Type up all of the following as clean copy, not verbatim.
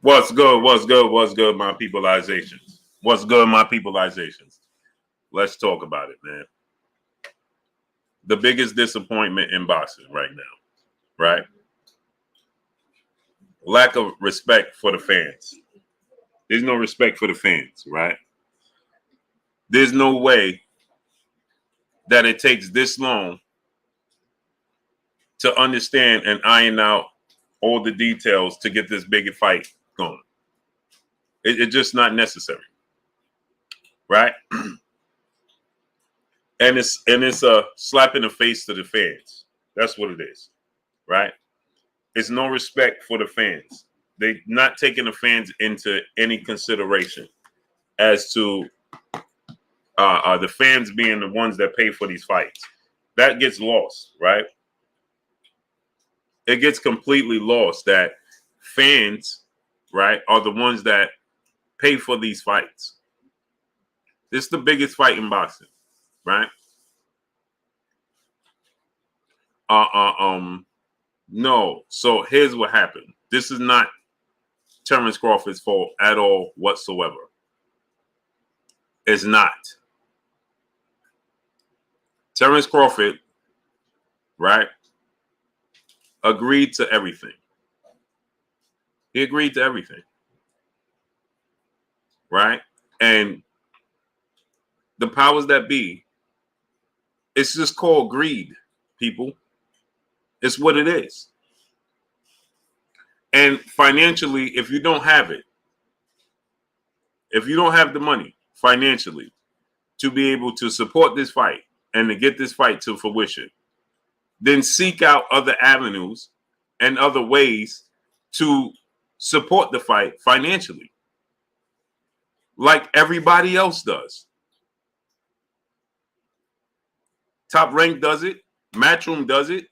What's good? What's good? What's good, my peopleizations? What's good, my peopleizations? Let's talk about it, man. The biggest disappointment in boxing right now, right? Lack of respect for the fans. There's no respect for the fans, right? There's no way that it takes this long to understand and iron out all the details to get this big fight going. It's just not necessary, right? And it's a slap in the face to the fans. That's what it is, right? It's no respect for the fans. They're not taking the fans into any consideration as to the fans being the ones that pay for these fights. That gets lost, right? It gets completely lost that fans, right, are the ones that pay for these fights. This is the biggest fight in boxing, right? No. So here's what happened. This is not Terence Crawford's fault at all whatsoever. It's not. Terence Crawford, right, agreed to everything. He agreed to everything, right? And the powers that be, it's just called greed, people. It's what it is. And financially, if you don't have it, if you don't have the money financially to be able to support this fight and to get this fight to fruition, then seek out other avenues and other ways to support the fight financially, like everybody else does. Top Rank does it. Matchroom does it.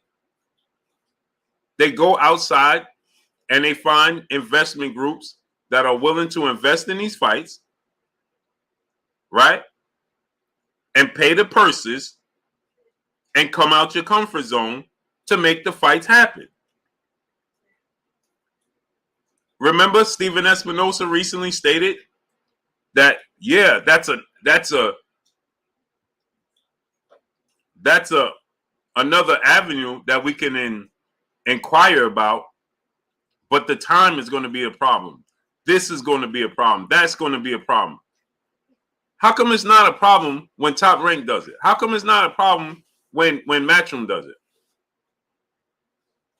They go outside and they find investment groups that are willing to invest in these fights, right? And pay the purses and come out your comfort zone to make the fights happen. Remember, Steven Espinosa recently stated that, yeah, that's another avenue that we can inquire about, but the time is going to be a problem. This is going to be a problem. That's going to be a problem. How come it's not a problem when Top Rank does it? How come it's not a problem when Matchroom does it?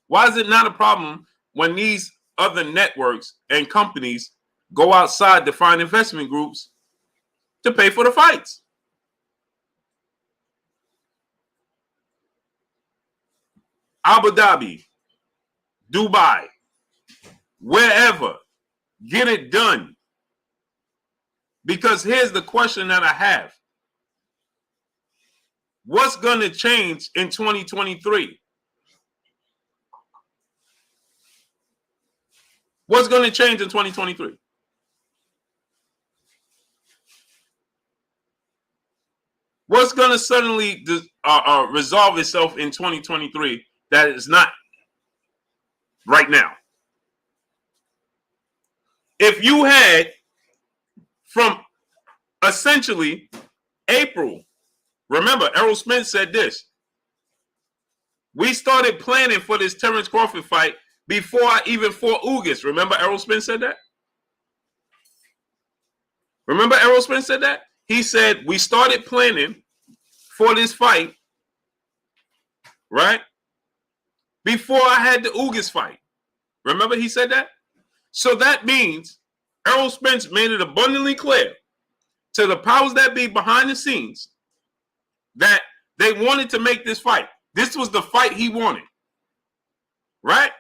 Why is it not a problem when these other networks and companies go outside to find investment groups to pay for the fights? Abu Dhabi, Dubai, wherever, get it done. Because here's the question that I have. What's going to change in 2023? What's going to change in 2023? What's going to suddenly resolve itself in 2023 that is not right now? If you had from essentially April, remember, Errol Spence said this. We started planning for this Terence Crawford fight before I even fought Ugas. Remember, Errol Spence said that? Remember, Errol Spence said that? He said, we started planning for this fight, right? Before I had the Ugas fight. Remember he said that? So that means Errol Spence made it abundantly clear to the powers that be behind the scenes that they wanted to make this fight. This was the fight he wanted, right?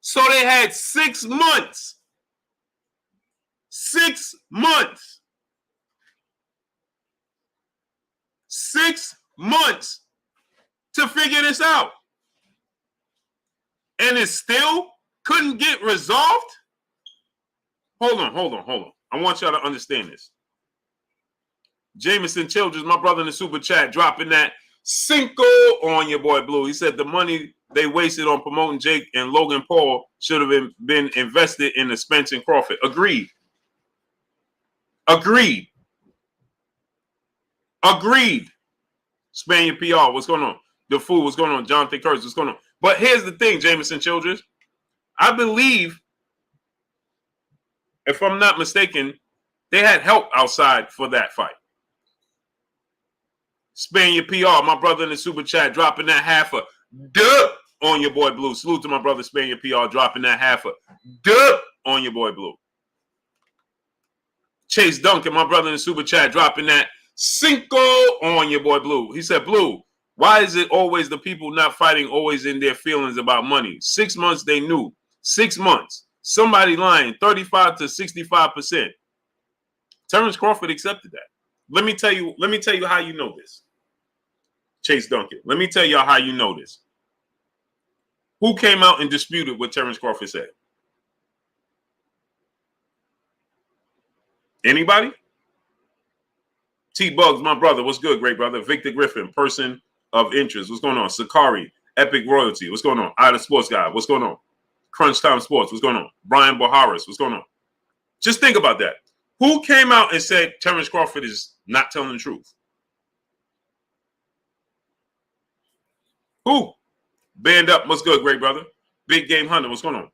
So they had 6 months. 6 months. 6 months to figure this out. And it still couldn't get resolved? Hold on. I want y'all to understand this. Jameson Childress, my brother in the super chat, dropping that Cinco on your boy Blue. He said the money they wasted on promoting Jake and Logan Paul should have been invested in the Spence and Crawford. Agreed. Agreed. Agreed. Spaniard PR, what's going on? The Fool, what's going on? Jonathan Curtis, what's going on? But here's the thing, Jameson Childress. I believe, if I'm not mistaken, they had help outside for that fight. Spaniard PR, my brother in the super chat, dropping that half a dub on your boy Blue. Salute to my brother Spaniard PR, dropping that half a dub on your boy Blue. Chase Duncan, my brother in the super chat, dropping that Cinco on your boy Blue. He said, Blue, why is it always the people not fighting always in their feelings about money? 6 months they knew. 6 months. Somebody lying 35 to 65%. Terence Crawford accepted that. Let me tell you how you know this. Chase Duncan. Let me tell y'all how you know this. Who came out and disputed what Terence Crawford said? Anybody? T-Bugs, my brother. What's good, great brother? Victor Griffin, person of interest. What's going on? Sakari, Epic Royalty. What's going on? Ida Sports Guy. What's going on? Crunch Time Sports. What's going on? Brian Baharis. What's going on? Just think about that. Who came out and said Terence Crawford is not telling the truth? Who? Band Up. What's good, great brother? Big Game Hunter. What's going on?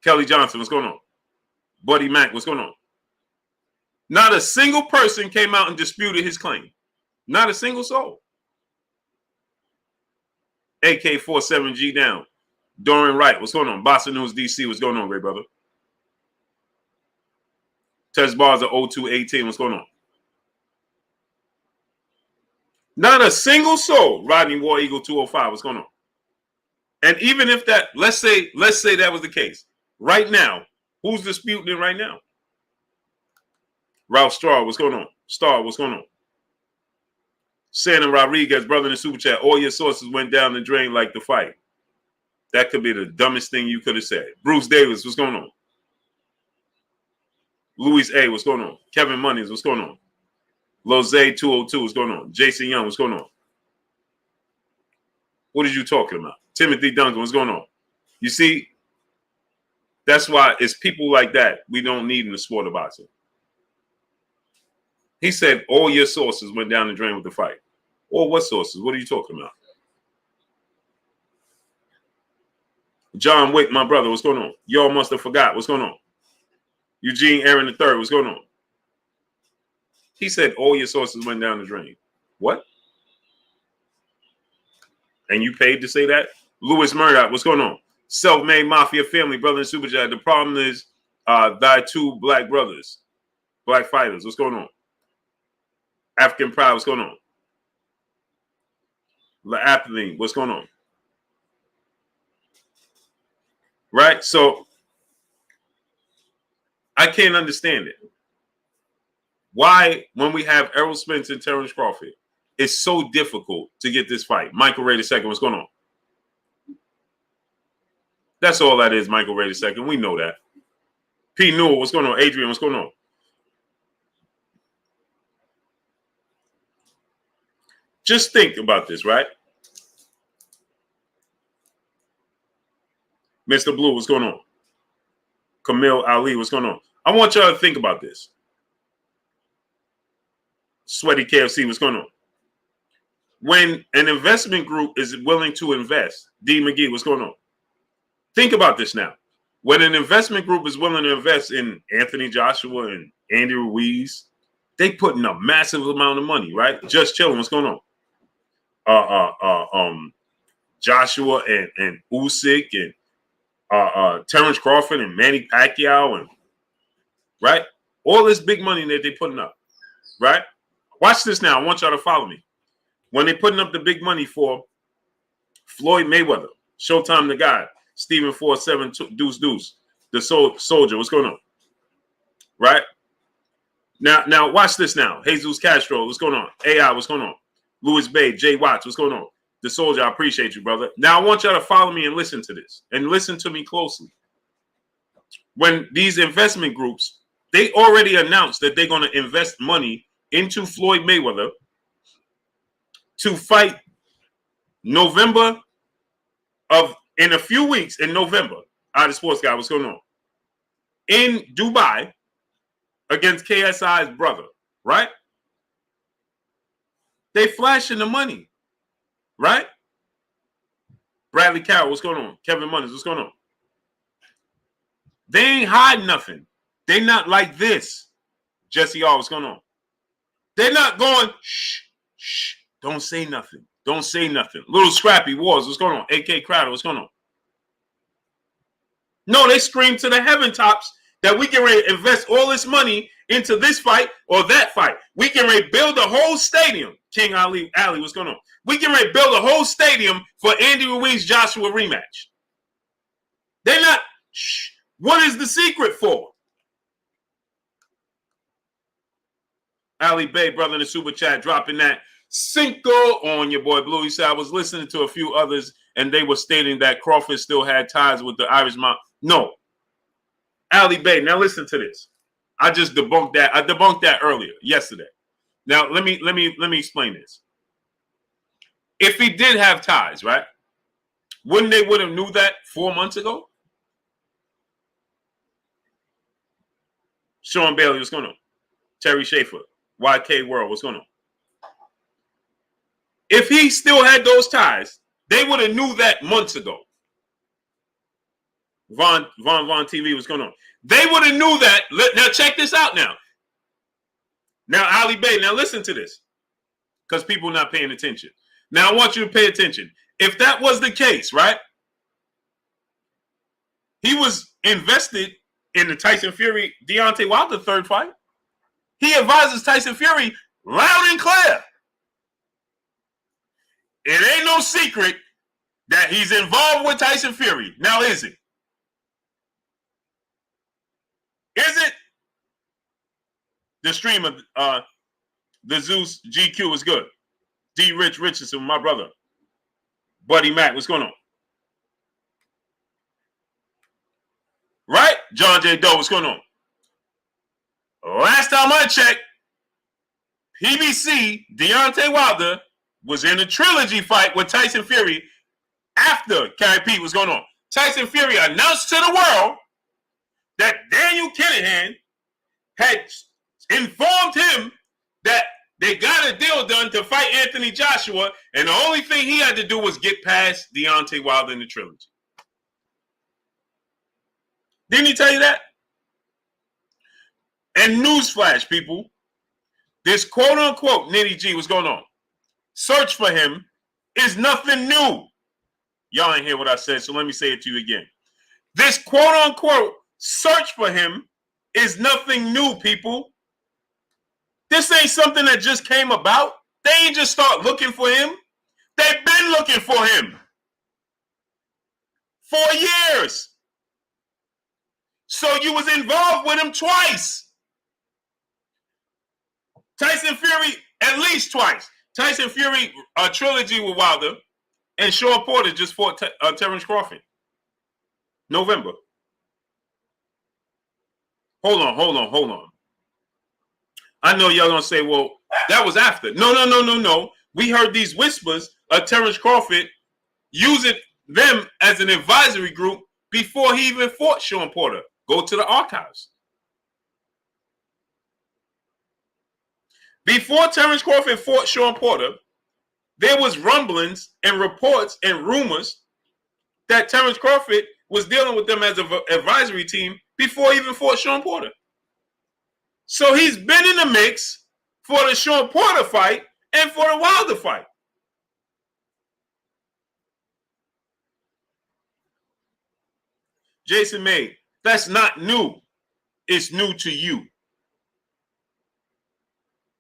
Kelly Johnson. What's going on? Buddy Mack. What's going on? Not a single person came out and disputed his claim. Not a single soul. AK-47G down. Dorian Wright. What's going on? Bossa News DC. What's going on, great brother? Test bars are 0218. What's going on? Not a single soul. Rodney War Eagle 205. What's going on? And even if that, let's say that was the case. Right now, who's disputing it right now? Ralph Straw, what's going on? Star, what's going on? Santa Rodriguez, brother in the super chat. All your sources went down the drain like the fight. That could be the dumbest thing you could have said. Bruce Davis, what's going on? Luis A, what's going on? Kevin Monies, what's going on? Loze 202, what's going on? Jason Young, what's going on? What are you talking about? Timothy Duncan, what's going on? You see, that's why it's people like that we don't need in the sport of boxing. He said all your sources went down the drain with the fight. Or what sources? What are you talking about? John Wick, my brother, what's going on? Y'all must have forgot. What's going on? Eugene Aaron III, what's going on? He said all your sources went down the drain. What? And you paid to say that? Lewis Murdoch, what's going on? Self-made mafia family, brother and super chat. The problem is thy two black brothers, black fighters. What's going on? African Pride, what's going on? La Appeline, what's going on? Right? So I can't understand it. Why, when we have Errol Spence and Terence Crawford, it's so difficult to get this fight. Michael Ray II, what's going on? That's all that is, Michael Ray II. We know that. P. Newell, what's going on? Adrian, what's going on? Just think about this, right? Mr. Blue, what's going on? Camille Ali, what's going on? I want y'all to think about this. Sweaty KFC, what's going on? When an investment group is willing to invest, D. McGee, what's going on? Think about this now. When an investment group is willing to invest in Anthony Joshua and Andy Ruiz, they put in a massive amount of money, right? Just chilling, what's going on? Joshua and Usyk and Terence Crawford and Manny Pacquiao and right, all this big money that they're putting up, right? Watch this now. I want y'all to follow me. When they're putting up the big money for Floyd Mayweather, Showtime the Guy, Stephen 47 Deuce Deuce, the Soldier, what's going on? Right now, watch this now. Jesus Castro, what's going on? AI, what's going on? Louis Bay, Jay Watts, what's going on? The Soldier, I appreciate you, brother. Now I want y'all to follow me and listen to this, and listen to me closely. When these investment groups, they already announced that they're going to invest money into Floyd Mayweather to fight November in a few weeks in November. The sports guy, what's going on? In Dubai against KSI's brother, right? They flashing the money, right? Bradley Carroll, what's going on? Kevin Munners, what's going on? They ain't hiding nothing. They not like this. Jesse R, what's going on? They're not going, shh, don't say nothing. Don't say nothing. Little Scrappy Wars, what's going on? AK Crowder, what's going on? No, they scream to the heaven tops that we can invest all this money into this fight or that fight. We can build a whole stadium. King Ali, what's going on? We can build a whole stadium for Andy Ruiz-Joshua rematch. They're not, shh. What is the secret for? Ali Bay, brother in the super chat, dropping that Cinco on your boy Blue. He said, I was listening to a few others and they were stating that Crawford still had ties with the Irish mob. No. Ali Bay, now listen to this. I just debunked that. I debunked that earlier, yesterday. Now, let me explain this. If he did have ties, right? Wouldn't they would have knew that 4 months ago? Sean Bailey, what's going on? Terry Schaefer, YK World, what's going on? If he still had those ties, they would have knew that months ago. Von TV, what's going on? They would have knew that. Now check this out now. Now, Ali Bay, now listen to this. Because people are not paying attention. Now, I want you to pay attention. If that was the case, right? He was invested in the Tyson Fury Deontay Wilder third fight. He advises Tyson Fury loud and clear. It ain't no secret that he's involved with Tyson Fury. Now, is it? Is it? The stream of the Zeus GQ is good. D. Rich Richardson, my brother. Buddy Mac, what's going on? Right? John J. Doe, what's going on? Last time I checked, PBC Deontay Wilder was in a trilogy fight with Tyson Fury after Carrie Pete was going on. Tyson Fury announced to the world that Daniel Kinahan had informed him that they got a deal done to fight Anthony Joshua, and the only thing he had to do was get past Deontay Wilder in the trilogy. Didn't he tell you that? And newsflash, people, this quote-unquote Nitty G, what's going on? Search for him is nothing new. Y'all ain't hear what I said, so let me say it to you again. This quote-unquote search for him is nothing new, people. This ain't something that just came about. They ain't just start looking for him. They've been looking for him for years. So you was involved with him twice. Tyson Fury, at least twice. Tyson Fury, a trilogy with Wilder, and Sean Porter just fought Terence Crawford. November. Hold on. I know y'all gonna say, well, that was after. No. We heard these whispers of Terence Crawford using them as an advisory group before he even fought Sean Porter. Go to the archives. Before Terence Crawford fought Sean Porter, there was rumblings and reports and rumors that Terence Crawford was dealing with them as an advisory team before he even fought Sean Porter. So he's been in the mix for the Sean Porter fight and for the Wilder fight. Jason May, that's not new. It's new to you.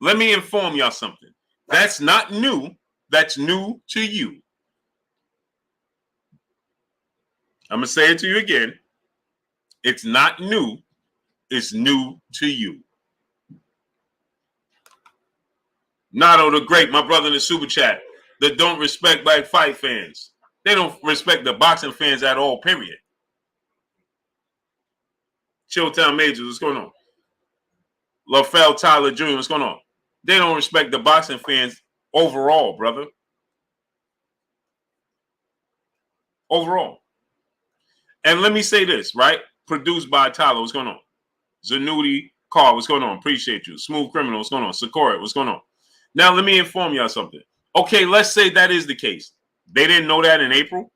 Let me inform y'all something. That's not new. That's new to you. I'm going to say it to you again. It's not new. It's new to you. Nato the Great, my brother in the super chat, that don't respect black fight fans. They don't respect the boxing fans at all, period. Chilltown Majors, what's going on? LaFell Tyler Jr., what's going on? They don't respect the boxing fans overall, brother. Overall. And let me say this, right? Produced by Tyler, what's going on? Zanuti, Carl, what's going on? Appreciate you. Smooth Criminal, what's going on? Sakura, what's going on? Now, let me inform y'all something. Okay, let's say that is the case. They didn't know that in April.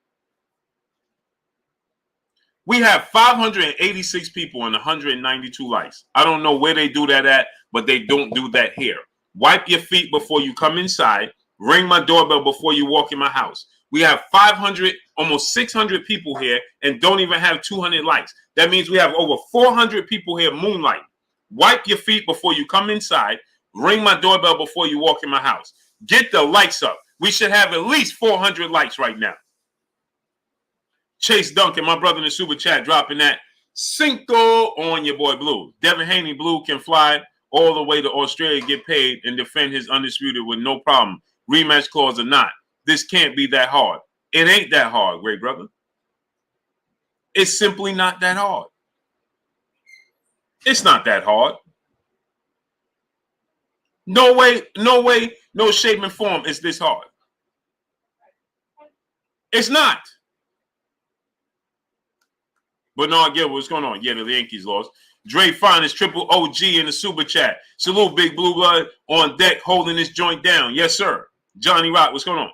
We have 586 people and 192 likes. I don't know where they do that at, but they don't do that here. Wipe your feet before you come inside. Ring my doorbell before you walk in my house. We have 500, almost 600 people here and don't even have 200 likes. That means we have over 400 people here moonlighting. Wipe your feet before you come inside. Ring my doorbell before you walk in my house. Get the likes up. We should have at least 400 likes right now. Chase Duncan, my brother in the super chat, dropping that Cinco on your boy Blue. Devin Haney, Blue can fly all the way to Australia, get paid, and defend his undisputed with no problem. Rematch clause or not. This can't be that hard. It ain't that hard, great brother. It's simply not that hard. It's not that hard. No way, no shape and form is this hard. It's not. Bernard Gilbert, what's going on? Yeah, the Yankees lost. Dre Fine is triple OG in the super chat. Salute, Big Blue Blood on deck, holding this joint down. Yes, sir. Johnny Rock, what's going on?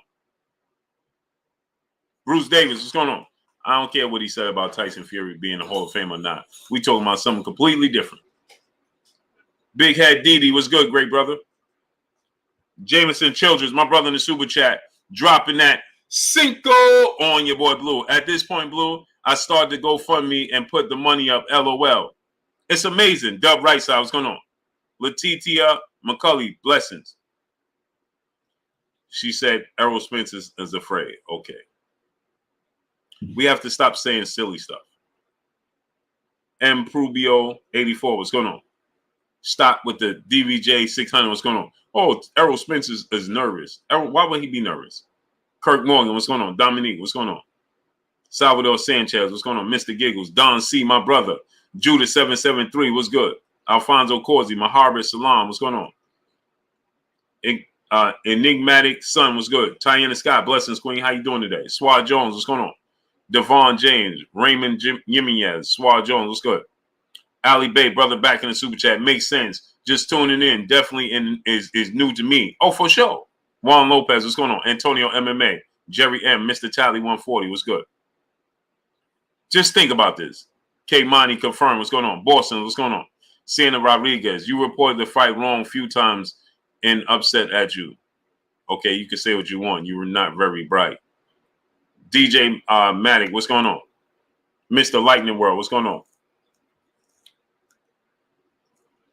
Bruce Davis, what's going on? I don't care what he said about Tyson Fury being a Hall of Fame or not. We talking about something completely different. Big Head Didi, what's good, great brother? Jameson Childress, my brother in the super chat, dropping that Cinco on your boy Blue. At this point, Blue, I started to GoFundMe and put the money up. LOL. It's amazing. Dub Right Side, what's going on? Letitia McCulley, blessings. She said Errol Spence is afraid. Okay. We have to stop saying silly stuff. M. Prubio 84, what's going on? Stop with the DVJ 600, what's going on? Oh, Errol Spence is nervous. Errol, why would he be nervous? Kirk Morgan, what's going on? Dominique, what's going on? Salvador Sanchez, what's going on? Mr. Giggles, Don C, my brother. Judas 773, what's good? Alfonso Corsi, Maharba Salam, what's going on? Enigmatic Sun, what's good? Tiana Scott, blessings, Queen, how you doing today? Swad Jones, what's going on? Devon James, Raymond Jimenez, Swad Jones, what's good? Ali Bay, brother, back in the super chat, makes sense. Just tuning in, definitely is new to me. Oh, for sure. Juan Lopez, what's going on? Antonio MMA, Jerry M, Mr. Tally 140, what's good? Just think about this. K Money confirmed, what's going on? Boston, what's going on? Sienna Rodriguez, you reported the fight wrong a few times and upset at you. Okay, you can say what you want. You were not very bright. DJ Matic, what's going on? Mr. Lightning World, what's going on?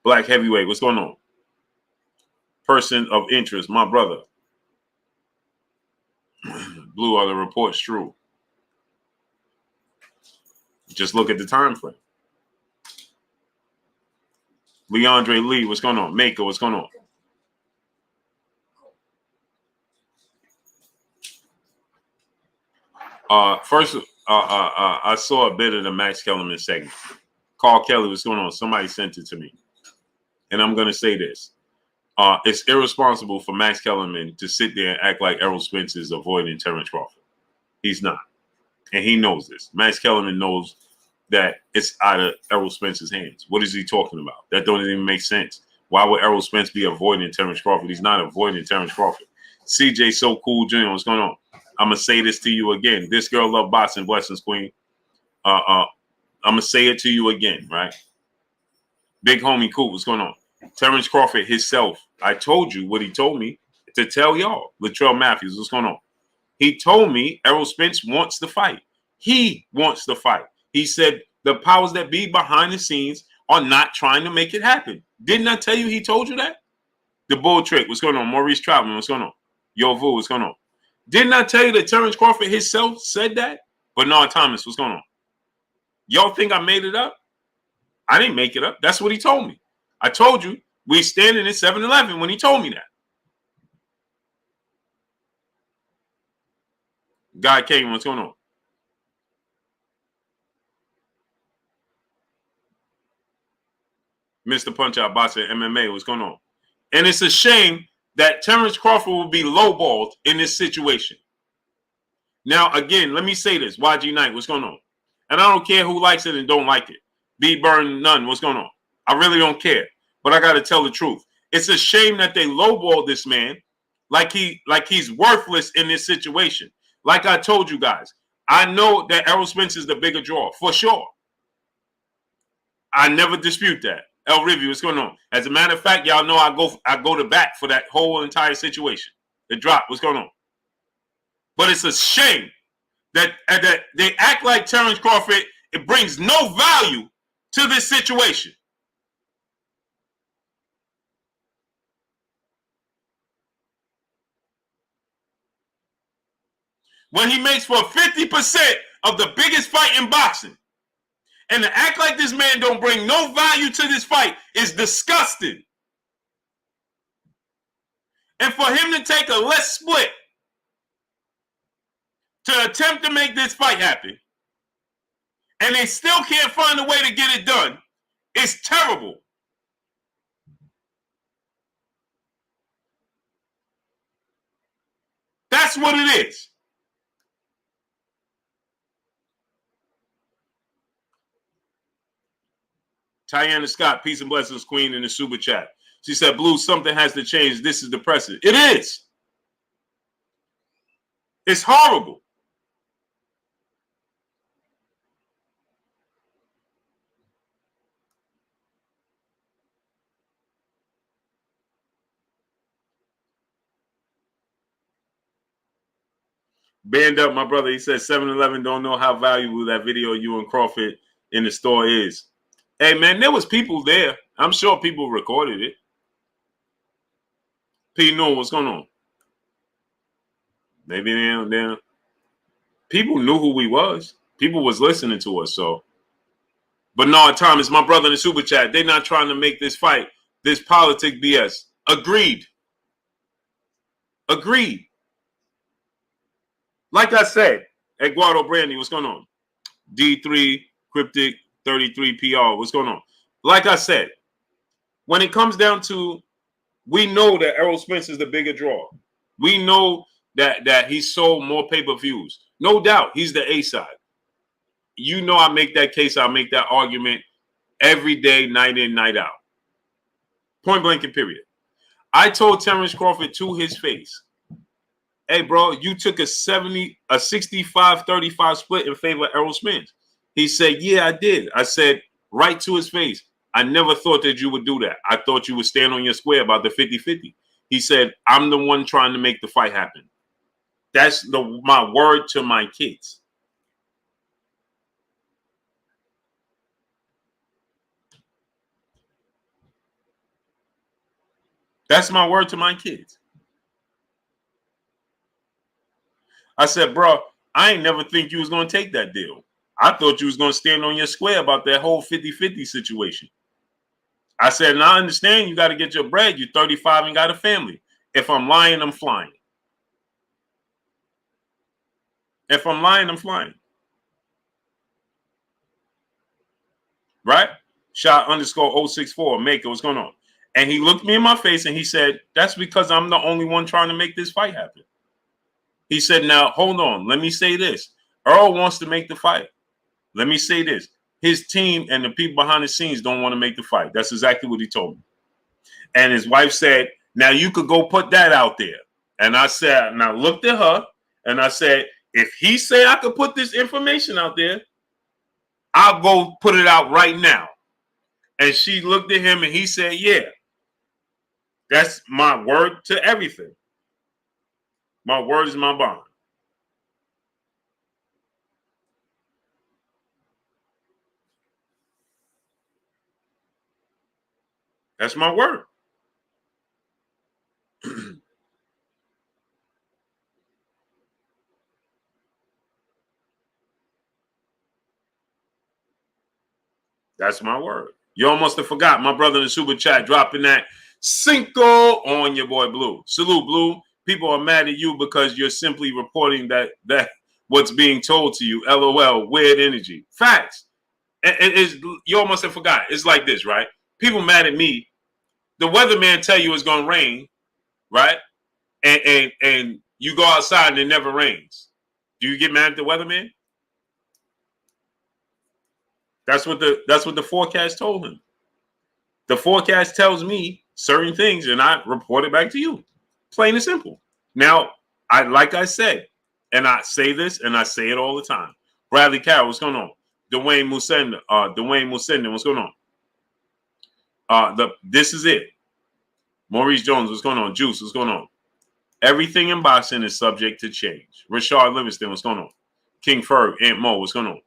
Black Heavyweight, what's going on? Person of interest, my brother. Blue, are the reports true? Just look at the time frame. Leandre Lee, what's going on? Mako, what's going on? First, I saw a bit of the Max Kellerman segment. Carl Kelly, what's going on? Somebody sent it to me. And I'm going to say this. It's irresponsible for Max Kellerman to sit there and act like Errol Spence is avoiding Terence Crawford. He's not. And he knows this. Max Kellerman knows that it's out of Errol Spence's hands. What is he talking about? That don't even make sense. Why would Errol Spence be avoiding Terence Crawford? He's not avoiding Terence Crawford. CJ So Cool Jr., what's going on? I'm going to say this to you again. This girl love boxing. Blessings, Queen. I'm going to say it to you again, right? Big homie Cool, what's going on? Terence Crawford himself. I told you what he told me to tell y'all. Latrell Matthews, what's going on? He told me Errol Spence wants the fight. He wants the fight. He said the powers that be behind the scenes are not trying to make it happen. Didn't I tell you he told you that? The Bull Trick, what's going on? Maurice Troutman, what's going on? Yo Vu, what's going on? Didn't I tell you that Terence Crawford himself said that? Bernard Thomas, what's going on? Y'all think I made it up? I didn't make it up. That's what he told me. I told you we standing at 7-Eleven when he told me that. Guy King, what's going on? Mr. Punch Out Boxer MMA, what's going on? And it's a shame that Terence Crawford will be lowballed in this situation. Now, again, let me say this. YG Knight, what's going on? And I don't care who likes it and don't like it. B Burn, none. What's going on? I really don't care. But I got to tell the truth. It's a shame that they lowballed this man like he's worthless in this situation. Like I told you guys, I know that Errol Spence is the bigger draw, for sure. I never dispute that. El Rivy, what's going on? As a matter of fact, y'all know I go to bat for that whole entire situation. The drop, what's going on? But it's a shame that they act like Terence Crawford. It brings no value to this situation. When he makes for 50% of the biggest fight in boxing. And to act like this man don't bring no value to this fight is disgusting. And for him to take a less split to attempt to make this fight happen, and they still can't find a way to get it done, is terrible. That's what it is. Tiana Scott, peace and blessings, queen, in the super chat. She said, Blue, something has to change. This is depressing. It is. It's horrible. Band up, my brother. He said 7-Eleven don't know how valuable that video of you and Crawford in the store is. Hey, man, there was people there. I'm sure people recorded it. P. No, what's going on? Maybe they people knew who we was. People was listening to us, so. But no, Thomas, my brother in the super chat, they're not trying to make this fight, this politic BS. Agreed. Agreed. Like I said, Eduardo Brandy, what's going on? D3 Cryptic 33 PR, what's going on? Like I said, when it comes down to, we know that Errol Spence is the bigger draw. We know that he sold more pay-per-views. No doubt, he's the A side. You know I make that case, I make that argument every day, night in, night out. Point blank and period. I told Terence Crawford to his face, hey, bro, you took a 65-35 split in favor of Errol Spence. He said, yeah, I did. I said, right to his face, I never thought that you would do that. I thought you would stand on your square about the 50-50. He said, I'm the one trying to make the fight happen. That's my word to my kids. That's my word to my kids. I said, bro, I ain't never think you was going to take that deal. I thought you was going to stand on your square about that whole 50-50 situation. I said, now I understand you got to get your bread. You're 35 and got a family. If I'm lying, I'm flying. If I'm lying, I'm flying. Right? Shot _064. Maker, what's going on? And he looked me in my face and he said, that's because I'm the only one trying to make this fight happen. He said, now, hold on. Let me say this. Errol wants to make the fight. Let me say this. His team and the people behind the scenes don't want to make the fight. That's exactly what he told me. And his wife said, now you could go put that out there. And I said, and I looked at her and I said, if he say I could put this information out there, I'll go put it out right now. And she looked at him and he said, yeah, that's my word to everything. My word is my bond. That's my word. That's my word. You almost have forgot my brother in the super chat dropping that Cinco on your boy Blue. Salute, Blue. People are mad at you because you're simply reporting that what's being told to you. LOL, weird energy. Facts. You almost have forgot. It's like this, right? People mad at me. The weatherman tell you it's going to rain, right? And you go outside and it never rains. Do you get mad at the weatherman? That's what the forecast told him. The forecast tells me certain things, and I report it back to you. Plain and simple. Now, like I said, and I say this and I say it all the time. Bradley Carroll, what's going on? Dwayne Musenda, what's going on? This is it. Maurice Jones, what's going on? Juice, what's going on? Everything in boxing is subject to change. Rashard Livingston, what's going on? King Ferg, Aunt Mo, what's going on?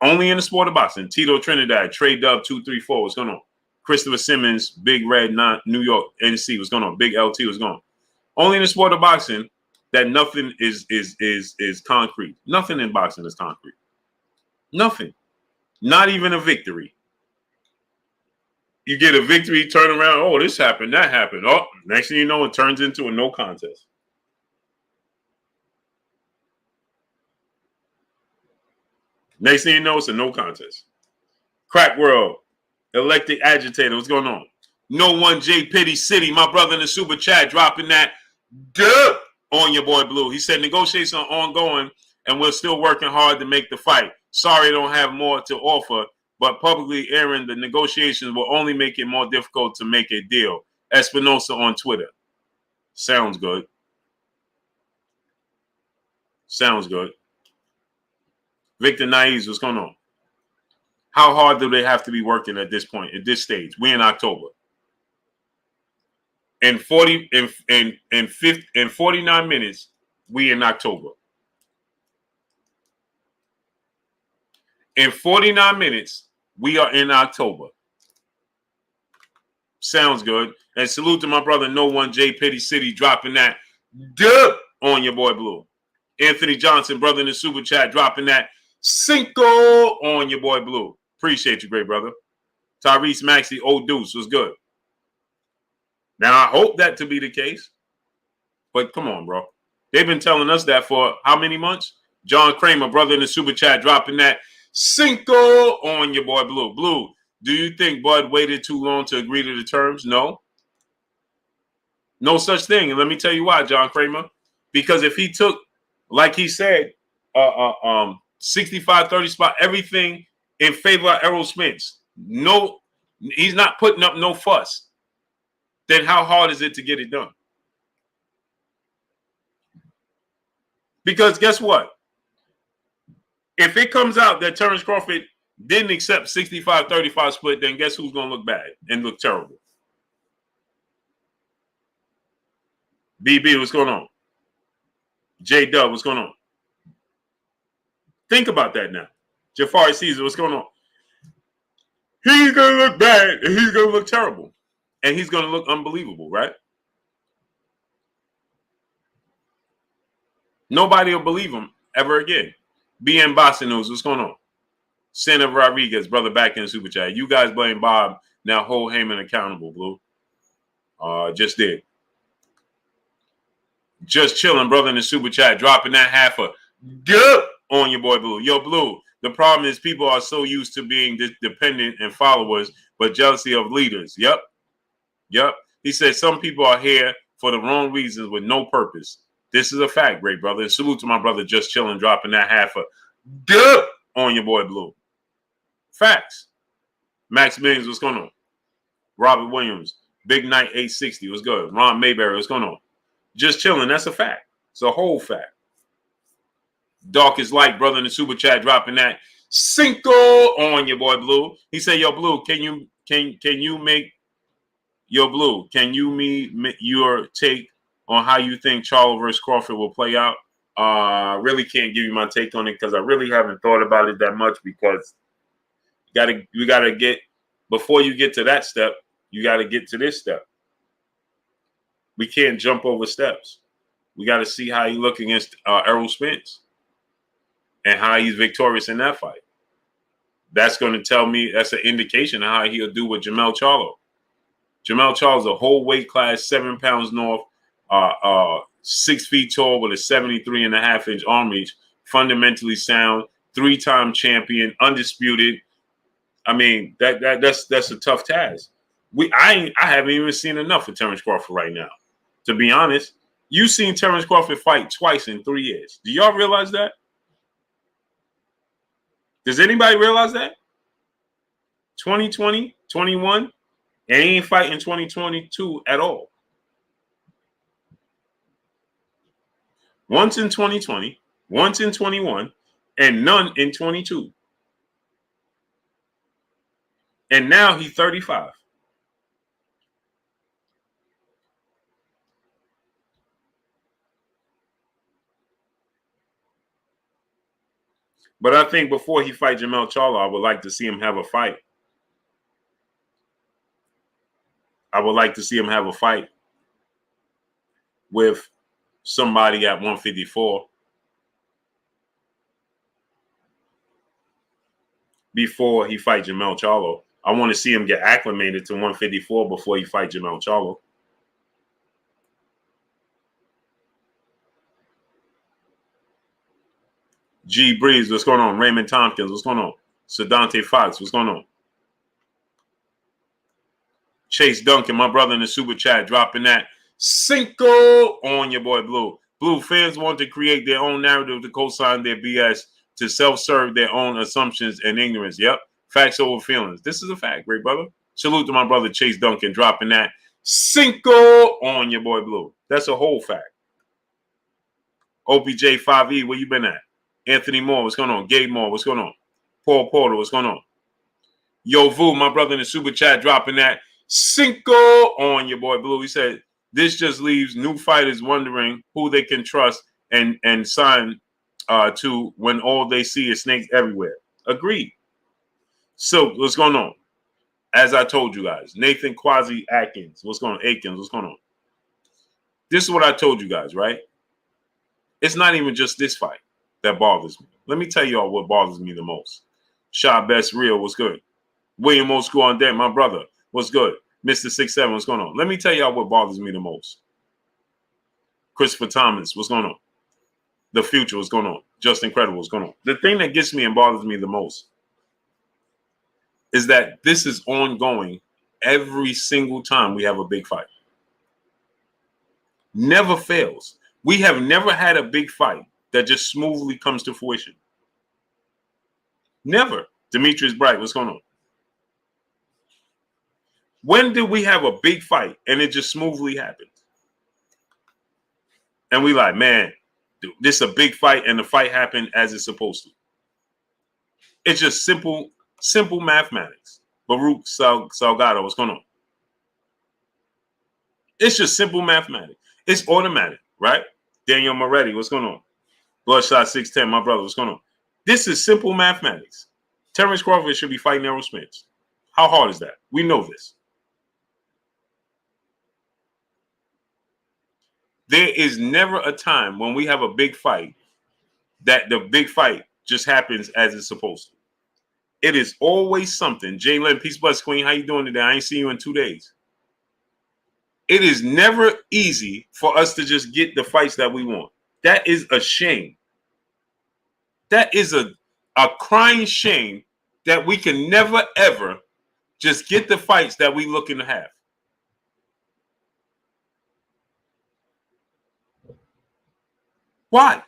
Only in the sport of boxing. Tito Trinidad, Trey Dub 234, what's going on? Christopher Simmons, Big Red, New York, NC, what's going on? Big LT, what's going on? Only in the sport of boxing that nothing is concrete. Nothing in boxing is concrete. Nothing. Not even a victory. You get a victory, turn around, oh, this happened, that happened. Oh, next thing you know, it turns into a no contest. Next thing you know, it's a no contest. Crack World, Electric Agitator, what's going on? No One J Pity City, my brother in the super chat, dropping that duh on your boy Blue. He said negotiations are ongoing and we're still working hard to make the fight. Sorry I don't have more to offer, but publicly airing the negotiations will only make it more difficult to make a deal. Espinosa on Twitter. Sounds good. Sounds good. Victor Naiz, what's going on? How hard do they have to be working at this point, at this stage? We in October. In 49 minutes, we in October. In 49 minutes, we are in October. Sounds good. And salute to my brother, No One J Pity City, dropping that duh on your boy Blue. Anthony Johnson, brother in the super chat, dropping that Cinco on your boy Blue. Appreciate you, great brother. Tyrese Maxey, old deuce, was good. Now, I hope that to be the case. But come on, bro. They've been telling us that for how many months? John Kramer, brother in the super chat, dropping that Cinco on your boy Blue. Blue, do you think Bud waited too long to agree to the terms? No. No such thing. And let me tell you why, John Kramer. Because if he took, like he said, 65-30 spot, everything in favor of Errol Spence, no, he's not putting up no fuss, then how hard is it to get it done? Because guess what? If it comes out that Terence Crawford didn't accept 65-35 split, then guess who's going to look bad and look terrible? BB, what's going on? J-Dub, what's going on? Think about that now. Jafari Caesar, what's going on? He's going to look bad and he's going to look terrible. And he's going to look unbelievable, right? Nobody will believe him ever again. BM Boston News, what's going on? Santa Rodriguez, brother back in the super chat. You guys blame Bob, now hold Heyman accountable, Blue. Just did. Just chilling, brother in the super chat, dropping that half a good on your boy Blue. Yo, Blue, the problem is people are so used to being dependent and followers, but jealousy of leaders. Yep. He said some people are here for the wrong reasons with no purpose. This is a fact, great brother. And salute to my brother just chilling, dropping that half a good on your boy Blue. Facts. Max Millions, what's going on? Robert Williams, Big Night 860, what's good? Ron Mayberry, what's going on? Just chilling, that's a fact. It's a whole fact. Darkest Light, brother in the super chat, dropping that Cinco on your boy Blue. He said, yo, Blue, can you make your Blue, can you make your take on how you think Charlo versus Crawford will play out? I really can't give you my take on it because I really haven't thought about it that much because we gotta get, before you get to that step, you gotta get to this step. We can't jump over steps. We got to see how he look against Errol Spence and how he's victorious in that fight. That's going to tell me, that's an indication of how he'll do with Jermell Charlo. Jermell Charlo's a whole weight class, 7 pounds north, 6 feet tall with a 73.5-inch arm reach, fundamentally sound, 3-time champion, undisputed. I mean, that's a tough task. I haven't even seen enough of Terence Crawford right now. To be honest, you've seen Terence Crawford fight twice in 3 years. Do y'all realize that? Does anybody realize that? 2020, 21, and he ain't fighting 2022 at all. Once in 2020, once in 21, and none in 22. And now he's 35. But I think before he fights Jermell Charlo, I would like to see him have a fight. I would like to see him have a fight with somebody at 154 before he fights Jermell Charlo. I want to see him get acclimated to 154 before he fights Jermell Charlo. G Breeze, what's going on? Raymond Tompkins, what's going on? Sedante Fox, what's going on? Chase Duncan, my brother in the super chat, dropping that Cinco on your boy Blue. Blue fans want to create their own narrative to co-sign their BS, to self-serve their own assumptions and ignorance. Yep, facts over feelings. This is a fact, great brother. Salute to my brother Chase Duncan, dropping that Cinco on your boy Blue. That's a whole fact. OPJ 5E, where you been at? Anthony Moore, what's going on? Gabe Moore, what's going on? Paul Porter, what's going on? Yo Vu, my brother in the super chat, dropping that Cinco on your boy Blue. He said, this just leaves new fighters wondering who they can trust and sign to when all they see is snakes everywhere. Agreed. So what's going on? As I told you guys, Nathan Quasi Atkins, what's going on? Akins, what's going on? This is what I told you guys, right? It's not even just this fight that bothers me. Let me tell y'all what bothers me the most. Shah Best Real, what's good? William Old School on deck, my brother, what's good? Mr. 6'7", what's going on? Let me tell y'all what bothers me the most. Christopher Thomas, what's going on? The Future, what's going on? Just Incredible, what's going on? The thing that gets me and bothers me the most is that this is ongoing every single time we have a big fight. Never fails. We have never had a big fight that just smoothly comes to fruition. Never. Demetrius Bright, what's going on? When did we have a big fight and it just smoothly happened? And we like, man, this is a big fight and the fight happened as it's supposed to. It's just simple mathematics. Baruch Salgado, what's going on? It's just simple mathematics. It's automatic, right? Daniel Moretti, what's going on? Bloodshot 610, my brother, what's going on? This is simple mathematics. Terence Crawford should be fighting Errol Spence. How hard is that? We know this. There is never a time when we have a big fight that the big fight just happens as it's supposed to. It is always something. Jalen, peace, bless, queen. How you doing today? I ain't seen you in 2 days. It is never easy for us to just get the fights that we want. That is a shame. That is a crying shame that we can never, ever just get the fights that we looking to have. Why?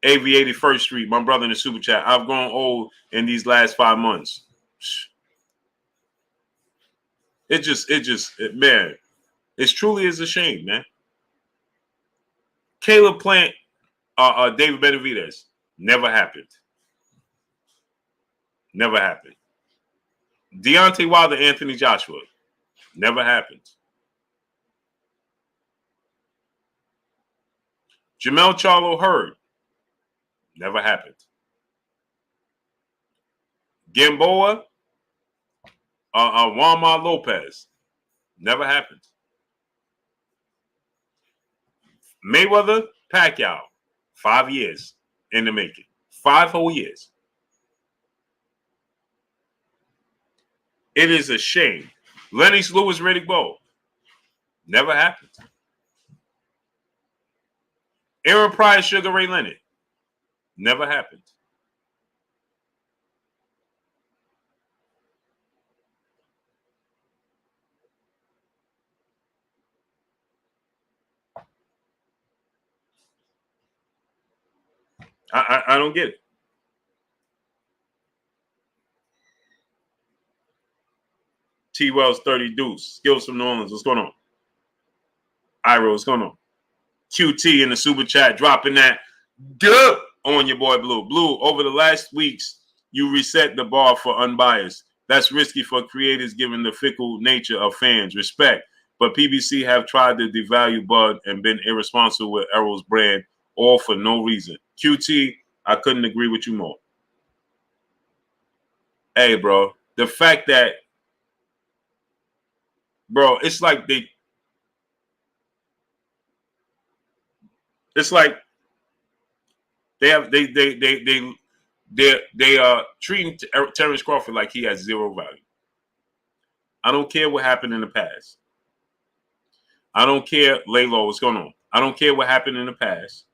AV 81st Street, my brother in the super chat. I've grown old in these last 5 months. Man, it truly is a shame, man. Caleb Plant, David Benavidez, never happened. Never happened. Deontay Wilder, Anthony Joshua, never happened. Jermell Charlo Hurd, never happened. Gamboa, Juanma Lopez, never happened. Mayweather, Pacquiao, 5 years in the making. 5 whole years. It is a shame. Lennox Lewis, Riddick Bowe, never happened. Aaron Pryor, Sugar Ray Leonard, never happened. I don't get it. T. Wells 30 Deuce. Skills from New Orleans. What's going on? Ira, what's going on? QT in the super chat dropping that duh on your boy Blue. Blue, over the last weeks, you reset the bar for unbiased. That's risky for creators given the fickle nature of fans. Respect. But PBC have tried to devalue Bud and been irresponsible with Errol's brand, all for no reason. QT, I couldn't agree with you more. Hey, bro, the fact that, bro, it's like they are treating Terence Crawford like he has zero value. I don't care what happened in the past. I don't care, Laylo, what's going on? I don't care what happened in the past.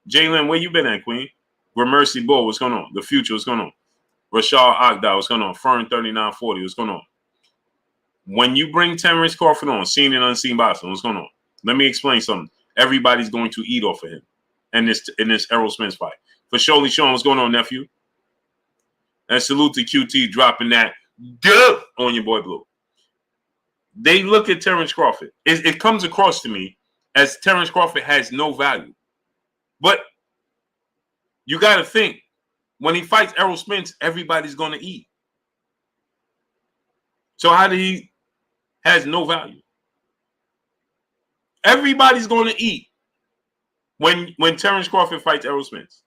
Jalen, where you been at, Queen? Gramercy Bull, what's going on? The Future, what's going on? Rashad Ogda, what's going on? Fern 3940, what's going on? When you bring Terence Crawford on, seen and unseen boxing, what's going on? Let me explain something. Everybody's going to eat off of him in this Errol Spence fight. For Surely Sean, what's going on, nephew? And salute to QT dropping that duh on your boy Blue. They look at Terence Crawford. It comes across to me as Terence Crawford has no value. But you got to think, when he fights Errol Spence, everybody's going to eat. So how did he has no value? Everybody's going to eat when Terence Crawford fights Errol Spence.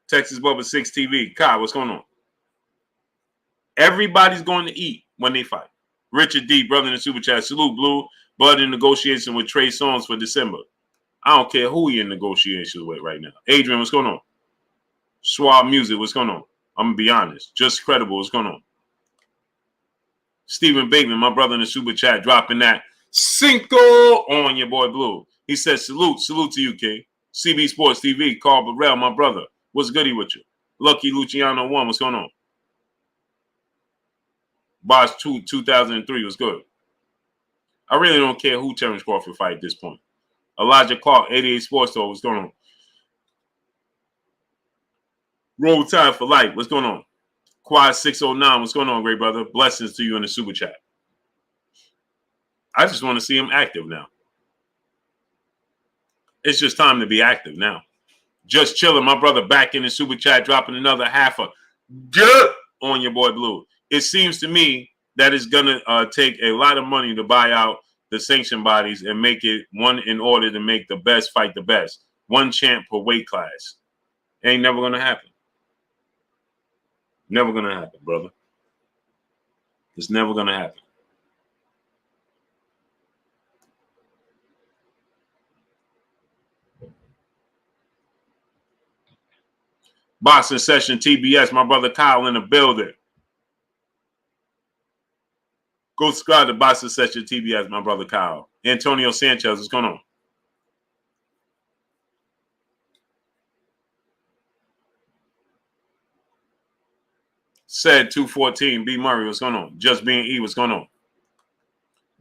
Texas Bubba 6 TV. Kai, what's going on? Everybody's going to eat when they fight. Richard D, brother in the super chat. Salute, Blue. Bud in negotiation with Trey Songz for December. I don't care who you're in negotiations with right now. Adrian, what's going on? Suave Music, what's going on? I'm going to be honest. Just Credible, what's going on? Stephen Bateman, my brother in the super chat, dropping that Cinco on your boy Blue. He says, salute to you, King. CB Sports TV, Carl Burrell, my brother. What's goody with you? Lucky Luciano 1, what's going on? Boss 2003 was good. I really don't care who Terence Crawford fight at this point. Elijah Clark, 88 Sports Store, what's going on? Roll Tide for Life, what's going on? Quad 609, what's going on, great brother? Blessings to you in the super chat. I just want to see him active now. It's just time to be active now. Just chilling, my brother back in the super chat, dropping another half a good on your boy Blue. It seems to me that it's going to take a lot of money to buy out the sanction bodies and make it one in order to make the best fight the best. One champ per weight class. Ain't never going to happen. Never going to happen, brother. It's never going to happen. Boxing Session TBS, my brother Kyle in the building. Go subscribe to Boxing Session TBS, my brother Kyle. Antonio Sanchez, what's going on? Said 214, B. Murray, what's going on? Just Being E, what's going on?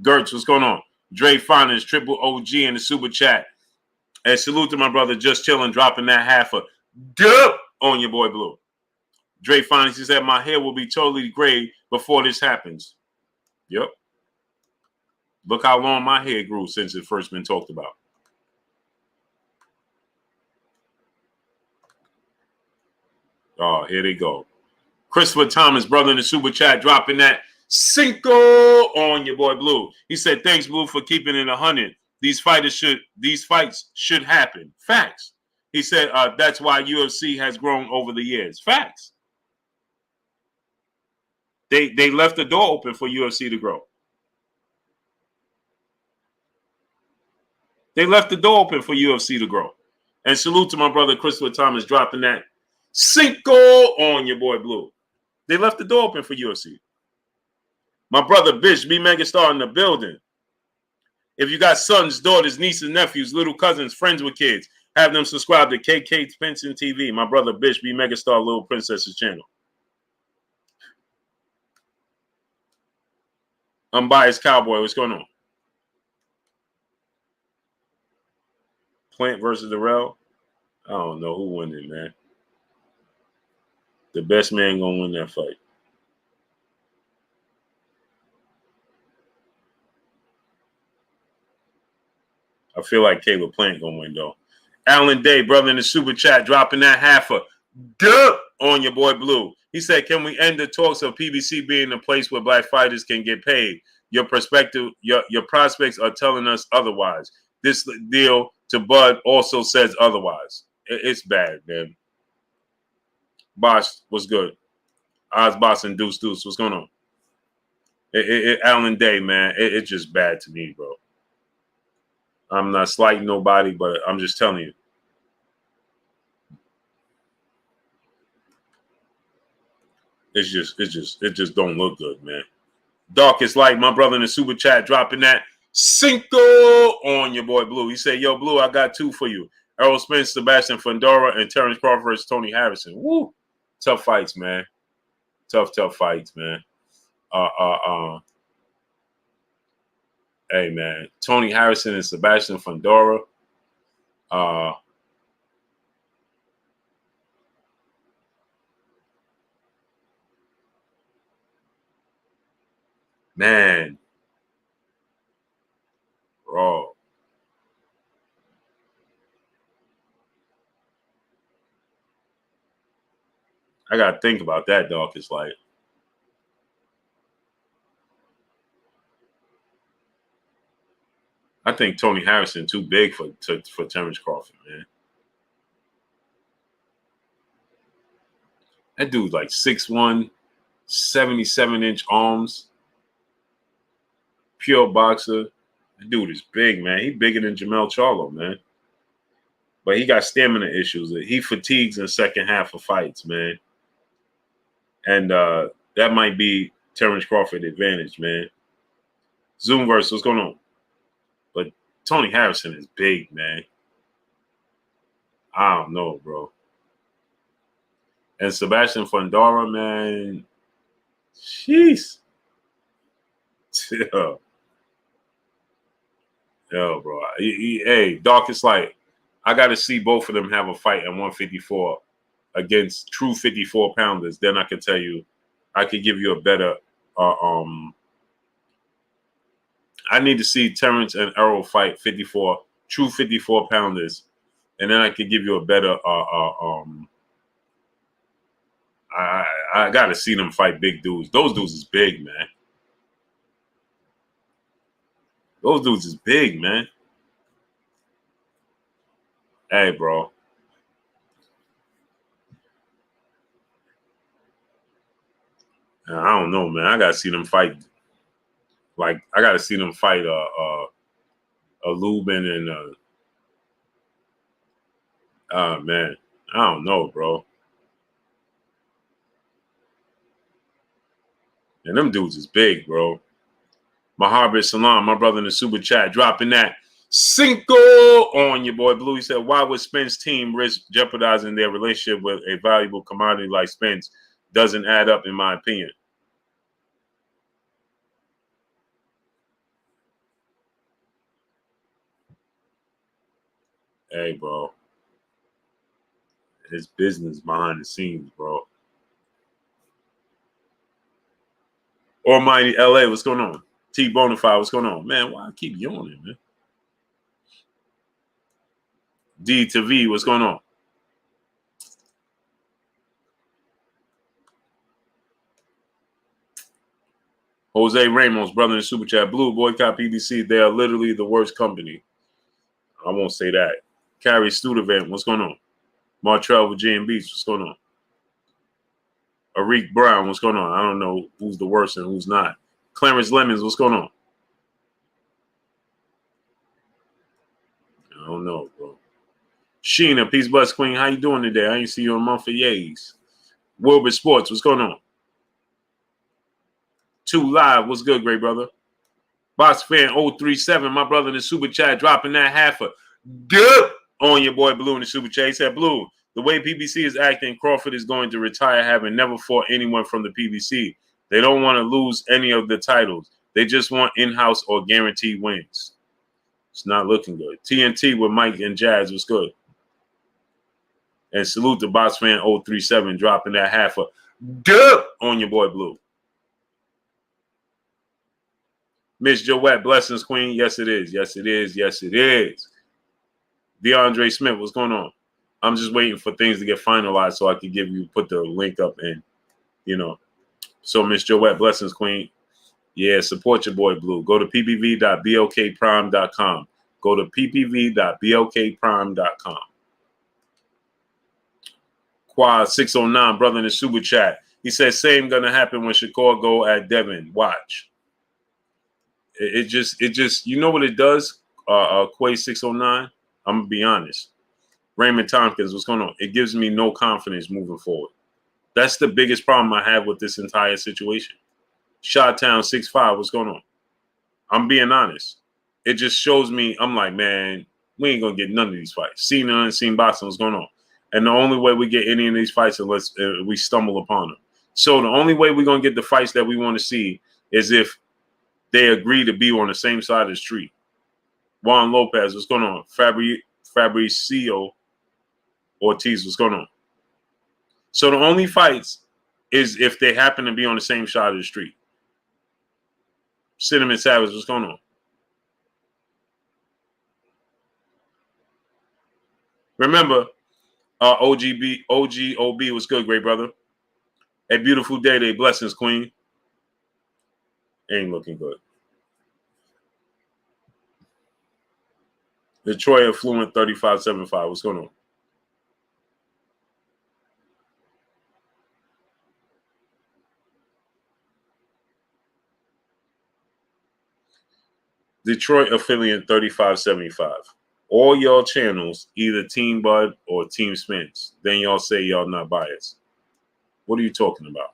Gertz, what's going on? Dre Finance, Triple OG in the super chat. And salute to my brother Just Chilling, dropping that half a dub on your boy Blue. Dre Finance, he said, my hair will be totally gray before this happens. Yep. Look how long my hair grew since it first been talked about. Oh, here they go. Christopher Thomas, brother in the super chat, dropping that Cinco on your boy Blue. He said, thanks, Blue, for keeping it 100. These fights should happen. Facts. He said, that's why UFC has grown over the years. Facts. They left the door open for UFC to grow. They left the door open for UFC to grow. And salute to my brother Christopher Thomas dropping that Cinco on your boy Blue. They left the door open for UFC. My brother Bish, B Megastar in the building. If you got sons, daughters, nieces, nephews, little cousins, friends with kids, have them subscribe to KK Spence TV. My brother Bish, B Megastar, Little Princess's channel. Unbiased Cowboy, what's going on? Plant versus Errol. I don't know who won it, man. The best man gonna win that fight. I feel like Caleb Plant gonna win though. Alan Day, brother in the super chat, dropping that half a dub on your boy Blue. He said, "Can we end the talks of PBC being a place where black fighters can get paid? Your perspective, your prospects are telling us otherwise. This deal to Bud also says otherwise. It's bad, man." Bosch, what's good? Oz Boss and Deuce, what's going on? Alan Day, man, it's just bad to me, bro. I'm not slighting nobody, but I'm just telling you. It just don't look good, man. Darkest Light, my brother in the super chat, dropping that Cinco on your boy Blue. He said, "Yo, Blue, I got two for you. Errol Spence, Sebastian Fundora, and Terence Crawford versus Tony Harrison." Woo! Tough fights, man. Tough fights, man. Hey, man. Tony Harrison and Sebastian Fundora. Man. Bro. I got to think about that, dog. It's like, I think Tony Harrison too big for Terence Crawford, man. That dude's like 6'1", 77-inch arms. Pure boxer. That dude is big, man. He bigger than Jamel Charlo, man. But he got stamina issues. He fatigues in the second half of fights, man. And that might be Terence Crawford advantage, man. Zoomverse, what's going on? But Tony Harrison is big, man. I don't know, bro. And Sebastian Fundora, man. Jeez. Yo, bro. Hey, Darkest Light. I got to see both of them have a fight at 154 against true 54 pounders. Then I can tell you, I could give you a better. I need to see Terence and Errol fight 54 true 54 pounders, and then I could give you a better. I got to see them fight big dudes. Those dudes is big, man. Those dudes is big, man. Hey, bro. I don't know, man. I gotta see them fight. Like, I gotta see them fight a Lubin and man. I don't know, bro. And them dudes is big, bro. Mahabir Salam, my brother in the super chat, dropping that Cinco on your boy Blue. He said, "Why would Spence team risk jeopardizing their relationship with a valuable commodity like Spence? Doesn't add up, in my opinion." Hey, bro. It's business behind the scenes, bro. Almighty LA, what's going on? T Bonafide, what's going on? Man, why I keep yawning, man? D to V, what's going on? Jose Ramos, brother in super chat. Blue, boycott PBC. They are literally the worst company. I won't say that. Carrie Studevant, what's going on? Martrell, Virginia Beach, what's going on? Arik Brown, what's going on? I don't know who's the worst and who's not. Clarence Lemons, what's going on? I don't know, bro. Sheena, Peace Bus Queen, how you doing today? I ain't see you in a month for yays. Wilbur Sports, what's going on? 2 Live, what's good, great brother? Box Fan 037, my brother in the super chat, dropping that half a good on your boy Blue in the super chat. He said, "Blue, the way PBC is acting, Crawford is going to retire having never fought anyone from the PBC. They don't want to lose any of the titles. They just want in-house or guaranteed wins." It's not looking good. TNT with Mike and Jazz was good. And salute to Box Fan 037 dropping that half a dub on your boy Blue. Miss Joette, blessings, Queen. Yes, it is. Yes, it is. Yes, it is. DeAndre Smith, what's going on? I'm just waiting for things to get finalized so I can put the link up and, So Miss Joette, blessings, Queen. Yeah, support your boy Blue. Go to ppv.blkprime.com. Go to ppv.blkprime.com. Quad 609, brother in the super chat. He says, same gonna happen when Shakur go at Devin. Watch. It just, you know what it does? Quay 609. I'm gonna be honest. Raymond Tompkins, what's going on? It gives me no confidence moving forward. That's the biggest problem I have with this entire situation. Shot-Town 6'5", what's going on? I'm being honest. It just shows me, I'm like, man, we ain't gonna get none of these fights. Seen and unseen boxing, what's going on? And the only way we get any of these fights unless we stumble upon them. So the only way we're gonna get the fights that we want to see is if they agree to be on the same side of the street. Juan Lopez, what's going on? Fabricio Ortiz, what's going on? So the only fights is if they happen to be on the same side of the street. Cinnamon Savage, what's going on? Remember, OGOB was good, great brother. A beautiful day, day blessings, Queen. Ain't looking good. Detroit Affluent 3575, what's going on? Detroit Affiliate 3575. All y'all channels, either Team Bud or Team Spence. Then y'all say y'all not biased. What are you talking about?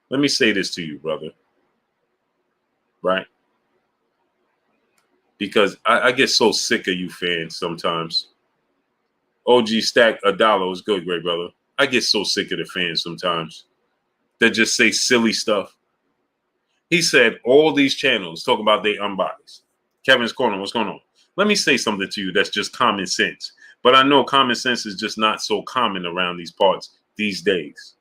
Let me say this to you, brother. Right? Because I get so sick of you fans sometimes. OG Stack $1 is good, great brother. I get so sick of the fans sometimes that just say silly stuff. He said all these channels talk about they unbiased. Kevin's Corner, what's going on? Let me say something to you that's just common sense. But I know common sense is just not so common around these parts these days.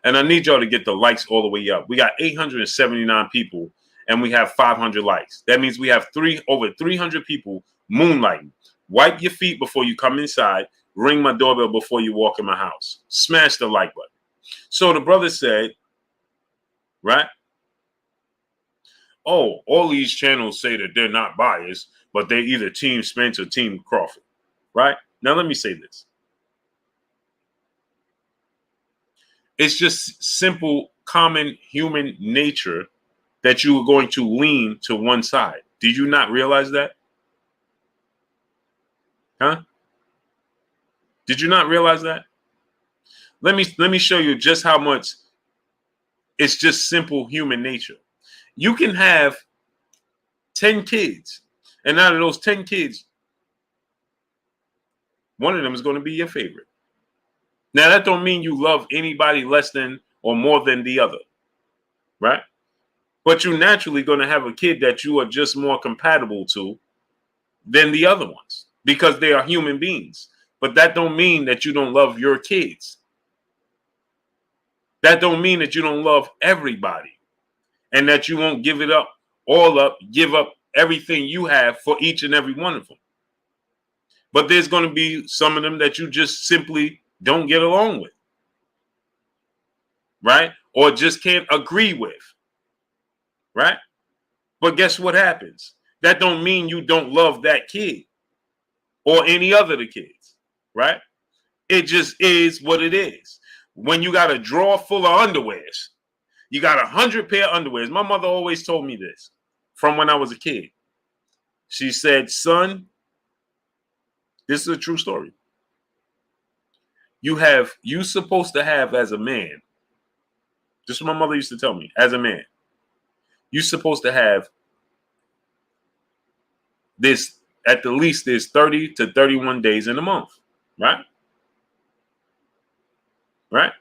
And I need y'all to get the likes all the way up. We got 879 people and we have 500 likes. That means we have over 300 people moonlighting. Wipe your feet before you come inside. Ring my doorbell before you walk in my house. Smash the like button. So the brother said, right? Oh, all these channels say that they're not biased, but they're either Team Spence or Team Crawford, right? Now, let me say this. It's just simple, common human nature that you are going to lean to one side. Did you not realize that? Huh? Did you not realize that? Let me show you just how much it's just simple human nature. You can have 10 kids, and out of those 10 kids, one of them is going to be your favorite. Now, that don't mean you love anybody less than or more than the other, right? But you're naturally going to have a kid that you are just more compatible to than the other ones because they are human beings. But that don't mean that you don't love your kids. That don't mean that you don't love everybody and that you won't give it up, all up, give up everything you have for each and every one of them. But there's going to be some of them that you just simply don't get along with, right? Or just can't agree with, right? But guess what happens? That don't mean you don't love that kid or any other of the kids, right? It just is what it is. When you got a drawer full of underwears, you got 100 pair of underwears. My mother always told me this from when I was a kid. She said, son, this is a true story. You supposed to have as a man, this is what my mother used to tell me, as a man, you're supposed to have this, at the least there's 30 to 31 days in a month, right? Right?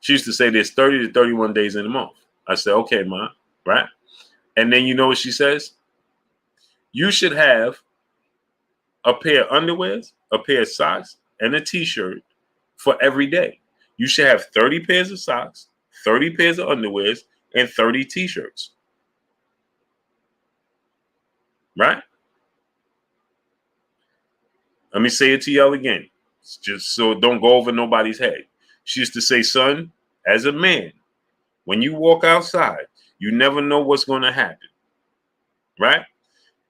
She used to say there's 30 to 31 days in a month. I said, okay, Ma, right? And then you know what she says? You should have a pair of underwears, a pair of socks, and a t-shirt for every day. You should have 30 pairs of socks, 30 pairs of underwears, and 30 t-shirts. Right? Let me say it to y'all again, just so don't go over nobody's head. She used to say, son, as a man, when you walk outside, you never know what's going to happen. Right?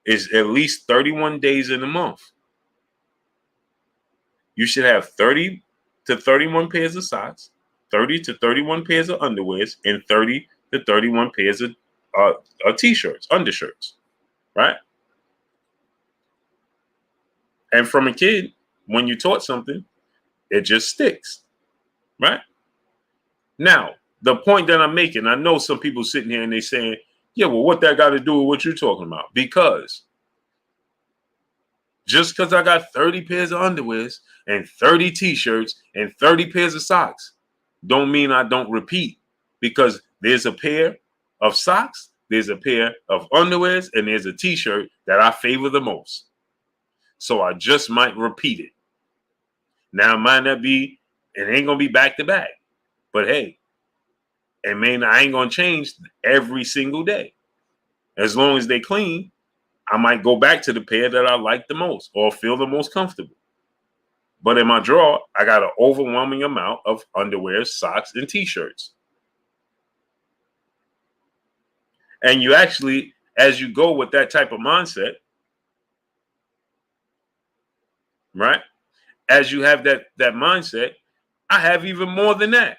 It's at least 31 days in a month. You should have 30 to 31 pairs of socks, 30 to 31 pairs of underwears, and 30 to 31 pairs of t-shirts, undershirts. Right? And from a kid, when you taught something, it just sticks. Right? Now, the point that I'm making, I know some people sitting here and they saying, yeah, well, what that got to do with what you're talking about? Because just because I got 30 pairs of underwears and 30 t-shirts and 30 pairs of socks don't mean I don't repeat, because there's a pair of socks, there's a pair of underwears, and there's a t-shirt that I favor the most. So I just might repeat it. Now, it might not be, it ain't going to be back to back. But hey, I ain't going to change every single day. As long as they clean, I might go back to the pair that I like the most or feel the most comfortable. But in my drawer, I got an overwhelming amount of underwear, socks, and t-shirts. And you actually, as you go with that type of mindset, right? As you have that mindset, I have even more than that.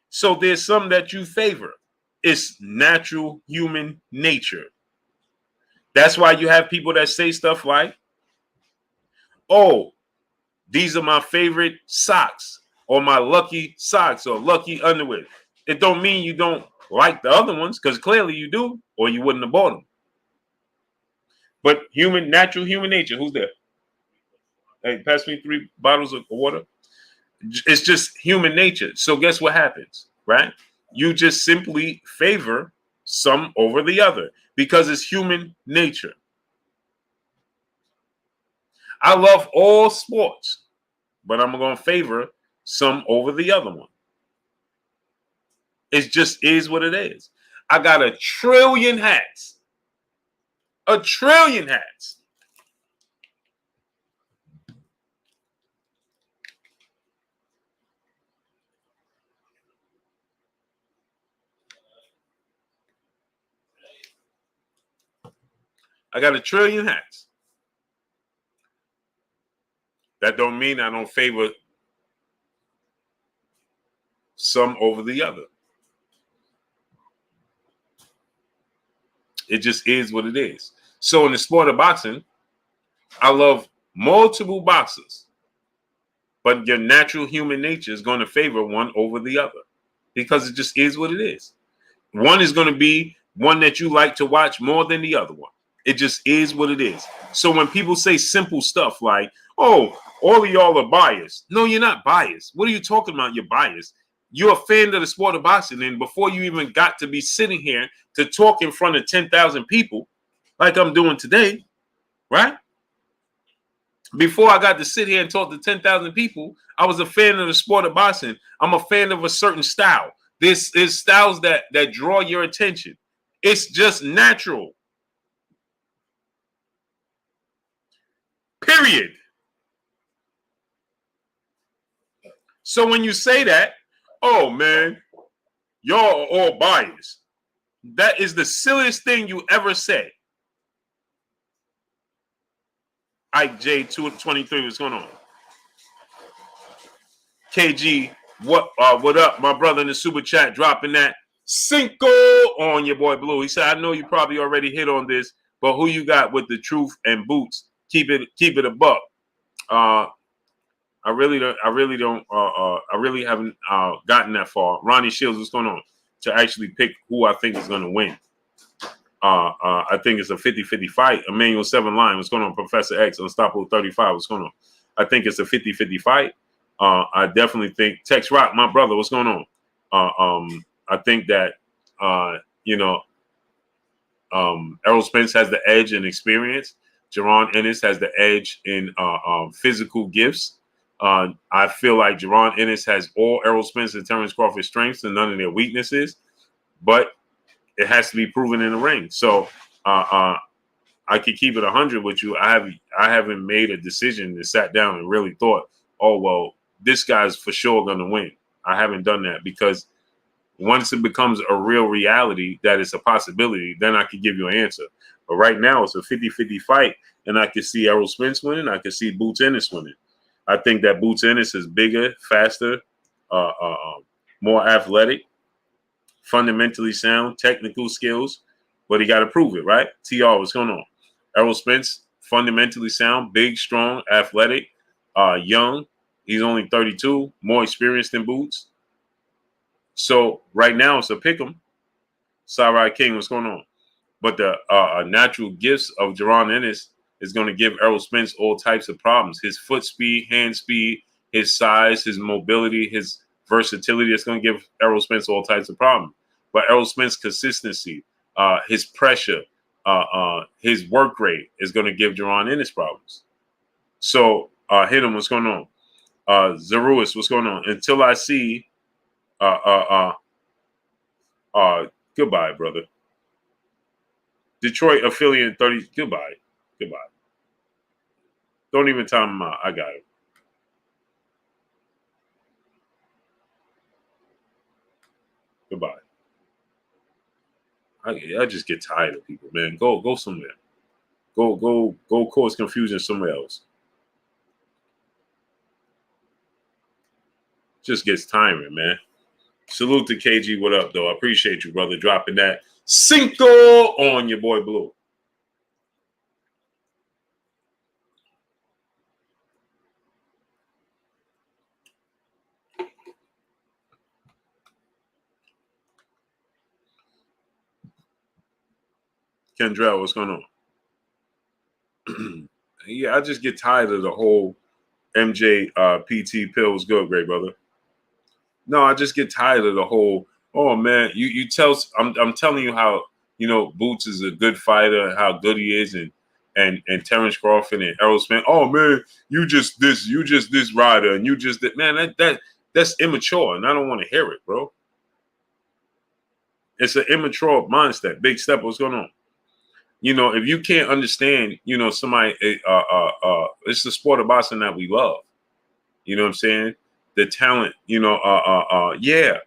So there's some that you favor. It's natural human nature. That's why you have people that say stuff like, oh, these are my favorite socks, or my lucky socks, or lucky underwear. It don't mean you don't like the other ones, because clearly you do, or you wouldn't have bought them. But natural human nature. Who's there? Hey, pass me 3 bottles of water. It's just human nature. So guess what happens, right? You just simply favor some over the other because it's human nature. I love all sports, but I'm going to favor some over the other one. It just is what it is. I got a trillion hats. A trillion hats. I got a trillion hats. That don't mean I don't favor some over the other. It just is what it is. So in the sport of boxing, I love multiple boxers, but your natural human nature is going to favor one over the other because it just is what it is. One is going to be one that you like to watch more than the other one. It just is what it is. So when people say simple stuff like, oh, all of y'all are biased. No, you're not biased. What are you talking about? You're biased. You're a fan of the sport of boxing. And before you even got to be sitting here to talk in front of 10,000 people like I'm doing today, right? Before I got to sit here and talk to 10,000 people, I was a fan of the sport of boxing. I'm a fan of a certain style. This is styles that draw your attention. It's just natural. Period. So when you say that, oh man, y'all are all biased. That is the silliest thing you ever said. Ike J223, what's going on? KG, what up, my brother in the super chat, dropping that Cinco on your boy Blue. He said, I know you probably already hit on this, but who you got with the truth and boots? Keep it a buck. I really haven't gotten that far. Ronnie Shields, what's going on? To actually pick who I think is going to win. I think it's a 50-50 fight. Emmanuel 7 Line, what's going on? Professor X, Unstoppable 35, what's going on? I think it's a 50-50 fight. I definitely think Tex Rock, my brother, what's going on? I think that you know, Errol Spence has the edge in experience. Jaron Ennis has the edge in physical gifts. I feel like Jaron Ennis has all Errol Spence and Terence Crawford's strengths and none of their weaknesses, but it has to be proven in the ring. So I could keep it 100 with you. I haven't made a decision and sat down and really thought, oh well, this guy's for sure going to win. I haven't done that because once it becomes a real reality that it's a possibility, then I could give you an answer. But right now, it's a 50-50 fight, and I can see Errol Spence winning. I can see Boots Ennis winning. I think that Boots Ennis is bigger, faster, more athletic, fundamentally sound, technical skills, but he got to prove it, right? TR, what's going on? Errol Spence, fundamentally sound, big, strong, athletic, young. He's only 32, more experienced than Boots. So right now it's a pick 'em. Sarai King, what's going on? But the natural gifts of Jaron Ennis is going to give Errol Spence all types of problems. His foot speed, hand speed, his size, his mobility, his versatility is going to give Errol Spence all types of problems. But Errol Spence's consistency, his pressure, his work rate is going to give Jaron Ennis problems. So hit him, what's going on? Zeruis, what's going on? Until I see goodbye, brother. Detroit affiliate 30. Goodbye. Don't even time him out. I got it. Goodbye. I just get tired of people, man. Go somewhere. Go cause confusion somewhere else. Just gets tiring, man. Salute to KG. What up, though? I appreciate you, brother, dropping that Cinco on your boy Blue. Kendrell, what's going on? Yeah, I just get tired of the whole MJ PT pills. Good, great brother. No, I just get tired of the whole. Oh man, you tell. I'm telling you how Boots is a good fighter, how good he is, and Terence Crawford and Errol Spence. Oh man, you just this rider, and you just that man. That's immature, and I don't want to hear it, bro. It's an immature mindset. Big Step, what's going on? If you can't understand, somebody, it's the sport of boxing that we love. You know what I'm saying? The talent, yeah.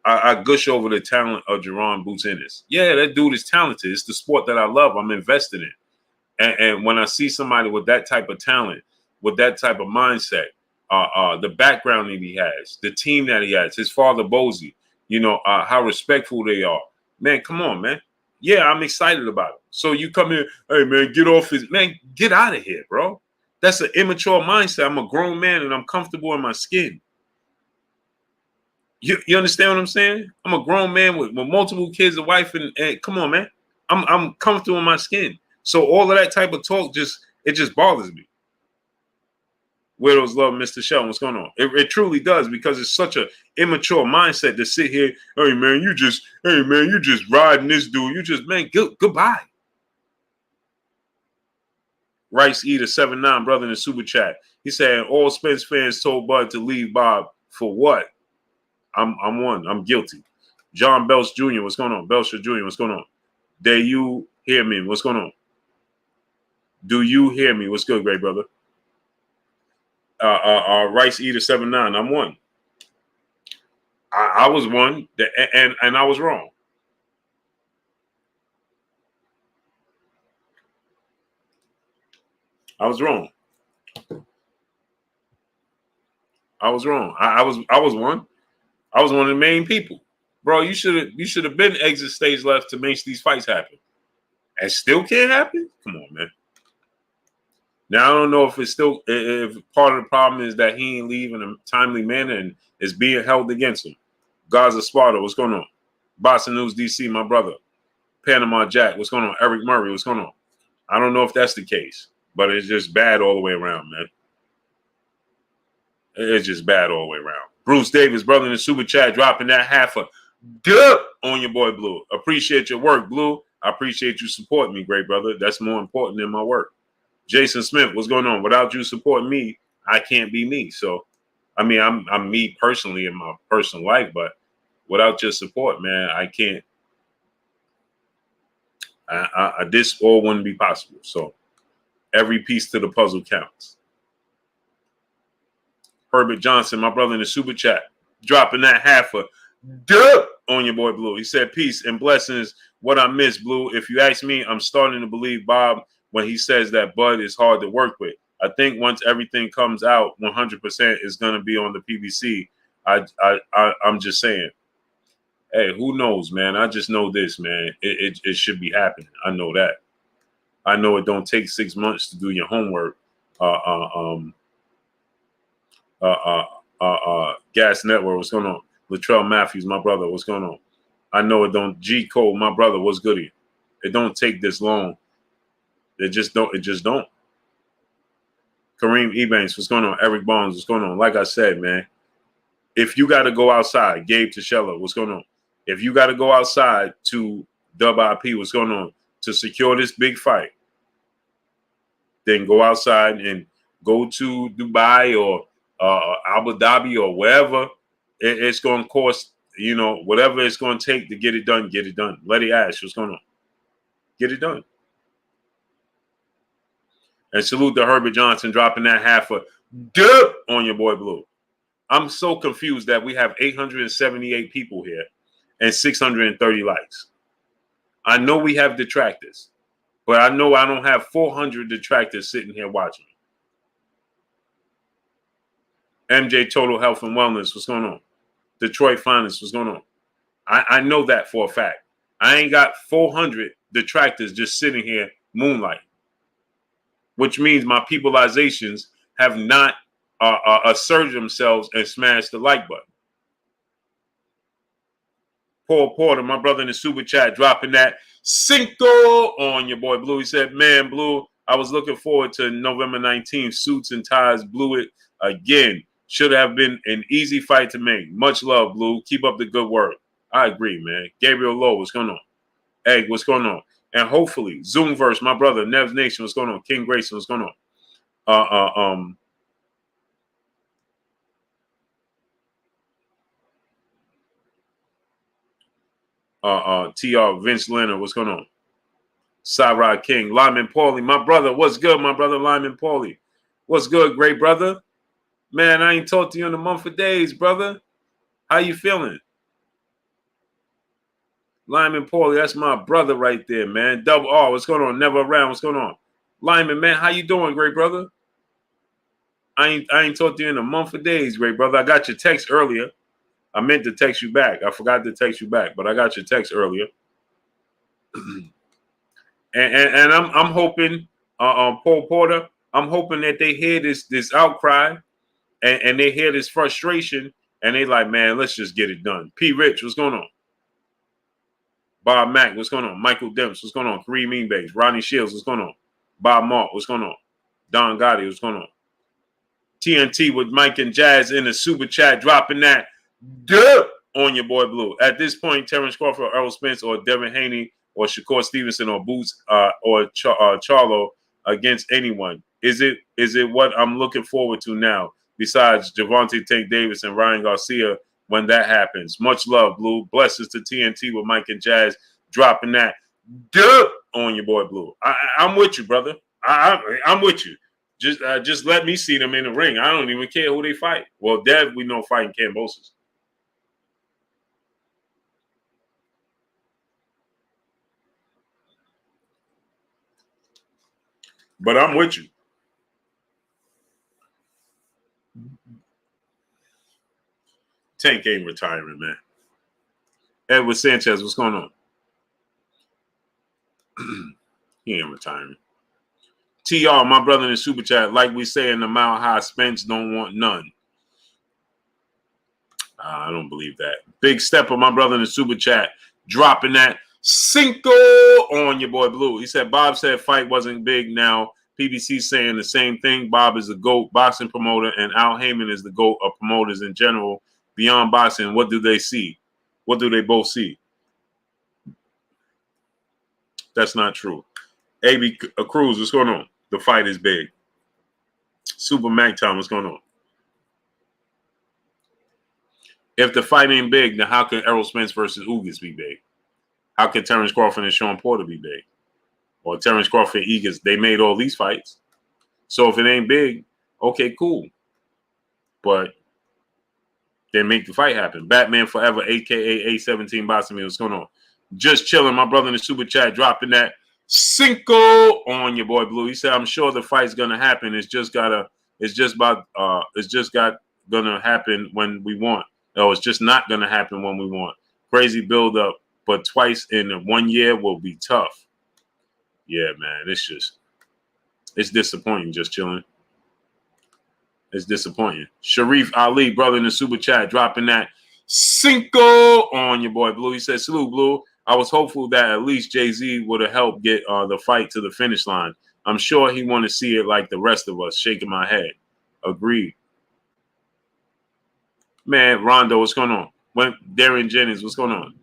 I gush over the talent of Jaron Boots Ennis. Yeah, that dude is talented. It's the sport that I love. I'm invested in. And when I see somebody with that type of talent, with that type of mindset, the background that he has, the team that he has, his father Bozy, how respectful they are. Man, come on, man. Yeah, I'm excited about it. So you come here, hey man, get off his man, get out of here, bro. That's an immature mindset. I'm a grown man and I'm comfortable in my skin. You understand what I'm saying? I'm a grown man with multiple kids, a wife, and come on, man. I'm comfortable in my skin. So all of that type of talk just bothers me. Widows love Mr. Sheldon. What's going on? It truly does, because it's such an immature mindset to sit here. Hey man, you just riding this dude. You just goodbye. Rice Eater 79, brother in the super chat. He said all Spence fans told Bud to leave Bob for what? I'm one. I'm guilty. John Belch Jr. What's going on? Belcher Jr. What's going on? Do you hear me? What's going on? Do you hear me? What's good, great brother? Rice Eater 79. I'm one. I was one, and I was wrong. I was wrong. I was wrong. I was one. I was one of the main people, bro. You should have been exit stage left to make these fights happen, and still can't happen. Come on, man. Now I don't know if if part of the problem is that he ain't leave in a timely manner and is being held against him. Gaza Sparta, what's going on? Boston News DC, my brother. Panama Jack, what's going on? Eric Murray, what's going on? I don't know if that's the case, but it's just bad all the way around, man. It's just bad all the way around. Bruce Davis, brother in the super chat, dropping that half a dub on your boy Blue. Appreciate your work, Blue. I appreciate you supporting me, great brother. That's more important than my work. Jason Smith, what's going on? Without you supporting me, I can't be me. So, I mean, I'm me personally in my personal life, but without your support, man, I can't. This all wouldn't be possible. So, every piece to the puzzle counts. Herbert Johnson, my brother in the super chat, dropping that half a dub on your boy Blue. He said, peace and blessings. What I miss, Blue. If you ask me, I'm starting to believe Bob when he says that Bud is hard to work with. I think once everything comes out, 100% is going to be on the PBC. I'm just saying. Hey, who knows, man? I just know this, man. It should be happening. I know that. I know it don't take 6 months to do your homework. Gas Network, what's going on? Latrell Matthews, my brother, what's going on? I know it don't. G Cole, my brother, what's goody? It don't take this long. It just don't. Kareem Ebanks, what's going on? Eric Barnes, what's going on? Like I said, man, if you got to go outside, Gabe Tashella, what's going on? If you got to go outside to Dub IP, what's going on? To secure this big fight, then go outside and go to Dubai or Abu Dhabi or wherever. It's going to cost, whatever it's going to take to get it done, get it done. Letty Ash, what's going on? Get it done. And salute to Herbert Johnson dropping that half a dub on your boy Blue. I'm so confused that we have 878 people here and 630 likes. I know we have detractors, but I know I don't have 400 detractors sitting here watching me. MJ Total Health and Wellness, what's going on? Detroit Finance, what's going on? I know that for a fact. I ain't got 400 detractors just sitting here moonlighting, which means my peopleizations have not asserted themselves and smashed the like button. Paul Porter, my brother in the super chat, dropping that Cinco on your boy Blue. He said, man, Blue, I was looking forward to November 19th. Suits and ties blew it again. Should have been an easy fight to make. Much love, Blue. Keep up the good work. I agree, man. Gabriel Lowe, what's going on? Egg, what's going on? And hopefully, Zoomverse, my brother, Nev's Nation, what's going on? King Grayson, what's going on? TR, Vince Leonard, what's going on? Cyrod King, Lyman Paulie, my brother, what's good, my brother, Lyman Paulie? What's good, great brother? Man, I ain't talked to you in a month of days, brother. How you feeling? Lyman Paulie, that's my brother right there, man. Double R, what's going on? Never Around, what's going on? Lyman, man, how you doing, great brother? I ain't talked to you in a month of days, great brother. I got your text earlier. I meant to text you back. I forgot to text you back, but I got your text earlier. and I'm hoping, Paul Porter, I'm hoping that they hear this outcry and they hear this frustration and they like, man, let's just get it done. P. Rich, what's going on? Bob Mack, what's going on? Michael Demps, what's going on? Kareem Meanbags, Ronnie Shields, what's going on? Bob Mark, what's going on? Don Gotti, what's going on? TNT with Mike and Jazz in the super chat, dropping that dub on your boy Blue. At this point, Terence Crawford, Errol Spence, or Devin Haney, or Shakur Stevenson, or Boots, or Charlo against anyone. Is it what I'm looking forward to now? Besides Javante Tank Davis and Ryan Garcia, when that happens. Much love, Blue. Blessings to TNT with Mike and Jazz, dropping that dub on your boy Blue. I'm with you, brother. I'm with you. Just let me see them in the ring. I don't even care who they fight. Well, Dev, we know fighting Cambosis. But I'm with you. Tank ain't retiring, man. Edward Sanchez, what's going on? He ain't retiring. TR, my brother in the super chat, like we say in the Mile High, Spence don't want none. I don't believe that. Big Stepper, my brother in the super chat, dropping that Cinco on your boy Blue. He said, Bob said fight wasn't big. Now PBC saying the same thing. Bob is the GOAT boxing promoter, and Al Heyman is the GOAT of promoters in general. Beyond boxing, what do they see? What do they both see? That's not true. AB Cruz, what's going on? The fight is big. Super Mac Time, what's going on? If the fight ain't big, then how can Errol Spence versus Ugas be big? How can Terence Crawford and Sean Porter be big? Or Terence Crawford and Ugas, they made all these fights. So if it ain't big, okay, cool. But then make the fight happen. Batman Forever, a.k.a. A17 Boxing Me, what's going on? Just chilling. My brother in the super chat dropping that Cinco on your boy Blue. He said, I'm sure the fight's gonna happen. It's just gonna happen when we want. No, it's just not gonna happen when we want. Crazy build up, but twice in 1 year will be tough. Yeah, man. It's disappointing, just chilling. It's disappointing. Sharif Ali, brother in the super chat, dropping that Cinco on your boy Blue. He said, salute, Blue. I was hopeful that at least Jay-Z would have helped get the fight to the finish line. I'm sure he want to see it like the rest of us, shaking my head. Agreed. Man, Rondo, what's going on? Darren Jennings, what's going on?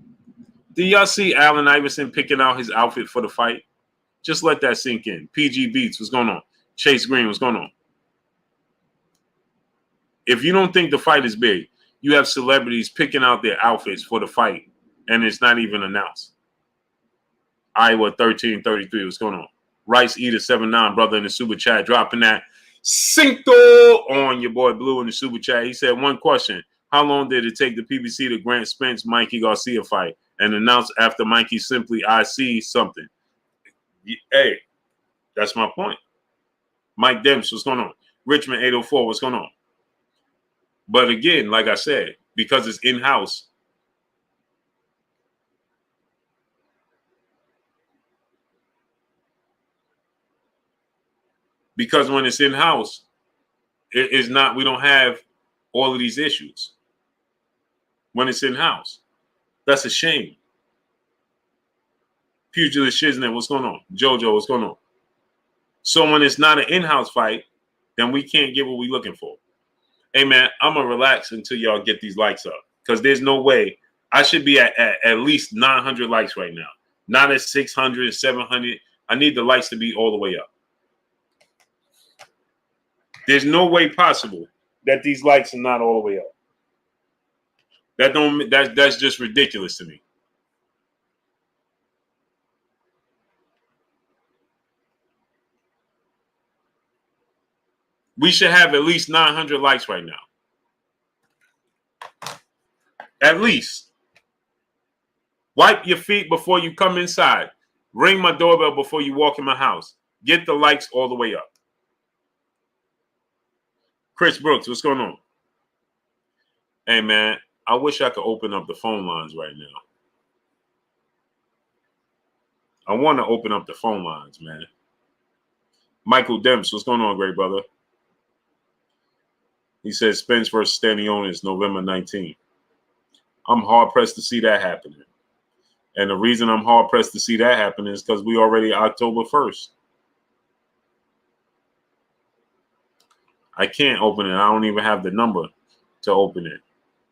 Do y'all see Allen Iverson picking out his outfit for the fight? Just let that sink in. PG Beats, what's going on? Chase Green, what's going on? If you don't think the fight is big, you have celebrities picking out their outfits for the fight, and it's not even announced. Iowa 1333, what's going on? Rice Eater 79, brother in the super chat, dropping that Cinco on your boy Blue in the super chat. He said, one question. How long did it take the PBC to grant Spence Mikey Garcia fight and announce after Mikey simply, I see something? Hey, that's my point. Mike Demps, what's going on? Richmond 804, what's going on? But again, like I said, because it's in-house, because when it's in-house, it is not, we don't have all of these issues. When it's in-house, that's a shame. Pugilist Shiznit, what's going on? Jojo, what's going on? So when it's not an in-house fight, then we can't get what we're looking for. Hey, man, I'm going to relax until y'all get these likes up, because there's no way. I should be at least 900 likes right now, not at 600, 700. I need the likes to be all the way up. There's no way possible that these likes are not all the way up. That's just ridiculous to me. We should have at least 900 likes right now. At least. Wipe your feet before you come inside. Ring my doorbell before you walk in my house. Get the likes all the way up. Chris Brooks, what's going on? Hey, man, I wish I could open up the phone lines right now. I want to open up the phone lines, man. Michael Demps, what's going on, great brother? He says Spence versus Stanley is November 19th. I'm hard-pressed to see that happening. And the reason I'm hard-pressed to see that happen is because we already October 1st. I can't open it. I don't even have the number to open it.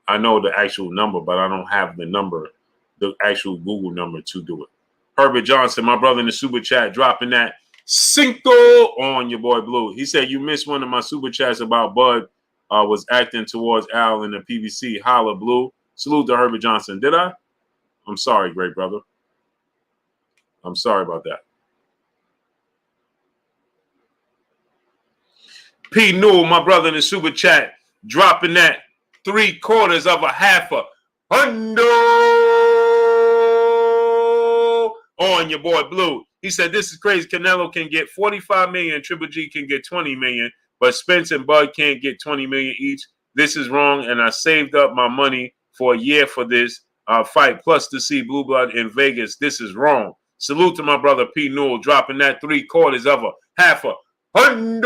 I know the actual number, but I don't have the number, the actual Google number to do it. Herbert Johnson, my brother in the super chat, dropping that Cinco on your boy Blue. He said, you missed one of my super chats about Bud was acting towards Al in the PBC. Holla, Blue. Salute to Herbert Johnson. Did I? I'm sorry, great brother. I'm sorry about that. P. Newell, my brother in the super chat, dropping that 3/4 of a half a hundo on your boy Blue. He said, this is crazy. Canelo can get 45 million. Triple G can get 20 million. But Spence and Bud can't get 20 million each. This is wrong. And I saved up my money for a year for this fight, plus to see Blue Blood in Vegas. This is wrong. Salute to my brother P. Newell, dropping that 3/4 of a half a hundo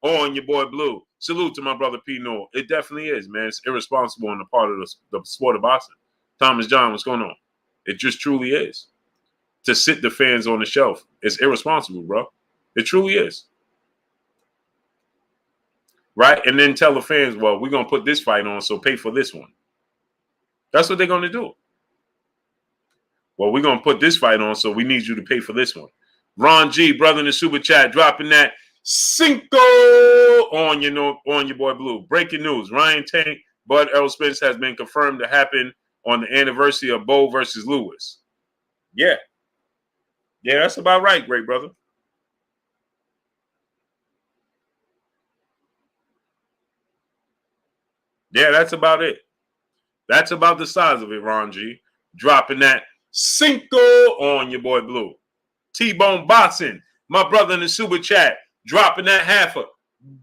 on your boy Blue. Salute to my brother P. Newell. It definitely is, man. It's irresponsible on the part of the sport of boxing. Thomas John, what's going on? It just truly is. to sit the fans on the shelf. It's irresponsible, bro. It truly is. Right? And then tell the fans, well, we're going to put this fight on, so pay for this one. That's what they're going to do. Well, we're going to put this fight on, so we need you to pay for this one. Ron G, brother in the super chat, dropping that Cinco on your boy Blue. Breaking news. Ryan Tank, Bud Errol Spence has been confirmed to happen on the anniversary of Bo versus Lewis. Yeah. Yeah, that's about right, great brother. Yeah, that's about it. That's about the size of it, Ron G. Dropping that Cinco on your boy Blue. T-Bone Boxing, my brother in the super chat, dropping that half a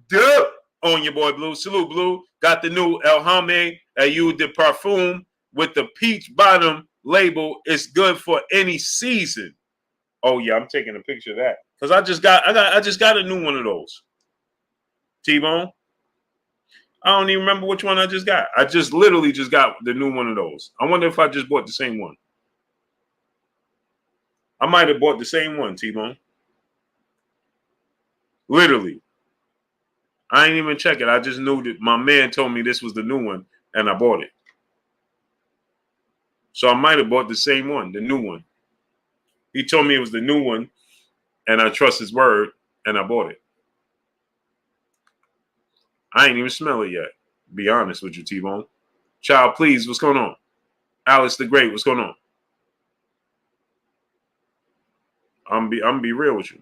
duh on your boy Blue. Salute, Blue. Got the new El Hame Ayu de Parfum with the peach bottom label. It's good for any season. Oh yeah, I'm taking a picture of that because I just got a new one of those. T-Bone. I don't even remember which one I just got. I just literally just got the new one of those. I wonder if I just bought the same one. I might have bought the same one, T-Bone. Literally. I ain't even check it. I just knew that my man told me this was the new one, and I bought it. So I might have bought the same one, the new one. He told me it was the new one, and I trust his word, and I bought it. I ain't even smell it yet. Be honest with you, T-Bone. Child, please, what's going on? Alex the Great, what's going on? I'm be real with you.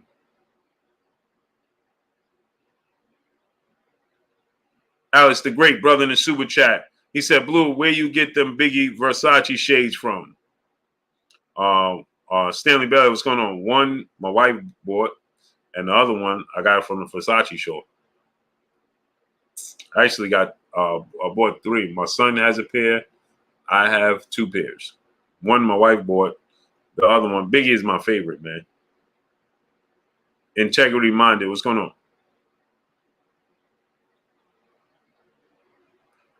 Alex the Great, brother in the super chat. He said, Blue, where you get them Biggie Versace shades from? Stanley Belly, what's going on? One, my wife bought, and the other one, I got it from the Versace shop. I actually got, I bought 3. My son has a pair. I have 2 pairs. One my wife bought. The other one, Biggie is my favorite, man. Integrity Minded, what's going on?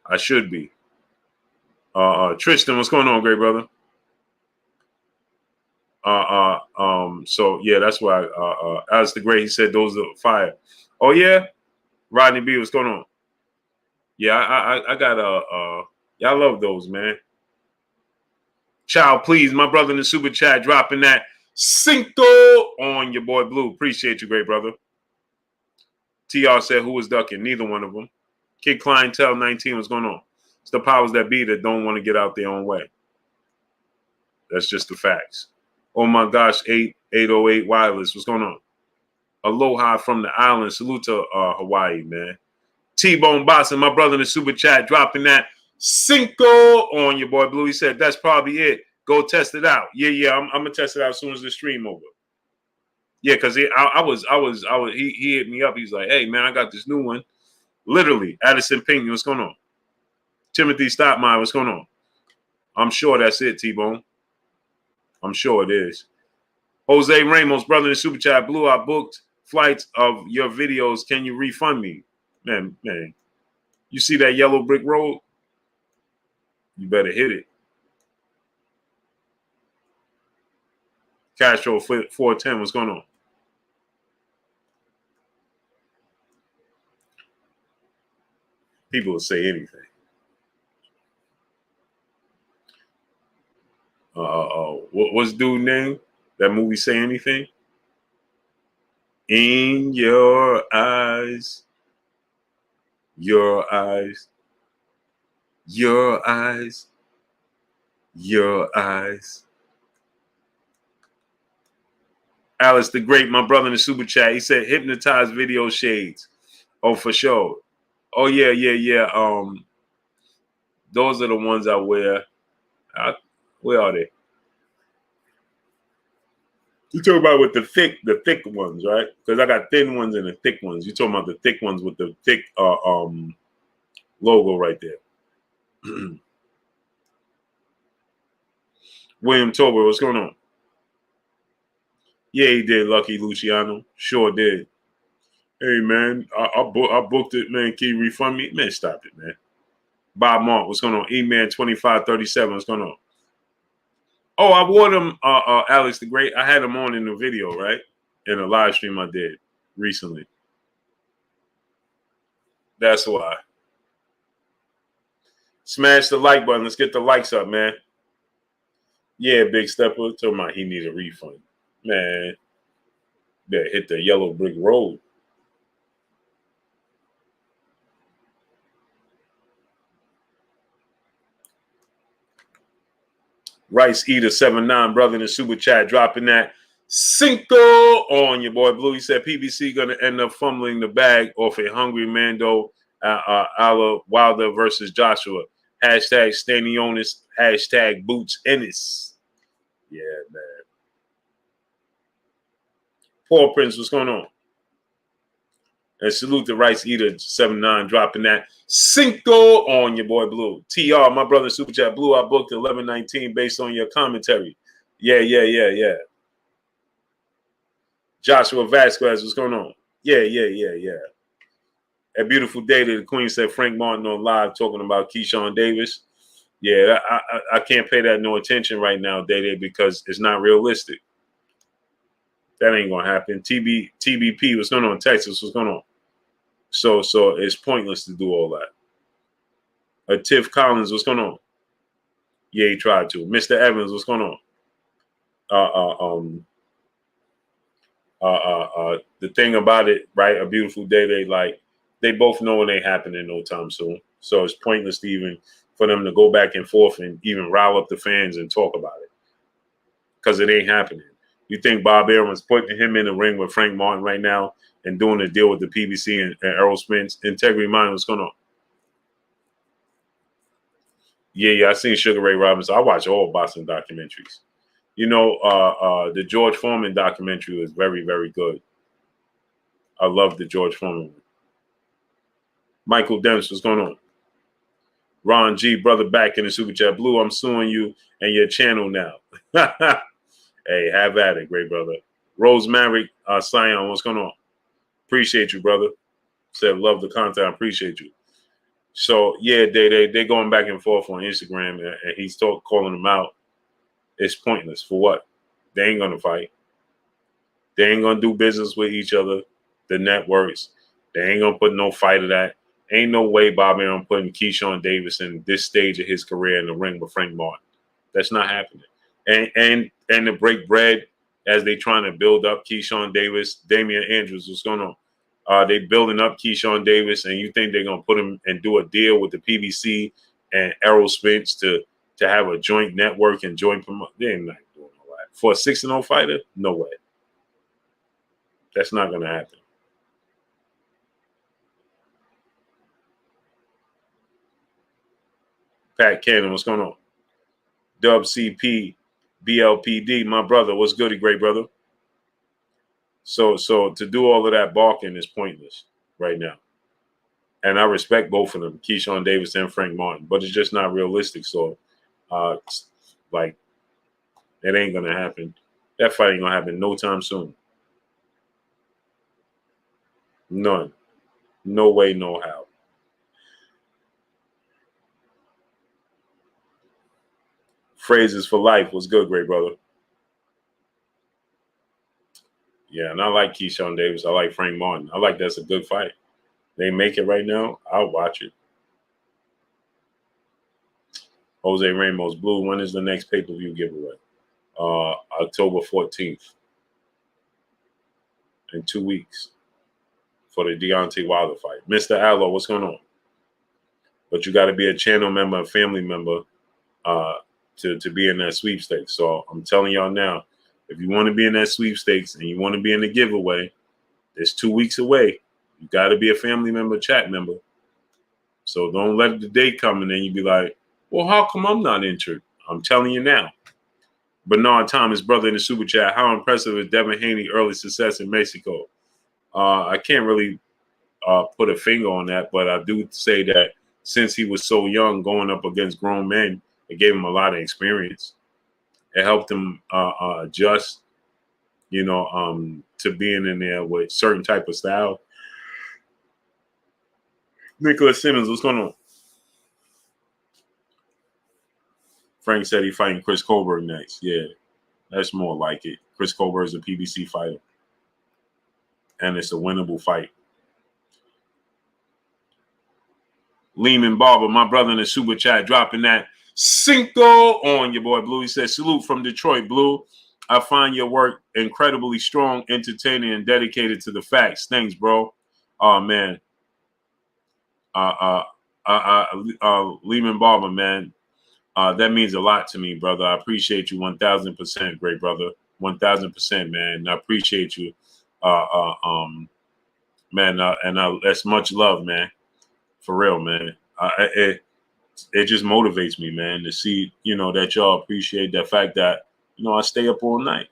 I should be. Tristan, what's going on, great brother? So yeah, that's why Alex the Great, he said those are fire. Oh yeah, Rodney B, what's going on? Yeah, I got y'all love those, man. Child, please, my brother in the super chat, dropping that Cinco on your boy Blue. Appreciate you, great brother. TR said, who was ducking? Neither one of them. Kid Clientele 19, what's going on? It's the powers that be that don't want to get out their own way. That's just the facts. Oh my gosh, 808 Wireless, what's going on? Aloha from the island. Salute to Hawaii, man. T-Bone Boxing, my brother in the super chat, dropping that Cinco on your boy Blue. He said, that's probably it. Go test it out. Yeah, I'm gonna test it out as soon as the stream over. Yeah, because he hit me up. He's like, hey man, I got this new one. Literally, Addison Pink, what's going on? Timothy Stockmeyer, what's going on? I'm sure that's it, T-Bone. I'm sure it is. Jose Ramos, brother in the super chat, Blue, I booked flights of your videos. Can you refund me? Man, you see that yellow brick road? You better hit it. Castro 410, what's going on? People will say anything. What's dude's name? That movie Say Anything? In your eyes, your eyes, your eyes, your eyes. Alice the Great, my brother in the super chat, he said hypnotized video shades. Oh, for sure. Oh, yeah. Those are the ones I wear. Where are they? You talking about with the thick ones, right? Because I got thin ones and the thick ones. You talking about the thick ones with the thick logo right there. William Tober, what's going on? Yeah, he did, Lucky Luciano. Sure did. Hey, man, I booked it, man. Can you refund me? Man, stop it, man. Bob Mark, what's going on? E-Man 2537, what's going on? Oh, I wore them, Alex the Great. I had them on in the video, right? In a live stream I did recently. That's why. Smash the like button. Let's get the likes up, man. Yeah, Big Stepper. Talking about he needs a refund. Man, better hit the yellow brick road. Rice Eater 79, brother in the super chat, dropping that Cinco on your boy Blue. He said PBC going to end up fumbling the bag off a hungry Mando a la Wilder versus Joshua. Hashtag Stanionis. Hashtag Boots Ennis. Yeah, man. Paul Prince, what's going on? And salute to Rice Eater 79, dropping that Cinco on your boy Blue. TR, my brother Super Chat Blue, I booked 1119 based on your commentary. Yeah. Joshua Vasquez, what's going on? Yeah. A beautiful day that the Queen said Frank Martin on live talking about Keyshawn Davis. Yeah, I can't pay that no attention right now, Day, because it's not realistic. That ain't gonna happen. TBP, what's going on? Texas, what's going on? So it's pointless to do all that. Tiff Collins, what's going on? Yeah, he tried to. Mr. Evans, what's going on? The thing about it, right? A beautiful day. They both know it ain't happening no time soon. So it's pointless to even for them to go back and forth and even rile up the fans and talk about it because it ain't happening. You think Bob Aaron's putting him in the ring with Frank Martin right now and doing a deal with the PBC and Errol Spence? Integrity Mind, what's going on? Yeah, I seen Sugar Ray Robinson. I watch all boxing documentaries. You know, the George Foreman documentary was very, very good. I love the George Foreman one. Michael Demps, what's going on? Ron G, brother back in the Super Chat. Blue, I'm suing you and your channel now. Hey, have at it, great brother. Rosemary Sion, what's going on? Appreciate you, brother. Said love the content. I appreciate you. So yeah, they going back and forth on Instagram, and he's calling them out. It's pointless. For what? They ain't gonna fight. They ain't gonna do business with each other. The networks. They ain't gonna put no fight of that. Ain't no way Bob Aaron putting Keyshawn Davis in this stage of his career in the ring with Frank Martin. That's not happening. And to break bread as they trying to build up Keyshawn Davis, Damian Andrews, what's going on? They building up Keyshawn Davis, and you think they're gonna put him and do a deal with the PBC and Errol Spence to have a joint network and joint promote? They're not doing all that. For a 6-0 fighter, no way. That's not gonna happen. Pat Cannon, what's going on? Dub CP, BLPD, my brother, what's good, great brother? So to do all of that barking is pointless right now. And I respect both of them, Keyshawn Davis and Frank Martin, but it's just not realistic. So, it ain't gonna happen. That fight ain't gonna happen no time soon. None. No way, no how. Phrases for life was good, great brother. Yeah, and I like Keyshawn Davis. I like Frank Martin. I like that's a good fight. They make it right now, I'll watch it. Jose Ramos, Blue, when is the next pay-per-view giveaway? October 14th. In 2 weeks for the Deontay Wilder fight. Mr. Allo, what's going on? But you got to be a channel member, a family member to be in that sweepstakes. So I'm telling y'all now, if you want to be in that sweepstakes and you want to be in the giveaway, it's 2 weeks away. You got to be a family member, chat member. So don't let the day come and then you be like, well, how come I'm not entered? I'm telling you now. Bernard Thomas, brother in the super chat, how impressive is Devin Haney early success in Mexico? I can't really put a finger on that, but I do say that since he was so young going up against grown men, it gave him a lot of experience. It helped him adjust, to being in there with certain type of style. Nicholas Simmons, what's going on? Frank said he fighting Chris Colbert next. Yeah, that's more like it. Chris Colbert is a PBC fighter, and it's a winnable fight. Lehman Barber, my brother in the super chat, dropping that Cinco on your boy Blue. He says, salute from Detroit, Blue. I find your work incredibly strong, entertaining, and dedicated to the facts. Thanks, bro. Oh, man. Lehman Barber, man. That means a lot to me, brother. I appreciate you 1,000%, great brother. 1,000%, man. I appreciate you. Man, that's much love, man. For real, man. It just motivates me, man, to see, that y'all appreciate the fact that, I stay up all night.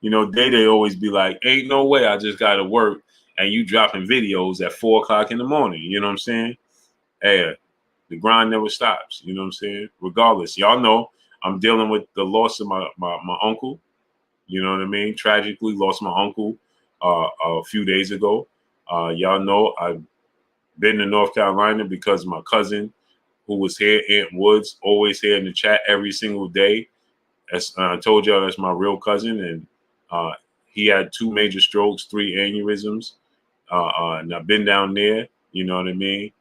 They always be like, ain't no way I just got to work and you dropping videos at 4 o'clock in the morning. You know what I'm saying? Hey, the grind never stops. You know what I'm saying? Regardless, y'all know I'm dealing with the loss of my uncle. You know what I mean? Tragically lost my uncle a few days ago. Y'all know I've been to North Carolina because my cousin, who was here, Aunt Woods, always here in the chat every single day. As I told y'all, that's my real cousin, and he had 2 major strokes, 3 aneurysms, and I've been down there. You know what I mean?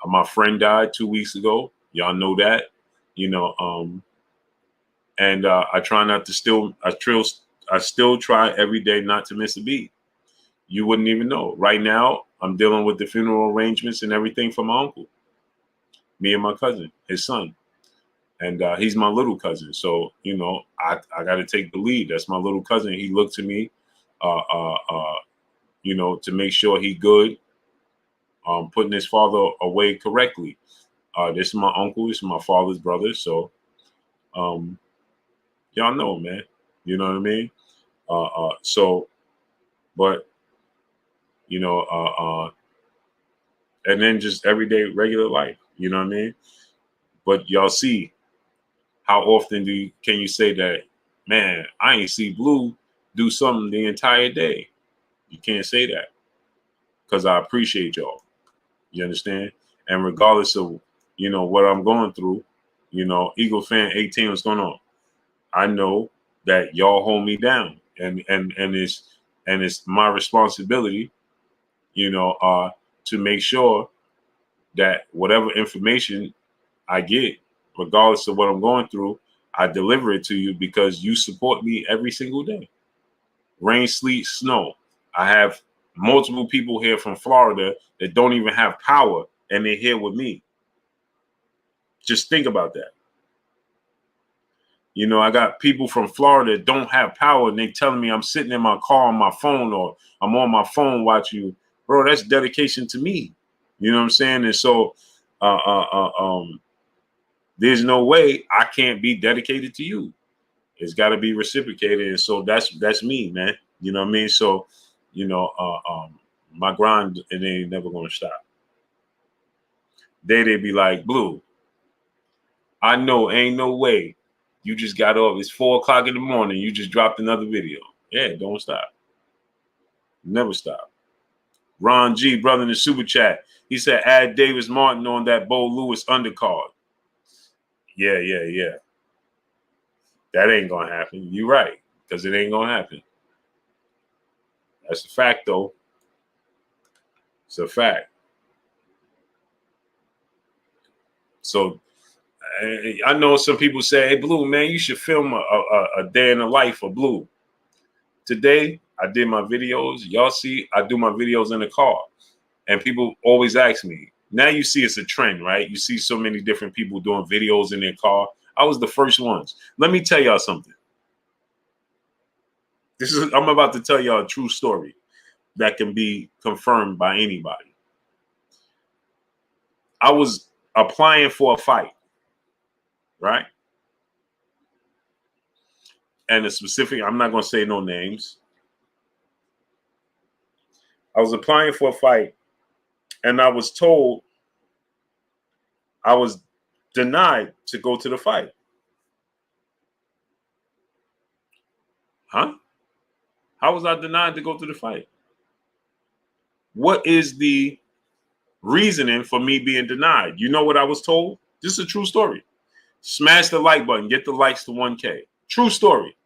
My friend died 2 weeks ago. Y'all know that. And I try not to I still try every day not to miss a beat. You wouldn't even know. Right now, I'm dealing with the funeral arrangements and everything for my uncle. Me and my cousin, his son. And he's my little cousin. So, I got to take the lead. That's my little cousin. He looked to me, to make sure he good, putting his father away correctly. This is my uncle. This is my father's brother. So, y'all know, man. You know what I mean? But, and then just everyday regular life. You know what I mean? But y'all see, how often can you say that, man, I ain't see Blue do something the entire day? You can't say that, because I appreciate y'all. You understand? And regardless of, what I'm going through, Eagle Fan 18, what's going on? I know that y'all hold me down, and it's my responsibility, to make sure that whatever information I get, regardless of what I'm going through, I deliver it to you because you support me every single day. Rain, sleet, snow. I have multiple people here from Florida that don't even have power, and they're here with me. Just think about that. I got people from Florida that don't have power, and they telling me I'm sitting in my car on my phone, or I'm on my phone watching you. Bro, that's dedication to me. You know what I'm saying? And so there's no way I can't be dedicated to you. It's got to be reciprocated. And so that's me, man. You know what I mean? So, my grind, it ain't never going to stop. They be like, Blue, I know ain't no way you just got up. It's 4 o'clock in the morning. You just dropped another video. Yeah, don't stop. Never stop. Ron G, brother in the super chat. He said, add Davis Martin on that Bo Lewis undercard. Yeah. That ain't going to happen. You're right, because it ain't going to happen. That's a fact, though. It's a fact. So I know some people say, hey, Blue, man, you should film a day in the life of Blue. Today, I did my videos. Y'all see, I do my videos in the car. And people always ask me. Now you see it's a trend, right? You see so many different people doing videos in their car. I was the first ones. Let me tell y'all something. I'm about to tell y'all a true story that can be confirmed by anybody. I was applying for a fight, right? And a specific, I'm not going to say no names. I was applying for a fight, and I was told I was denied to go to the fight. Huh? How was I denied to go to the fight? What is the reasoning for me being denied? You know what I was told? This is a true story. Smash the like button. Get the likes to 1K. True story.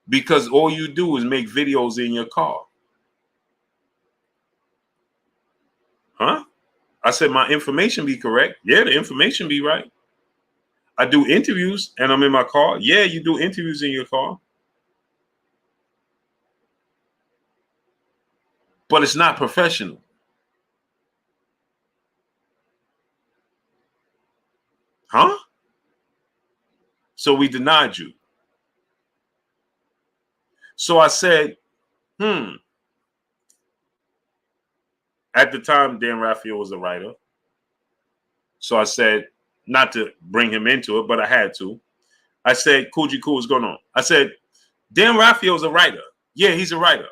Because all you do is make videos in your car. Huh? I said my information be correct. Yeah, the information be right. I do interviews and I'm in my car. Yeah, you do interviews in your car. But it's not professional. Huh? So we denied you. So I said, At the time, Dan Raphael was a writer. So I said, not to bring him into it, but I had to. I said, Coogee Cool, what's going on? I said, Dan Raphael's a writer. Yeah, he's a writer.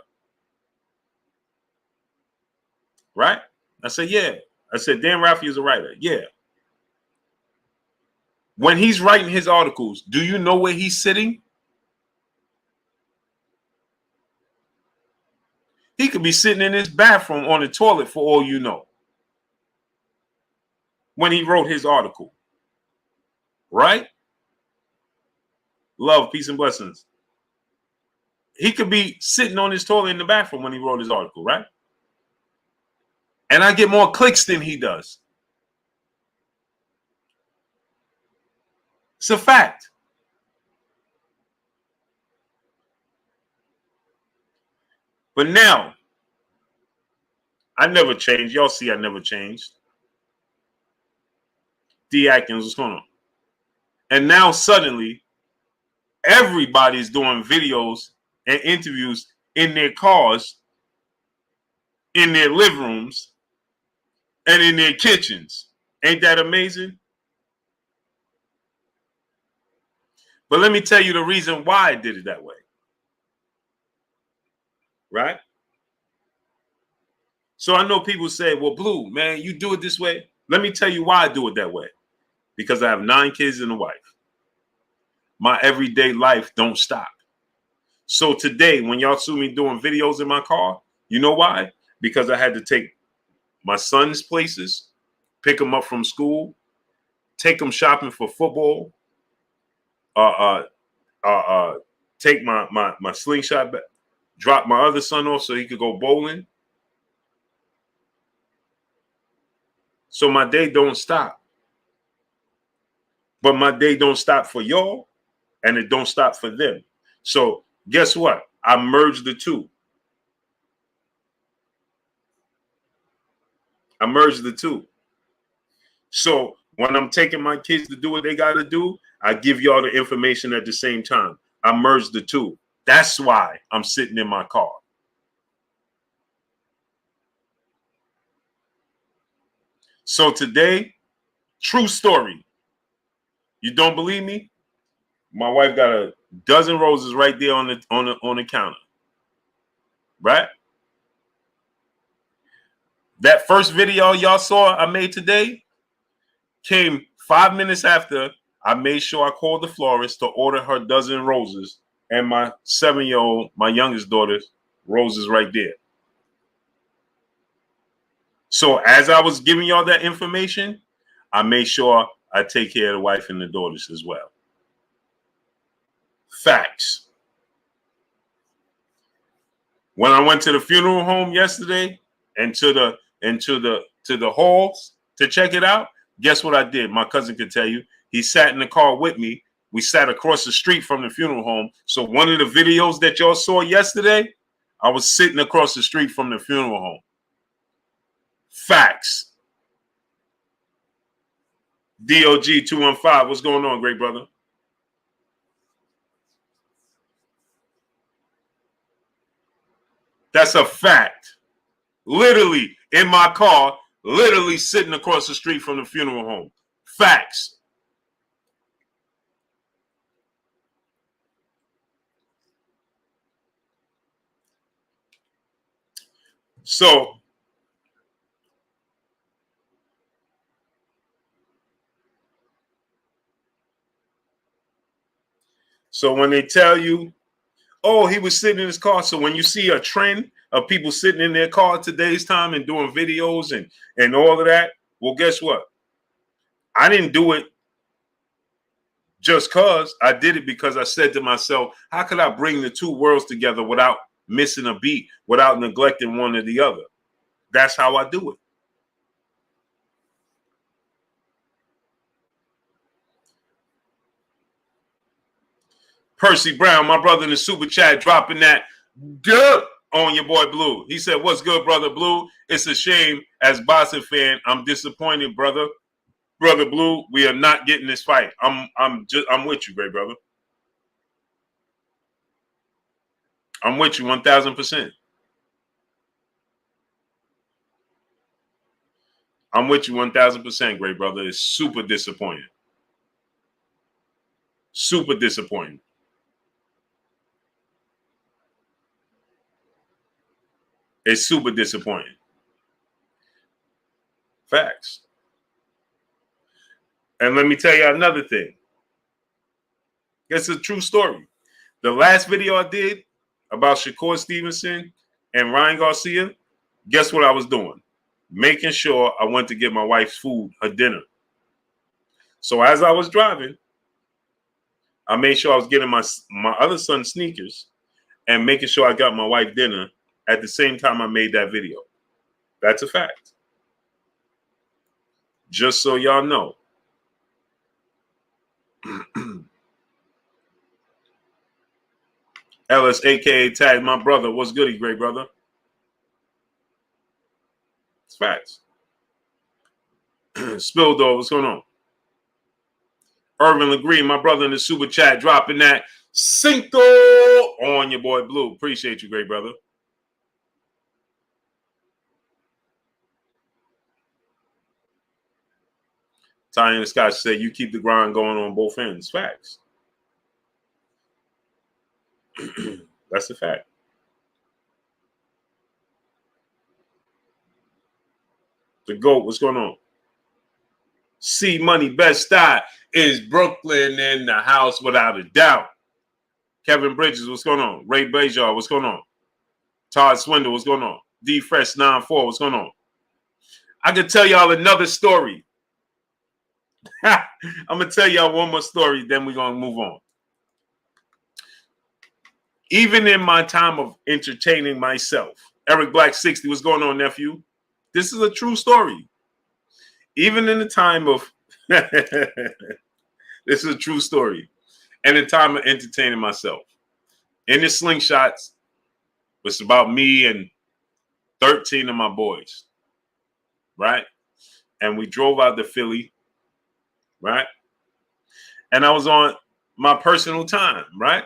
Right? I said, yeah. I said, Dan Raphael's a writer. Yeah. When he's writing his articles, do you know where he's sitting? He could be sitting in his bathroom on the toilet for all you know. When he wrote his article. Right? Love, peace, and blessings. He could be sitting on his toilet in the bathroom when he wrote his article, right? And I get more clicks than he does. It's a fact. But now, I never changed. Y'all see I never changed. D. Atkins, what's going on? And now suddenly, everybody's doing videos and interviews in their cars, in their living rooms, and in their kitchens. Ain't that amazing? But let me tell you the reason why I did it that way. Right? So I know people say, well, Blue, man, you do it this way. Let me tell you why I do it that way. Because I have 9 kids and a wife. My everyday life don't stop. So today, when y'all see me doing videos in my car, you know why? Because I had to take my son's places, pick him up from school, take him shopping for football, take my slingshot back, drop my other son off so he could go bowling. So my day don't stop. But my day don't stop for y'all, and it don't stop for them. So guess what? I merged the two. So when I'm taking my kids to do what they got to do, I give y'all the information at the same time. I merged the two. That's why I'm sitting in my car. So today, true story. You don't believe me? My wife got a dozen roses right there on the counter. Right? That first video y'all saw I made today came 5 minutes after I made sure I called the florist to order her dozen roses and my 7-year-old, my youngest daughter's roses right there. So as I was giving y'all that information, I made sure I take care of the wife and the daughters as well. Facts. When I went to the funeral home yesterday and to the halls to check it out, guess what I did? My cousin could tell you. He sat in the car with me. We sat across the street from the funeral home. So one of the videos that y'all saw yesterday, I was sitting across the street from the funeral home. Facts. DOG 215, what's going on, great brother? That's a fact. Literally in my car, literally sitting across the street from the funeral home. Facts. So when they tell you, oh, he was sitting in his car. So when you see a trend of people sitting in their car today's time and doing videos and all of that, Well, guess what? I didn't do it just cause. I did it because I said to myself, how could I bring the two worlds together without missing a beat, without neglecting one or the other? That's how I do it. Percy Brown, my brother in the super chat, dropping that good on your boy Blue. He said, what's good, brother Blue? It's a shame as Boston fan. I'm disappointed, brother. Brother Blue, we are not getting this fight. I'm with you, great brother. I'm with you 1,000%. I'm with you 1,000%, great brother. It's super disappointing. Super disappointing. It's super disappointing. Facts. And let me tell you another thing. It's a true story. The last video I did about Shakur Stevenson and Ryan Garcia, guess what I was doing? Making sure I went to get my wife's food, her dinner. So as I was driving, I made sure I was getting my other son's sneakers and making sure I got my wife dinner at the same time I made that video. That's a fact. Just so y'all know. Ellis, a.k.a. Tag, my brother. What's goody, great brother? It's facts. Spildor, what's going on? Irvin Legree, my brother in the super chat, dropping that Cinco on your boy Blue. Appreciate you, great brother. Ty and Scott said, you keep the grind going on both ends. Facts. That's a fact. The GOAT, what's going on? C Money Best Style is Brooklyn in the house without a doubt. Kevin Bridges, what's going on? Ray Bejar, what's going on? Todd Swindle, what's going on? D Fresh 94, what's going on? I can tell y'all another story. I'm gonna tell y'all one more story, then we're gonna move on. Even in my time of entertaining myself, Eric Black 60, what's going on, nephew? This is a true story. Even in the time of this is a true story. And in time of entertaining myself. In the slingshots, it's about me and 13 of my boys. Right? And we drove out to Philly. Right? And I was on my personal time, right?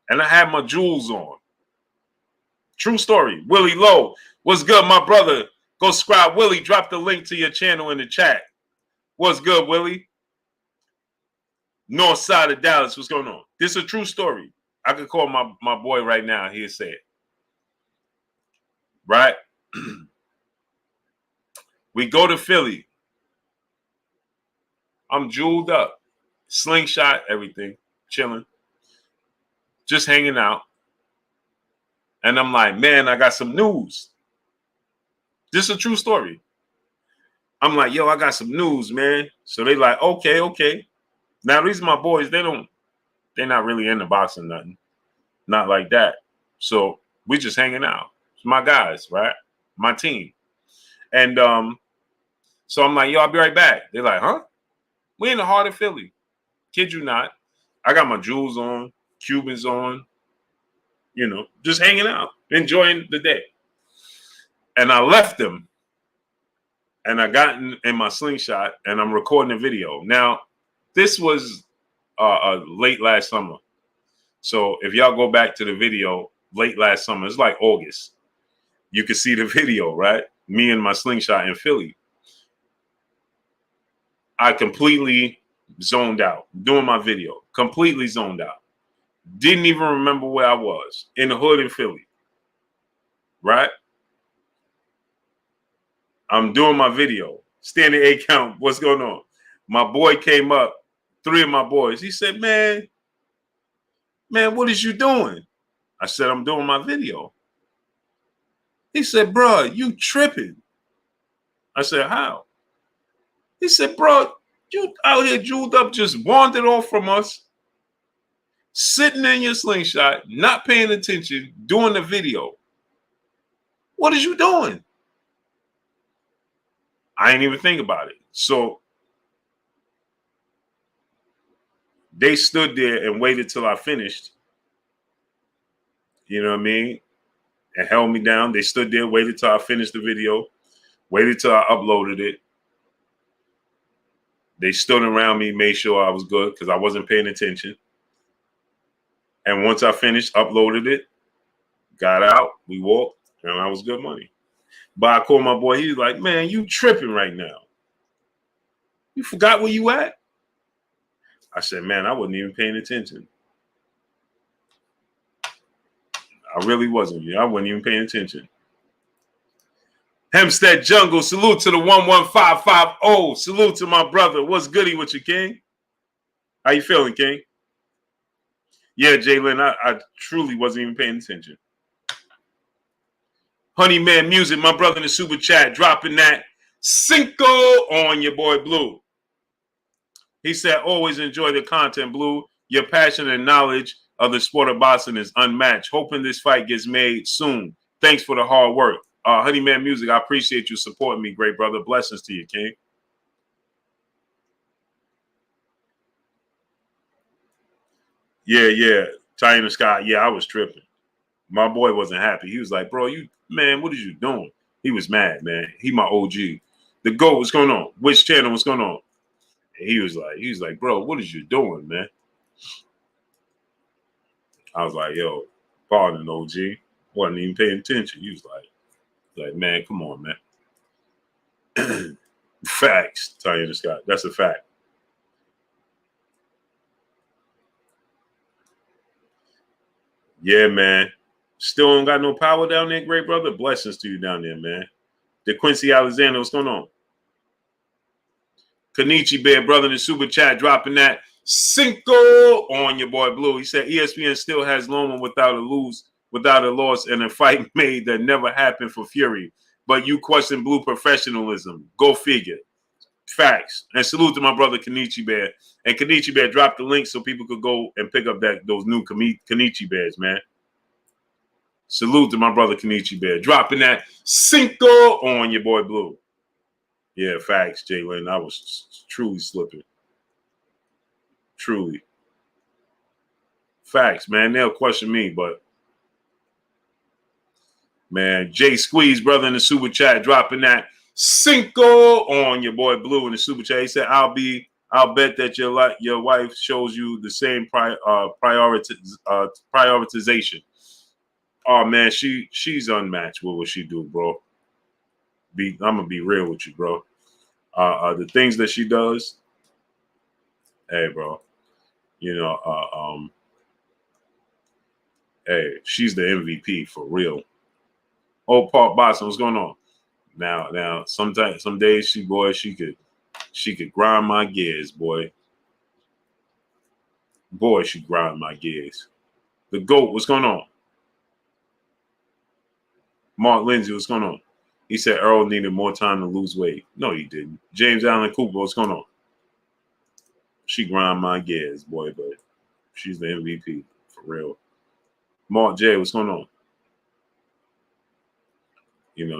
And I had my jewels on. True story. Willie Lowe. What's good, my brother? Go subscribe. Willie, drop the link to your channel in the chat. What's good, Willie? North side of Dallas. What's going on? This is a true story. I could call my boy right now. He'll say it. Right? We go to Philly. I'm jeweled up. Slingshot, everything. Chilling. Just hanging out. And I'm like, man, I got some news. This is a true story. I'm like, yo, I got some news, man. So they like, okay. Now these are my boys. They're not really into boxing, nothing. Not like that. So we just hanging out. It's my guys, right? My team. And so I'm like, yo, I'll be right back. They're like, huh? We in the heart of Philly. Kid you not. I got my jewels on, Cubans on, just hanging out, enjoying the day. And I left them. And I got in my slingshot and I'm recording a video. Now, this was late last summer. So if y'all go back to the video, late last summer, it's like August. You can see the video, right? Me and my slingshot in Philly. I completely zoned out doing my video. Completely zoned out. Didn't even remember where I was. In the hood in Philly. Right? I'm doing my video. Standing 8 count. What's going on? My boy came up. 3 of my boys. He said, man, what is you doing? I said, I'm doing my video. He said, bro, you tripping. I said, how? He said, bro, you out here jeweled up, just wandered off from us, sitting in your slingshot, not paying attention, doing the video. What is you doing? I ain't even think about it. So they stood there and waited till I finished. You know what I mean? And held me down. They stood there, waited till I finished the video, waited till I uploaded it. They stood around me, made sure I was good because I wasn't paying attention. And once I finished, uploaded it, got out, we walked, and I was good money. But I called my boy. He was like, man, you tripping right now. You forgot where you at? I said, man, I wasn't even paying attention. I really wasn't. I wasn't even paying attention. Hempstead Jungle, salute to the 11550. Salute to my brother. What's goody with you, King? How you feeling, King? Yeah, Jalen, I truly wasn't even paying attention. Honeyman Music, my brother in the super chat, dropping that Cinco on your boy Blue. He said, always enjoy the content, Blue. Your passion and knowledge of the sport of boxing is unmatched. Hoping this fight gets made soon. Thanks for the hard work. Honeyman Music, I appreciate you supporting me, great brother. Blessings to you, King. Yeah. China Scott, yeah, I was tripping. My boy wasn't happy. He was like, bro, what are you doing? He was mad, man. He my OG. The GOAT, what's going on? Which channel, what's going on? And he was like, bro, what is you doing, man? I was like, yo, pardon, OG. Wasn't even paying attention. He was like, man, come on, man. Facts, China Scott. That's a fact. Yeah, man. Still don't got no power down there, great brother. Blessings to you down there, man. The Quincy Alexander, what's going on? Kenichi Bear, brother in the super chat, dropping that Cinco on your boy Blue. He said ESPN still has Loma without a loss, and a fight made that never happened for Fury. But you question Blue professionalism. Go figure. Facts. And salute to my brother Kenichi Bear. And Kenichi Bear dropped the link so people could go and pick up those new Kenichi Bears, man. Salute to my brother Kenichi Bear. Dropping that Cinco on your boy Blue. Yeah, facts, Jalen. I was truly slipping. Truly. Facts, man. They'll question me, but man, Jay Squeeze, brother in the super chat, dropping that Cinco on your boy Blue in the super chat. He said, I'll bet that your wife shows you the same prioritization. Oh man, she's unmatched with what she do, bro. I'm gonna be real with you, bro. The things that she does, hey, bro. Hey, she's the MVP for real. Old Park Boston, what's going on? Now, some days she could grind my gears, boy. Boy, she grind my gears. The GOAT, what's going on? Mark Lindsay, what's going on? He said Errol needed more time to lose weight. No, he didn't. James Allen Cooper, what's going on? She grind my gears, boy, but she's the MVP for real. Mark J, what's going on?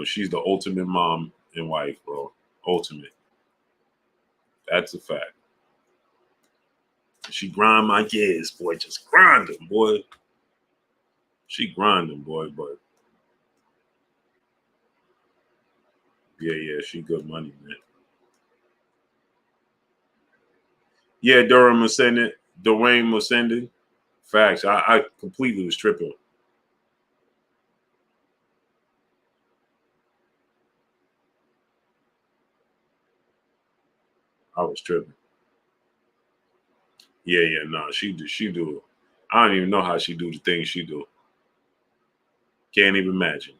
She's the ultimate mom and wife, bro. Ultimate. That's a fact. She grind my gears, boy. Just grind them, boy. She grind them, boy, but yeah, she good money, man. Yeah, Durham was sending it. Dwayne was sending. Facts. I completely was tripping. I was tripping. Yeah, no, she do. I don't even know how she do the things she do. Can't even imagine.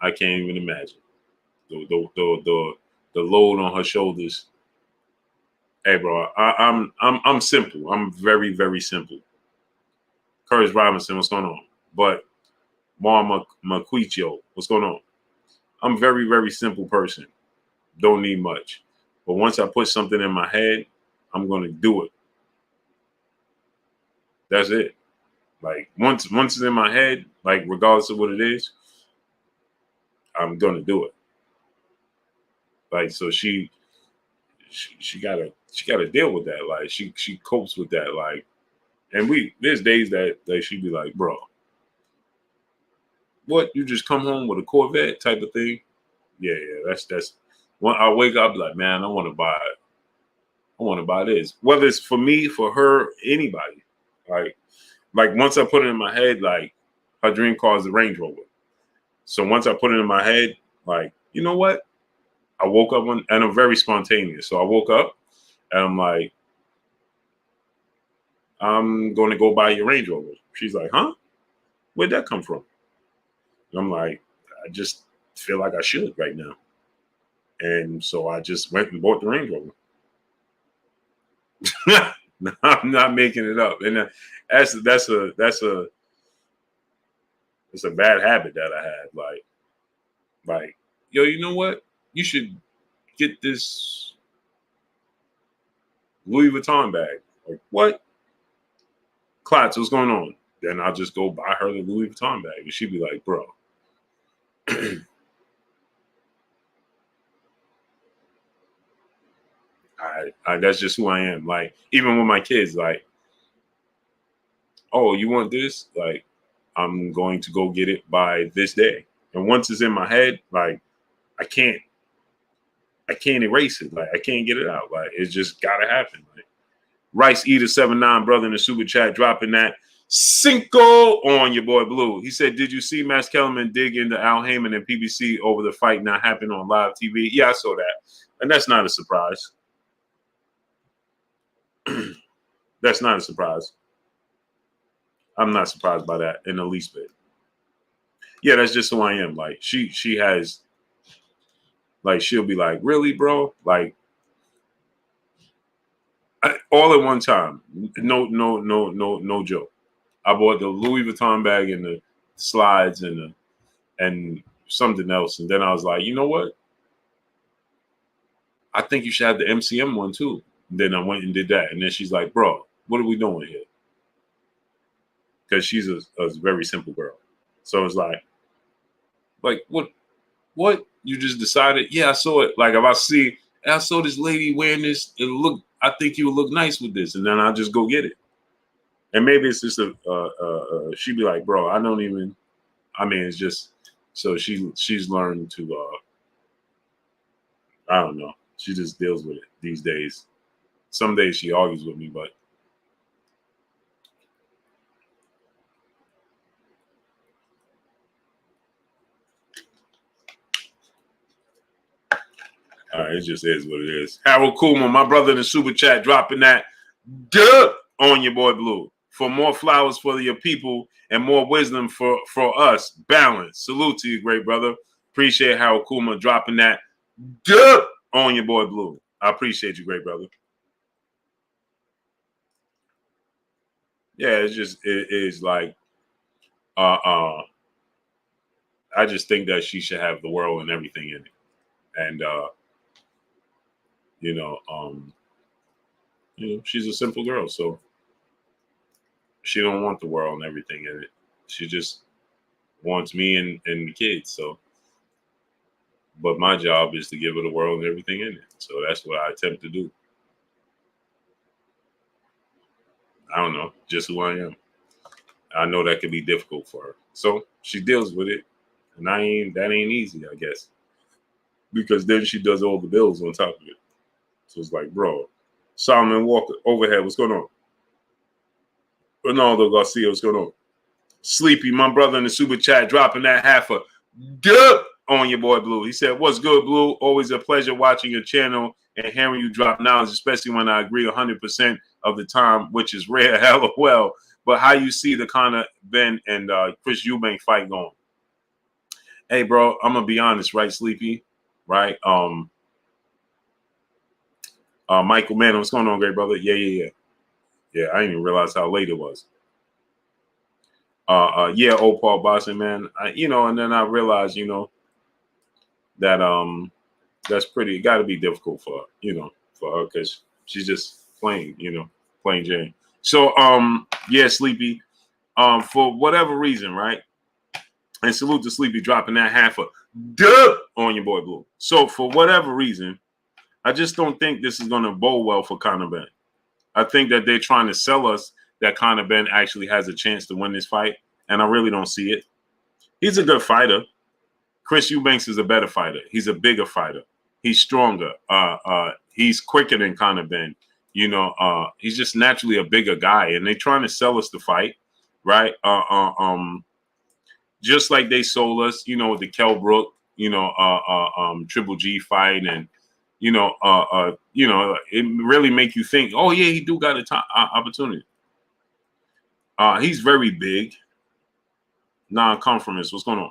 I can't even imagine. The load on her shoulders. Hey, bro, I'm simple. I'm very, very simple. Curtis Robinson, what's going on? But Mar Maquicho, what's going on? I'm very, very simple person. Don't need much. But once I put something in my head, I'm going to do it. That's it. Like once it's in my head, like regardless of what it is, I'm going to do it. Like so she gotta deal with that. Like she copes with that. Like, and there's days that she'd be like, bro, what, you just come home with a Corvette type of thing? Yeah, that's when I wake up like, man, I want to buy it. I want to buy this. Whether it's for me, for her, anybody. Like once I put it in my head, like her dream car is the Range Rover. So once I put it in my head, like, you know what? I woke up and I'm very spontaneous. So I woke up and I'm like, I'm going to go buy your Range Rover. She's like, huh? Where'd that come from? And I'm like, I just feel like I should right now. And so I just went and bought the Range Rover. I'm not making it up. And that's a bad habit that I had. Like, yo, you know what? You should get this Louis Vuitton bag. Like, what? Klotz, what's going on? Then I'll just go buy her the Louis Vuitton bag. And she'd be like, bro. That's just who I am. Like, even with my kids, like, oh, you want this? Like, I'm going to go get it by this day. And once it's in my head, like, I can't erase it. Like, I can't get it out. Like, it's just gotta happen. Like, Rice Eater 79 brother in the super chat dropping that Cinco on your boy Blue. He said, did you see Max Kellerman dig into Al Heyman and PBC over the fight not happening on live TV? Yeah, I saw that. And that's not a surprise. That's not a surprise. I'm not surprised by that in the least bit. Yeah, that's just who I am. Like she has, like, she'll be like, really, bro? Like, all at one time. No joke. I bought the Louis Vuitton bag and the slides and something else, and then I was like, you know what? I think you should have the MCM one too. And then I went and did that, and then she's like, bro, what are we doing here? Because she's a very simple girl. So it's like what? You just decided? Yeah, I saw it. Like, if I saw this lady wearing this, I think you would look nice with this, and then I'll just go get it. And maybe it's just she'd be like, bro, it's just, so she's learned to, I don't know. She just deals with it these days. Some days she argues with me, but it just is what it is. Harold Kuma, my brother in the super chat, dropping that duh on your boy Blue. For more flowers for your people and more wisdom for us. Balance. Salute to you, great brother. Appreciate Harold Kuma dropping that duh on your boy Blue. I appreciate you, great brother. Yeah, it is like, I just think that she should have the world and everything in it. And, she's a simple girl, so she don't want the world and everything in it. She just wants me and the kids. So, but my job is to give her the world and everything in it. So that's what I attempt to do. I don't know, just who I am. I know that can be difficult for her. So she deals with it. And that ain't easy, I guess. Because then she does all the bills on top of it. So it's like, bro, Solomon Walker, overhead, what's going on? Ronaldo Garcia, what's going on? Sleepy, my brother in the super chat, dropping that half a good on your boy Blue. He said, what's good, Blue? Always a pleasure watching your channel and hearing you drop knowledge, especially when I agree 100% of the time, which is rare, LOL. But how you see the Conor Ben and Chris Eubank fight going? Hey, bro, I'm going to be honest, right, Sleepy? Right? Michael Mann, what's going on, great brother? Yeah. Yeah, I didn't even realize how late it was. Yeah, old Paul Boston, man. And then I realized, that pretty. It got to be difficult for for her because she's just plain plain Jane. So yeah, Sleepy. For whatever reason, right? And salute to Sleepy dropping that half a duh on your boy Blue. So for whatever reason, I just don't think this is going to bode well for Conor Benn. I think that they're trying to sell us that Conor Benn actually has a chance to win this fight, and I really don't see it. He's a good fighter. Chris Eubanks is a better fighter. He's a bigger fighter. He's stronger. He's quicker than Conor Benn. He's just naturally a bigger guy, and they're trying to sell us the fight, right? Just like they sold us, with the Kell Brook, Triple G fight, and it really make you think, oh yeah, he do got a opportunity. He's very big. Non-conformist. What's going on?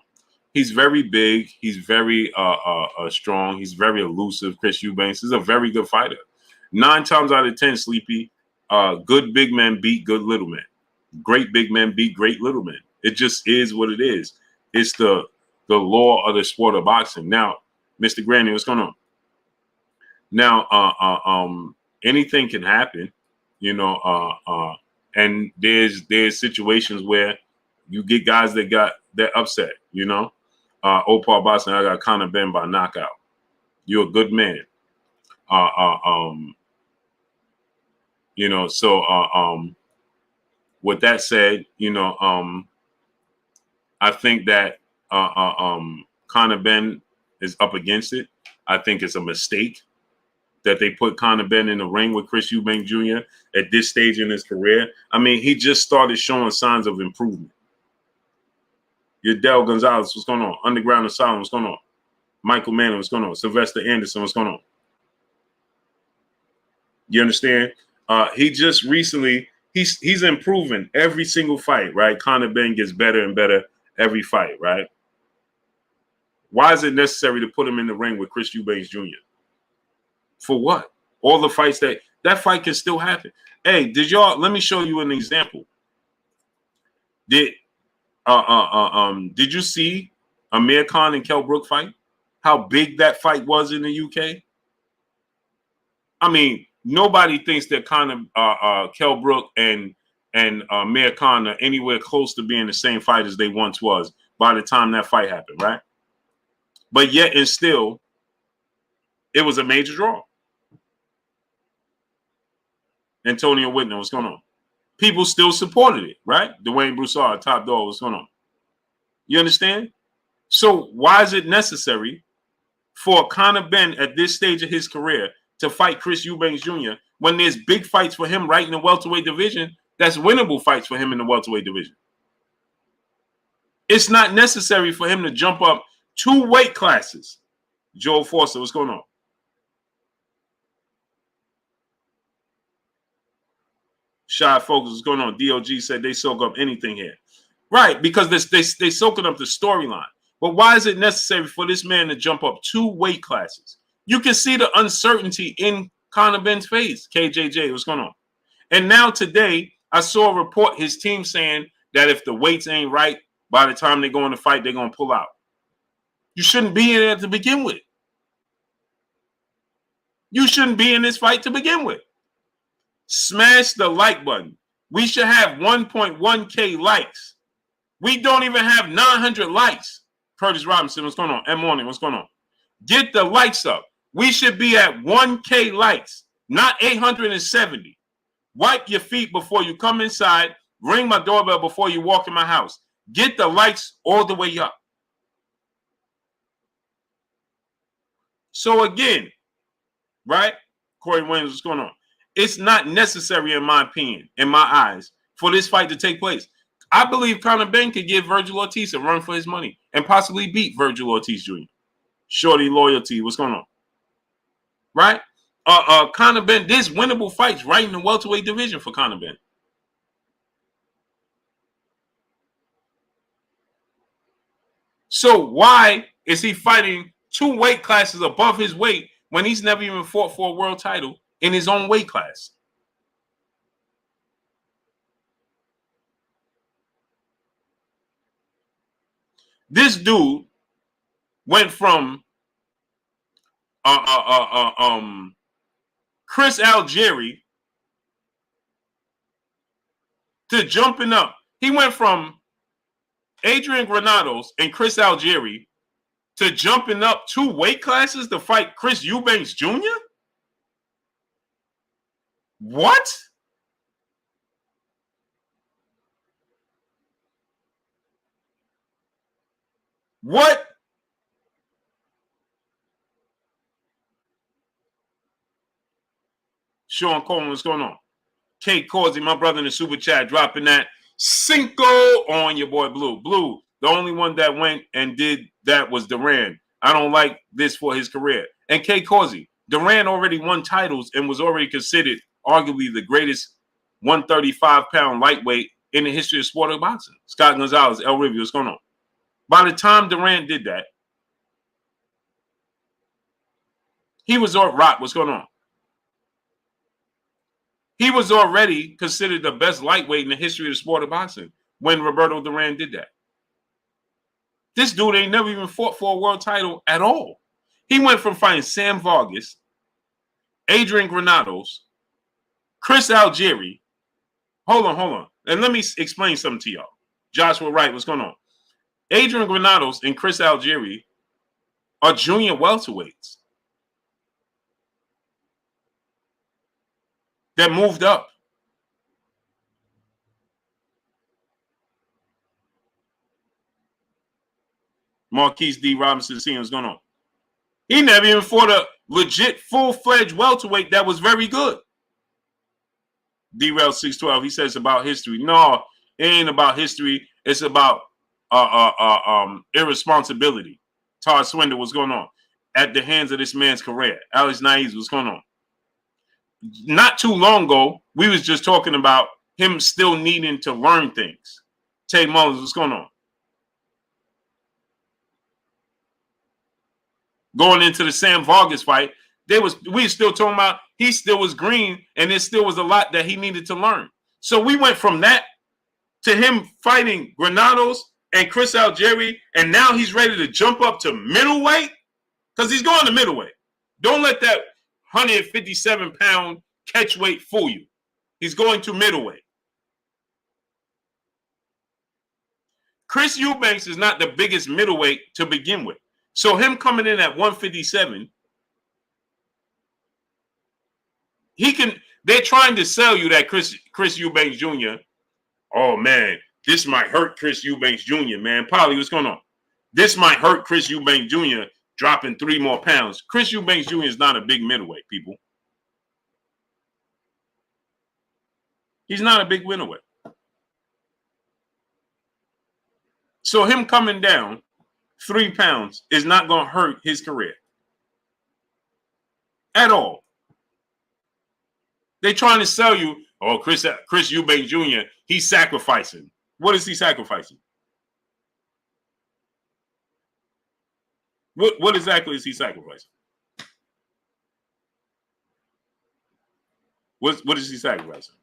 He's very big. He's very strong. He's very elusive. Chris Eubanks is a very good fighter. 9 times out of 10, Sleepy, good big men beat good little men. Great big men beat great little men. It just is what it is. It's the law of the sport of boxing. Now, Mr. Granny, what's going on? Now, anything can happen, and there's situations where you get guys that upset, Opal Boston, I got Conor Benn by knockout. You're a good man. With that said, I think that Conor Benn is up against it. I think it's a mistake that they put Conor Benn in the ring with Chris Eubank Jr. at this stage in his career. I mean, he just started showing signs of improvement. Yadel Gonzalez, what's going on? Underground Asylum, what's going on? Michael Manning, what's going on? Sylvester Anderson, what's going on? You understand? He just recently, he's improving every single fight, right? Conor Benn gets better and better every fight, right? Why is it necessary to put him in the ring with Chris Eubanks Jr.? For what? All the fights that fight can still happen. Hey, let me show you an example. Did you see Amir Khan and Kell Brook fight? How big that fight was in the UK? I mean, nobody thinks that Kell Brook and Amir Khan are anywhere close to being the same fight as they once was by the time that fight happened, right? But yet and still, it was a major draw. Antonio Whitner, what's going on? People still supported it, right? Dwayne Broussard, top dog, what's going on? You understand? So why is it necessary for Conor Benn at this stage of his career to fight Chris Eubanks Jr. when there's big fights for him right in the welterweight division? That's winnable fights for him in the welterweight division. It's not necessary for him to jump up 2 weight classes. Joel Foster, what's going on? Shy Focus, what's going on? DOG said they soak up anything here. Right, because they soaking up the storyline. But why is it necessary for this man to jump up 2 weight classes? You can see the uncertainty in Conor Benn's face. KJJ, what's going on? And now today, I saw a report, his team saying that if the weights ain't right, by the time they go in the fight, they're going to pull out. You shouldn't be in it to begin with. You shouldn't be in this fight to begin with. Smash the like button. We should have 1.1K likes. We don't even have 900 likes. Curtis Robinson, what's going on? M Morning, what's going on? Get the likes up. We should be at 1K likes, not 870. Wipe your feet before you come inside. Ring my doorbell before you walk in my house. Get the likes all the way up. So again, right? Corey Williams, what's going on? It's not necessary, in my opinion, in my eyes, for this fight to take place. I believe Conor Benn could give Virgil Ortiz a run for his money and possibly beat Virgil Ortiz Jr. Shorty Loyalty, what's going on? Right? Conor Benn, there's winnable fights right in the welterweight division for Conor Benn. So why is he fighting 2 weight classes above his weight when he's never even fought for a world title in his own weight class? This dude went from Chris Algieri to jumping up. He went from Adrian Granados and Chris Algieri to jumping up 2 weight classes to fight Chris Eubanks Jr.? What? What? Sean Coleman, what's going on? Kate Causey, my brother in the super chat, dropping that Cinco on your boy Blue. Blue, the only one that went and did that was Duran. I don't like this for his career. And Kate Causey, Duran already won titles and was already considered arguably the greatest 135-pound lightweight in the history of sport of boxing. Scott Gonzalez, El Rivio, what's going on? By the time Duran did that, he was on rock. What's going on? He was already considered the best lightweight in the history of the sport of boxing when Roberto Duran did that. This dude ain't never even fought for a world title at all. He went from fighting Sam Vargas, Adrian Granados, Chris Algieri. Hold on. And let me explain something to y'all. Joshua Wright, what's going on? Adrian Granados and Chris Algieri are junior welterweights that moved up. Marquise D. Robinson, seeing what's going on. He never even fought a legit full-fledged welterweight that was very good. D-Rail 612, he says about history. No, it ain't about history. It's about irresponsibility. Todd Swindle, what's going on? At the hands of this man's career. Alex Naiz, what's going on? Not too long ago, we was just talking about him still needing to learn things. Tay Mullins, what's going on? Going into the Sam Vargas fight, we were still talking about he still was green and there still was a lot that he needed to learn. So we went from that to him fighting Granados and Chris Algieri, and now he's ready to jump up to middleweight because he's going to middleweight. Don't let that 157-pound catch weight fool you. He's going to middleweight. Chris Eubanks is not the biggest middleweight to begin with. So him coming in at 157, they're trying to sell you that Chris Eubanks Jr. Oh, man, this might hurt Chris Eubanks Jr., man. Polly, what's going on? This might hurt Chris Eubanks Jr. dropping 3 more pounds. Chris Eubanks Jr. is not a big middleweight, people. He's not a big middleweight. So him coming down 3 pounds is not going to hurt his career at all. They're trying to sell you, oh, Chris Eubanks Jr., he's sacrificing. What is he sacrificing? What exactly is he sacrificing? What is he sacrificing?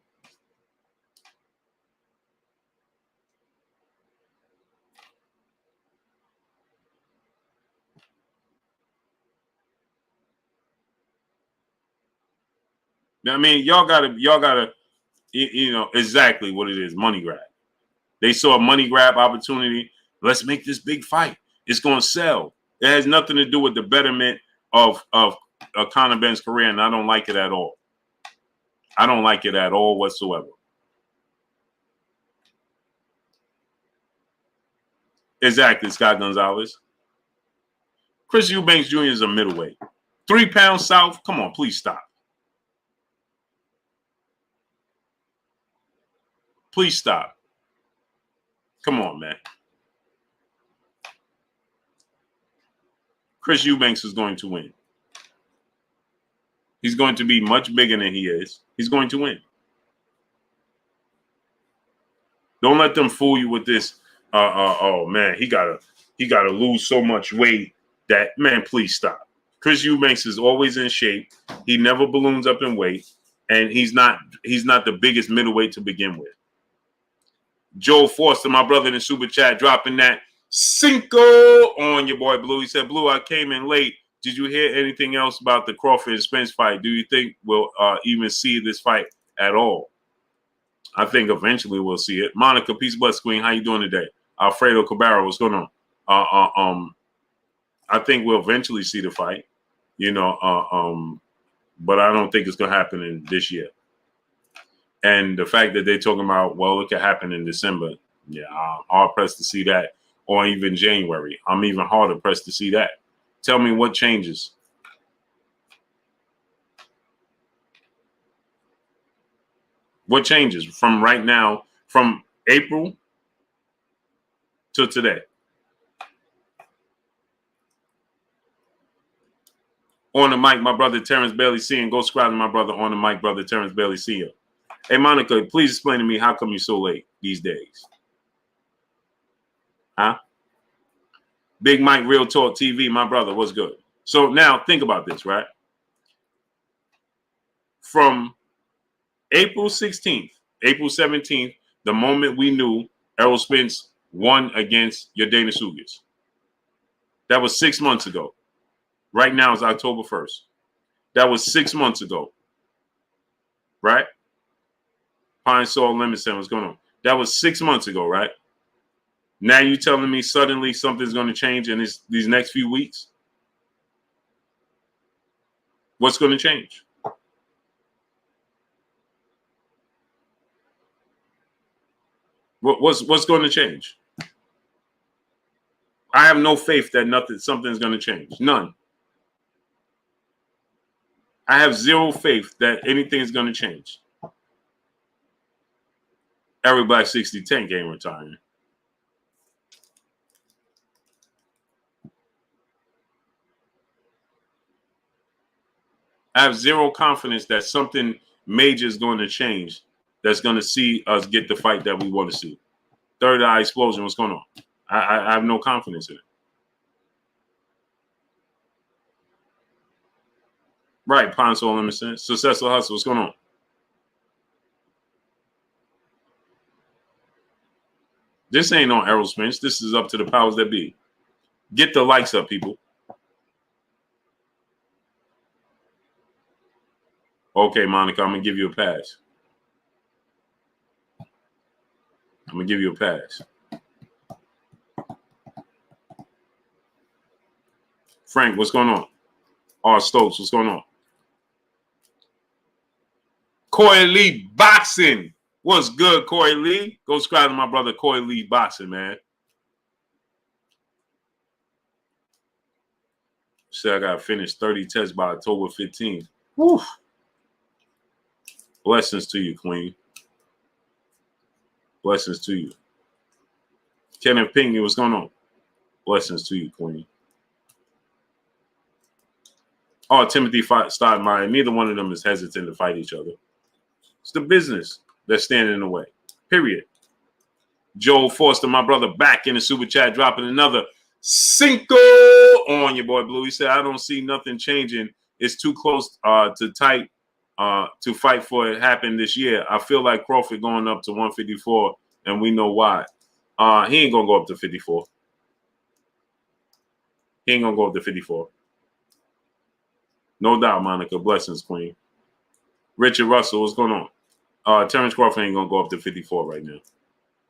I mean, y'all gotta, you know exactly what it is. Money grab. They saw a money grab opportunity. Let's make this big fight. It's gonna sell. It has nothing to do with the betterment of Conor Benn's career, and I don't like it at all. I don't like it at all whatsoever. Exactly, Scott Gonzalez. Chris Eubanks Jr. is a middleweight. 3 pounds south. Come on, please stop. Please stop. Come on, man. Chris Eubanks is going to win. He's going to be much bigger than he is. He's going to win. Don't let them fool you with this. Oh man, he gotta lose so much weight that, man, please stop. Chris Eubanks is always in shape. He never balloons up in weight, and he's not the biggest middleweight to begin with. Joe Forster, my brother in the super chat, dropping that Cinco on your boy Blue. He said, Blue, I came in late did you hear anything else about the Crawford and Spence fight? Do you think we'll even see this fight at all? I think eventually we'll see it. Monica, peace, bless, queen. How you doing today? Alfredo Cabarro, what's going on? I think we'll eventually see the fight, but I don't think it's going to happen in this year. And the fact that they're talking about, well, it could happen in December. Yeah, I'm hard pressed to see that, or even January. I'm even harder pressed to see that. Tell me what changes. What changes from right now, from April to today? On the mic, my brother Terence Bailey seeing. Go subscribe to my brother on the mic, brother Terence Bailey seeing. Hey, Monica, please explain to me how come you're so late these days? Huh? Big Mike, Real Talk TV, my brother, what's good? So now think about this, right? From April 16th, April 17th, the moment we knew Errol Spence won against Yordenis Ugas. That was 6 months ago. Right now is October 1st. That was 6 months ago. Right? Pine Sol Lemon Sand, what's going on? That was 6 months ago, right? Now you telling me suddenly something's going to change in these next few weeks? What's going to change? What's going to change? I have no faith that something's going to change. None. I have zero faith that anything's going to change. Errol Black 6010 ain't retiring. I have zero confidence that something major is going to change that's going to see us get the fight that we want to see. Third Eye Explosion, what's going on? I have no confidence in it. Right, Ponso Lemon, Successful Hustle, what's going on? This ain't on Errol Spence. This is up to the powers that be. Get the likes up, people. Okay, Monica, I'm going to give you a pass. I'm going to give you a pass. Frank, what's going on? R. Stokes, what's going on? Corey Lee Boxing. What's good, Corey Lee? Go subscribe to my brother Corey Lee Boxing, man. Said I got to finish 30 tests by October 15th. Woo. Blessings to you, Queen. Blessings to you. Kenneth Pinckney, what's going on? Blessings to you, Queen. Oh, Timothy Stoudemire. Neither one of them is hesitant to fight each other. It's the business that's standing in the way. Period. Joel Foster, my brother, back in the super chat, dropping another Cinco on your boy Blue. He said, I don't see nothing changing. It's too close to tight to fight for it happen this year. I feel like Crawford going up to 154, and we know why. He ain't going to go up to 54. He ain't going to go up to 54. No doubt, Monica. Blessings, Queen. Richard Russell, what's going on? Terence Crawford ain't going to go up to 54 right now.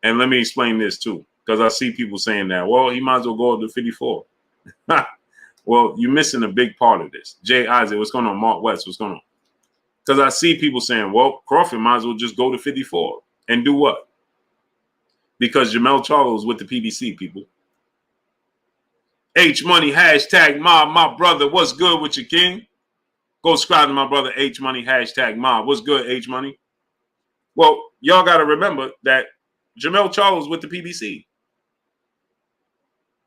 And let me explain this, too, because I see people saying that, well, he might as well go up to 54. Well, you're missing a big part of this. Jay Isaac, what's going on? Mark West, what's going on? Because I see people saying, well, Crawford might as well just go to 54. And do what? Because Jamel Charlo's with the PBC, people. H Money, hashtag mob, my brother. What's good with you, King? Go subscribe to my brother H Money, hashtag mob. What's good, H Money? Well, y'all got to remember that Jamel Charlo's with the PBC.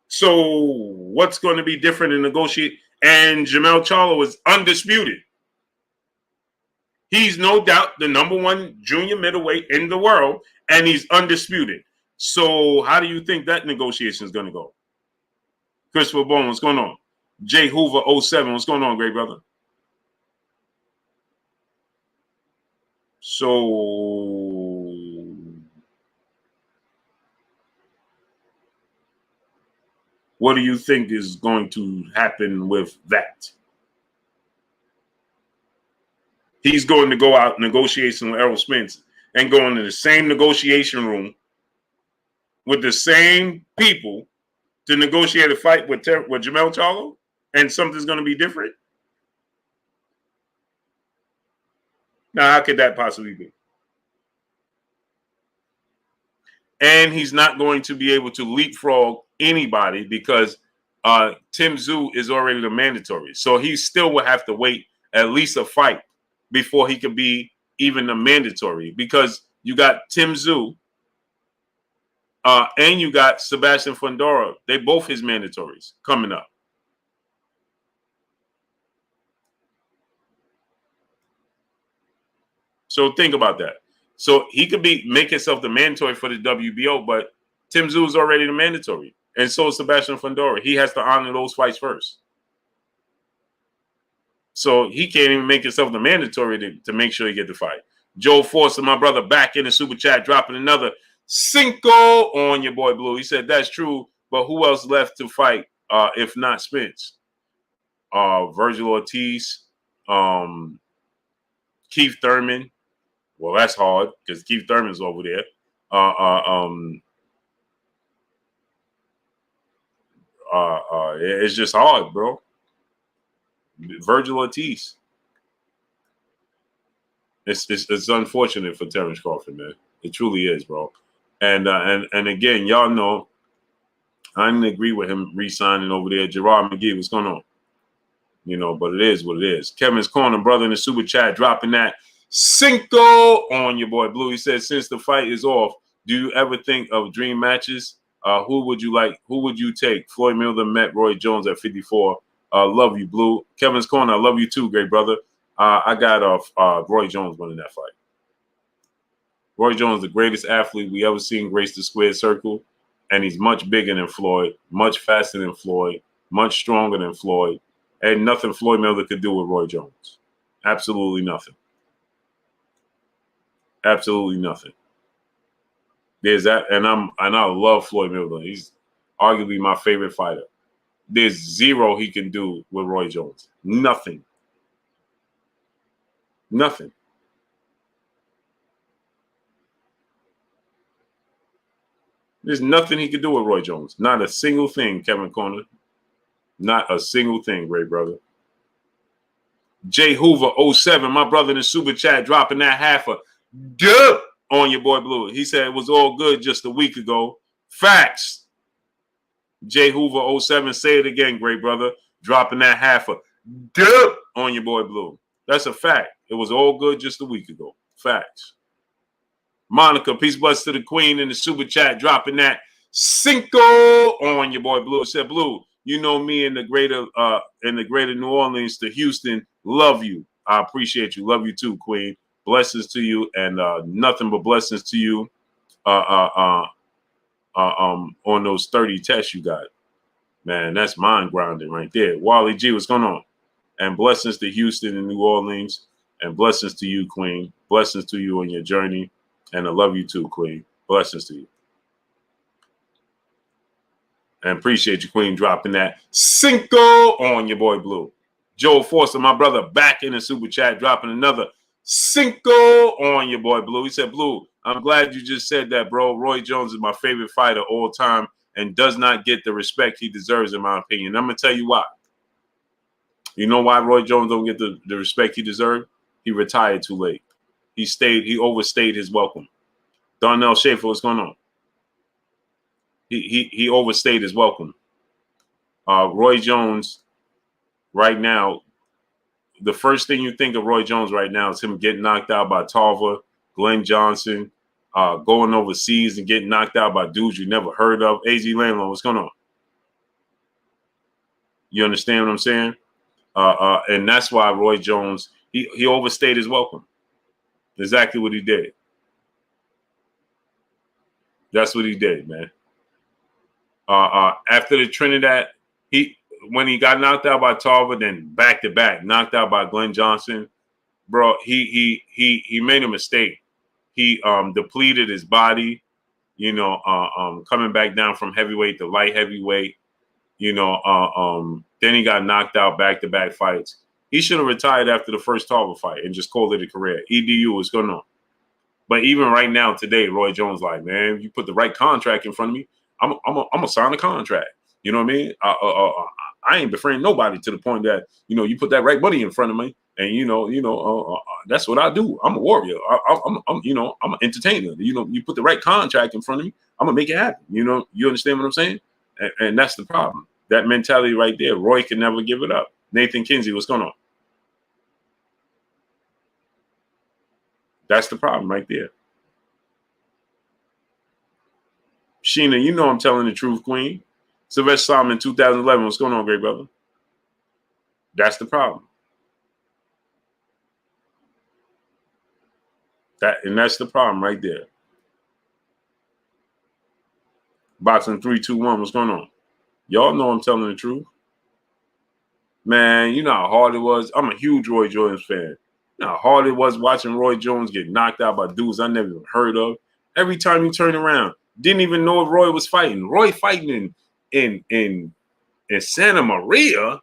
So what's going to be different in negotiate? And Jamel Charlo is undisputed. He's no doubt the #1 junior middleweight in the world, and he's undisputed. So how do you think that negotiation is going to go? Christopher Bone, what's going on? Jay Hoover 07, what's going on, great brother? So What do you think is going to happen with that? He's going to go out negotiation with Errol Spence and go into the same negotiation room with the same people to negotiate a fight with Jamel Charlo, and something's going to be different? Now, how could that possibly be? And he's not going to be able to leapfrog anybody because Tim Tszyu is already the mandatory. So he still will have to wait at least a fight before he could be even the mandatory, because you got Tim Tszyu and you got Sebastian Fundora. They both his mandatories coming up. So think about that. So he could make himself the mandatory for the WBO, but Tim Tszyu is already the mandatory. And so is Sebastian Fundora. He has to honor those fights first. So he can't even make himself the mandatory to make sure he get the fight. Joe Forster, my brother, back in the super chat, dropping another Cinco on your boy Blue. He said, that's true, but who else left to fight if not Spence? Virgil Ortiz, Keith Thurman. Well, that's hard because Keith Thurman's over there. It's just hard, bro. Virgil Ortiz. It's unfortunate for Terence Crawford, man. It truly is, bro. And again, y'all know I didn't agree with him re-signing over there. Gerard McGee, what's going on? You know, but it is what it is. Kevin's Corner, brother in the super chat, dropping that Cinco on your boy Blue. He said, since the fight is off, do you ever think of dream matches? Who would you like? Who would you take? Floyd Mayweather met Roy Jones at 54. Love you, Blue. Kevin's Corner, I love you too, great brother. I got Roy Jones winning that fight. Roy Jones, the greatest athlete we ever seen grace the squared circle, and he's much bigger than Floyd, much faster than Floyd, much stronger than Floyd, and nothing Floyd Mayweather could do with Roy Jones. Absolutely nothing. Absolutely nothing. There's that, and I love Floyd Mayweather. He's arguably my favorite fighter. There's zero he can do with Roy Jones. Nothing. Nothing. There's nothing he could do with Roy Jones. Not a single thing, Kevin Corner. Not a single thing, great brother. Jay Hoover 07, my brother in the super chat, dropping that half a dub on your boy Blue. He said it was all good just a week ago. Facts. Jay Hoover 07, say it again, great brother. Dropping that half a dub on your boy Blue. That's a fact. It was all good just a week ago. Facts. Monica, peace bless to the queen in the super chat, dropping that Cinco on your boy Blue. It said, Blue, you know me in the greater New Orleans to Houston. Love you. I appreciate you. Love you too, queen. Blessings to you, and nothing but blessings to you on those 30 tests you got. Man, that's mind grounding right there. Wally G, what's going on? And blessings to Houston and New Orleans, and blessings to you, queen. Blessings to you on your journey. And I love you too, queen. Blessings to you. And appreciate you, queen, dropping that Cinco on your boy Blue. Joe Forster, my brother, back in the super chat, dropping another Cinco on your boy Blue. He said, Blue, I'm glad you just said that, bro. Roy Jones is my favorite fighter all time and does not get the respect he deserves, in my opinion. I'm going to tell you why. You know why Roy Jones don't get the respect he deserved? He retired too late. He overstayed his welcome. Darnell Schaefer, what's going on? He overstayed his welcome. Roy Jones, right now, the first thing you think of Roy Jones right now is him getting knocked out by Tarver, Glenn Johnson, going overseas and getting knocked out by dudes you never heard of. AZ Landlord, what's going on? You understand what I'm saying? And that's why Roy Jones, he overstayed his welcome. Exactly what he did. That's what he did, man. After the Trinidad, when he got knocked out by Tarver, then back to back, knocked out by Glenn Johnson, bro, he made a mistake. He depleted his body, coming back down from heavyweight to light heavyweight. Then he got knocked out back-to-back fights. He should have retired after the first Tarver fight and just called it a career. EDU was going on. But even right now, today, Roy Jones like, man, you put the right contract in front of me, I'm gonna sign a contract. You know what I mean? I ain't befriending nobody to the point that you put that right money in front of me, and that's what I do. I'm a warrior. I'm an entertainer. You put the right contract in front of me, I'm gonna make it happen. You understand what I'm saying? And that's the problem. That mentality right there. Roy can never give it up. Nathan Kinsey, what's going on? That's the problem right there. Sheena, I'm telling the truth, Queen. Sylvester Solomon, 2011. What's going on, great brother? That's the problem. That's the problem right there. Boxing 321. What's going on? Y'all know I'm telling the truth. Man, you know how hard it was. I'm a huge Roy Jones fan. You know how hard it was watching Roy Jones get knocked out by dudes I never even heard of. Every time you turn around, didn't even know if Roy was fighting. Roy fighting in Santa Maria.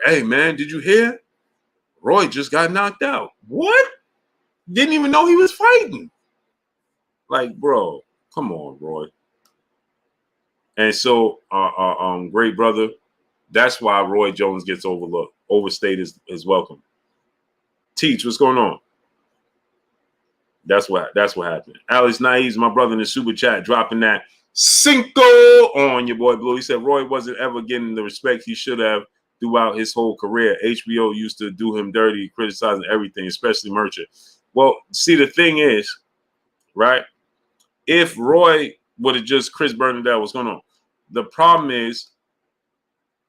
Hey man, did you hear? Roy just got knocked out. What? Didn't even know he was fighting. Like, bro, come on, Roy. And so, great brother, that's why Roy Jones gets overlooked, overstayed his welcome. Teach, what's going on? That's what happened. Alex Naives, my brother in the super chat, dropping that Cinco on your boy Blue. He said Roy wasn't ever getting the respect he should have throughout his whole career. HBO used to do him dirty, criticizing everything, especially Merchant. Well, see, the thing is, right? If Roy would have just Chris Bernadette, what's going on? The problem is,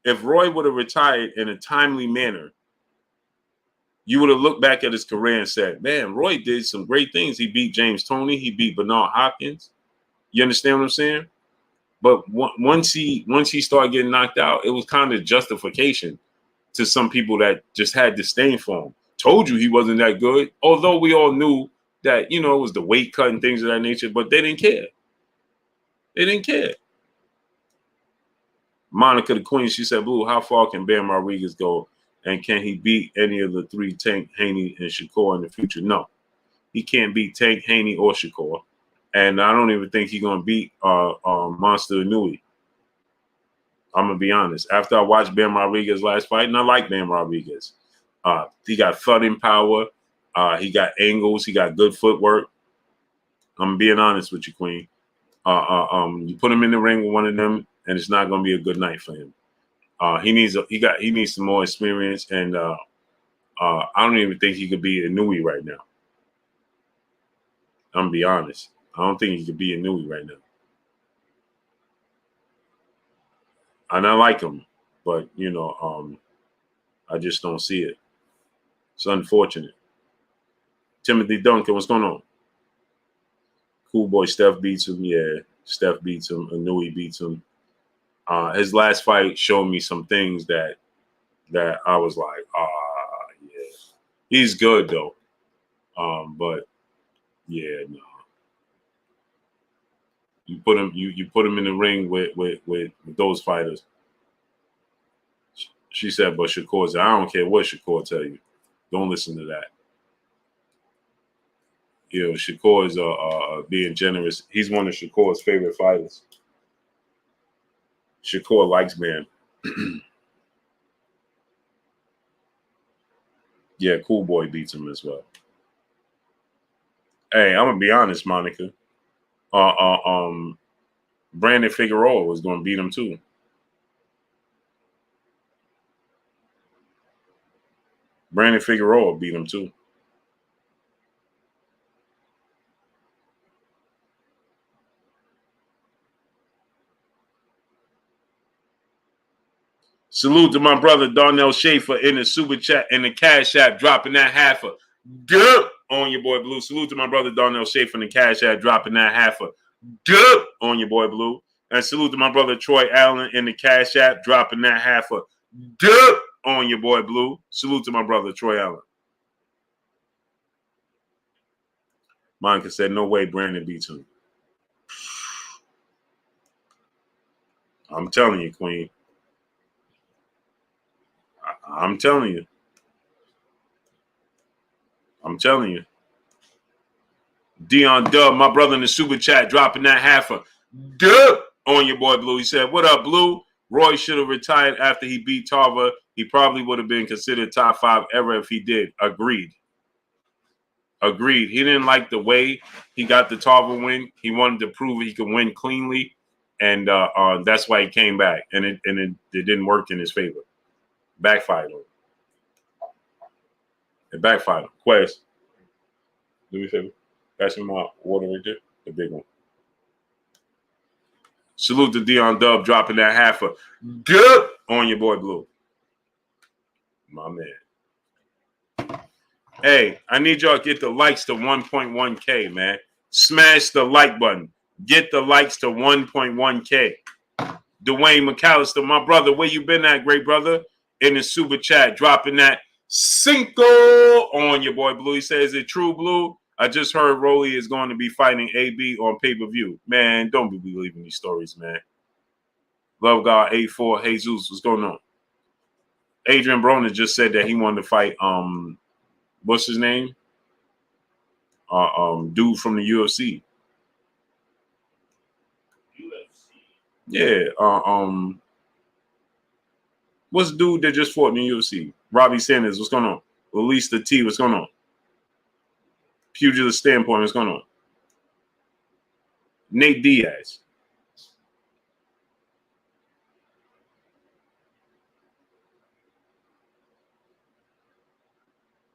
if Roy would have retired in a timely manner, you would have looked back at his career and said, man, Roy did some great things. He beat James Toney. He beat Bernard Hopkins. You understand what I'm saying? But once he started getting knocked out, it was kind of justification to some people that just had disdain for him. Told you he wasn't that good, although we all knew that, it was the weight cut and things of that nature, but they didn't care. They didn't care. Monica the Queen, she said, Blue, how far can Bam Rodriguez go? And can he beat any of the three, Tank, Haney, and Shakur, in the future? No. He can't beat Tank, Haney, or Shakur. And I don't even think he's going to beat Monster Inouye. I'm going to be honest. After I watched Bam Rodriguez last fight, and I like Bam Rodriguez. He got thudding power. He got angles. He got good footwork. I'm being honest with you, Queen. You put him in the ring with one of them, and it's not going to be a good night for him. He needs some more experience, and I don't even think he could be Inouye right now. I'm gonna be honest. I don't think he could be Inouye right now. And I like him, but I just don't see it. It's unfortunate. Timothy Duncan, what's going on? Cool boy, Steph beats him. Yeah, Steph beats him. Inouye beats him. His last fight showed me some things that I was like, yeah, he's good though. But yeah, no. You put him in the ring with those fighters. She said, but Shakur said, I don't care what Shakur tell you. Don't listen to that. Shakur is being generous. He's one of Shakur's favorite fighters. Shakur likes man. Yeah, Cool Boy beats him as well. Hey, I'm gonna be honest, Monica. Brandon Figueroa was gonna beat him too. Brandon Figueroa beat him too. Salute to my brother Darnell Schaefer in the super chat and the Cash App, dropping that half a dub on your boy Blue. Salute to my brother Darnell Schaefer in the Cash App, dropping that half a dub on your boy Blue. And salute to my brother Troy Allen in the Cash App, dropping that half a dub on your boy Blue. Salute to my brother Troy Allen. Monica said, no way Brandon beats him. I'm telling you, Queen. I'm telling you. I'm telling you. Dion Dub, my brother in the super chat, dropping that half a dub on your boy Blue. He said, "What up, Blue? Roy should have retired after he beat Tarver. He probably would have been considered top 5 ever if he did." Agreed. He didn't like the way he got the Tarver win. He wanted to prove he could win cleanly, and that's why he came back. And it didn't work in his favor. Backfired on. It backfired on. Quest, do me a favor. Pass me my water right there, the big one. Salute to Dion Dub dropping that half a dub on your boy Blue. My man. Hey, I need y'all to get the likes to 1.1K, man. Smash the like button. Get the likes to 1.1K. Dwayne McAllister, my brother, where you been at, great brother? In the super chat, dropping that Cinco on your boy Blue. He says, "Is it true, Blue? I just heard Rolly is going to be fighting AB on pay-per-view." Man, don't be believing these stories, man. Love God 84 Jesus, what's going on? Adrian Broner just said that he wanted to fight what's his name? Dude from the UFC. Yeah, what's the dude that just fought in the UFC? Robbie Sanders, what's going on? Elisa T, what's going on? Pugilist Standpoint, what's going on? Nate Diaz.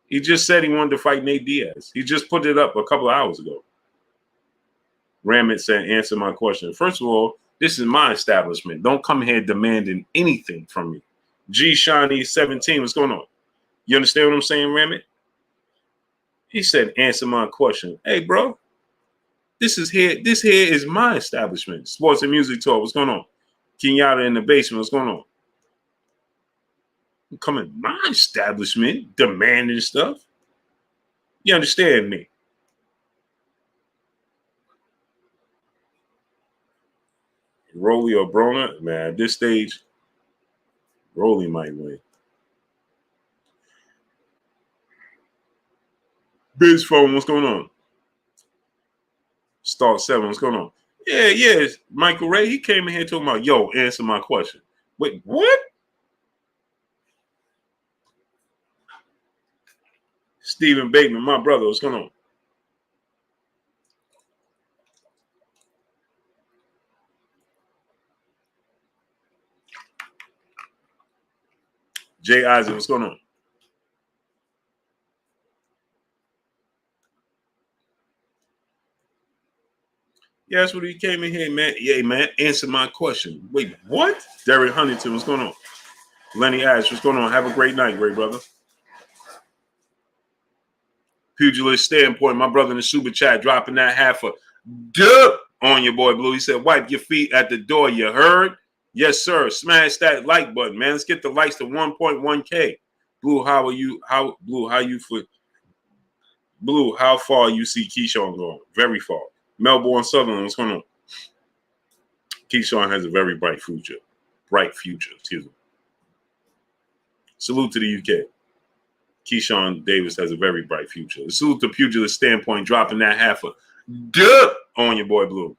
He just said he wanted to fight Nate Diaz. He just put it up a couple of hours ago. Ramit said, "Answer my question." First of all, this is my establishment. Don't come here demanding anything from me. G Shiny 17, what's going on? You understand what I'm saying, Ramit? He said, "Answer my question." Hey, bro, this here is my establishment. Sports and Music Talk, what's going on? Kenyatta in the basement, what's going on? You come in my establishment demanding stuff. You understand me? Rolly or Broner, man, at this stage, Rolly might win. Biz Phone, what's going on? Start 7, what's going on? Yeah, Michael Ray, he came in here talking about, "Yo, answer my question." Wait, what? Stephen Bateman, my brother, what's going on? Jay Isaac, what's going on? Yeah, that's what he came in here, man. Yeah, man, answer my question. Wait, what? Derek Huntington, what's going on? Lenny Ash, what's going on? Have a great night, great brother. Pugilist Standpoint, my brother in the super chat, dropping that half a dub on your boy Blue. He said, "Wipe your feet at the door, you heard?" Yes, sir. Smash that like button, man. Let's get the likes to 1.1K. Blue, how far you see Keyshawn going? Very far. Melbourne Southern, what's going on? Keyshawn has a very bright future. Excuse me. Salute to the UK. Keyshawn Davis has a very bright future. Salute to Pugilist Standpoint, dropping that half a dub on your boy Blue.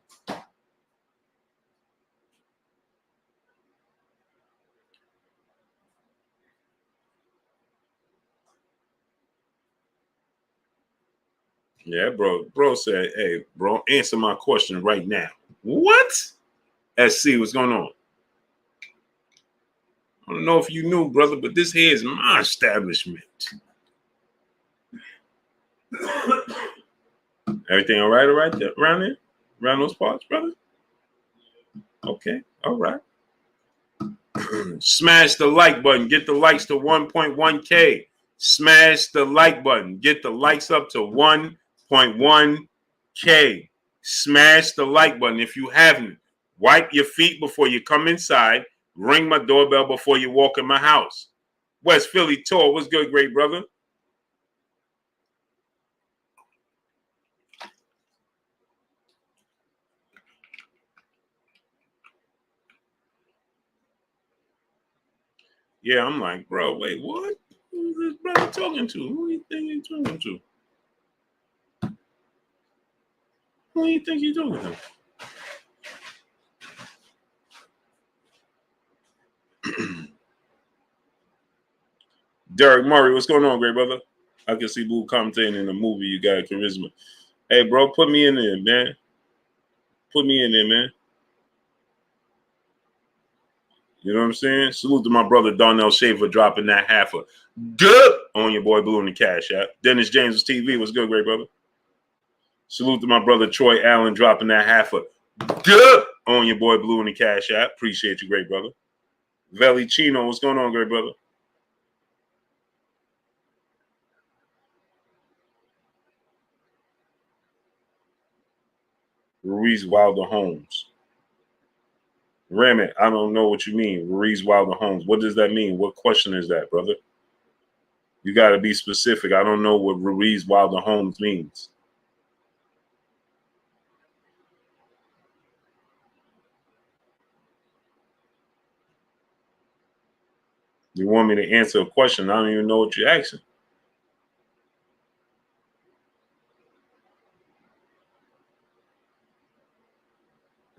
Yeah, bro. Bro said, "Hey, bro, answer my question right now." What? SC, what's going on? I don't know if you knew, brother, but this here is my establishment. Everything all right there, around there? Around those parts, brother? Okay, all right. Smash the like button. Get the likes to 1.1K. Smash the like button. Get the likes up to 1.1K. Smash the like button. If you haven't, wipe your feet before you come inside. Ring my doorbell before you walk in my house. West Philly Tour. What's good, great brother? Yeah, I'm like, bro, wait, what? Who's this brother talking to? Who do you think he's talking to? Who do you think he's talking to? Derek Murray, what's going on, great brother? I can see Boo commentating in the movie. You got charisma. Hey, bro, put me in there, man. Put me in there, man. You know what I'm saying? Salute to my brother Darnell Shaver dropping that half a good on your boy Blue in the Cash App. Dennis James TV, what's good, great brother? Salute to my brother Troy Allen dropping that half a good on your boy Blue in the Cash App. Appreciate you, great brother. Veli Chino, what's going on, great brother? Ruiz Wilder Holmes. Ramit, I don't know what you mean. Ruiz Wilder Holmes. What does that mean? What question is that, brother? You got to be specific. I don't know what Ruiz Wilder Holmes means. You want me to answer a question? I don't even know what you're asking.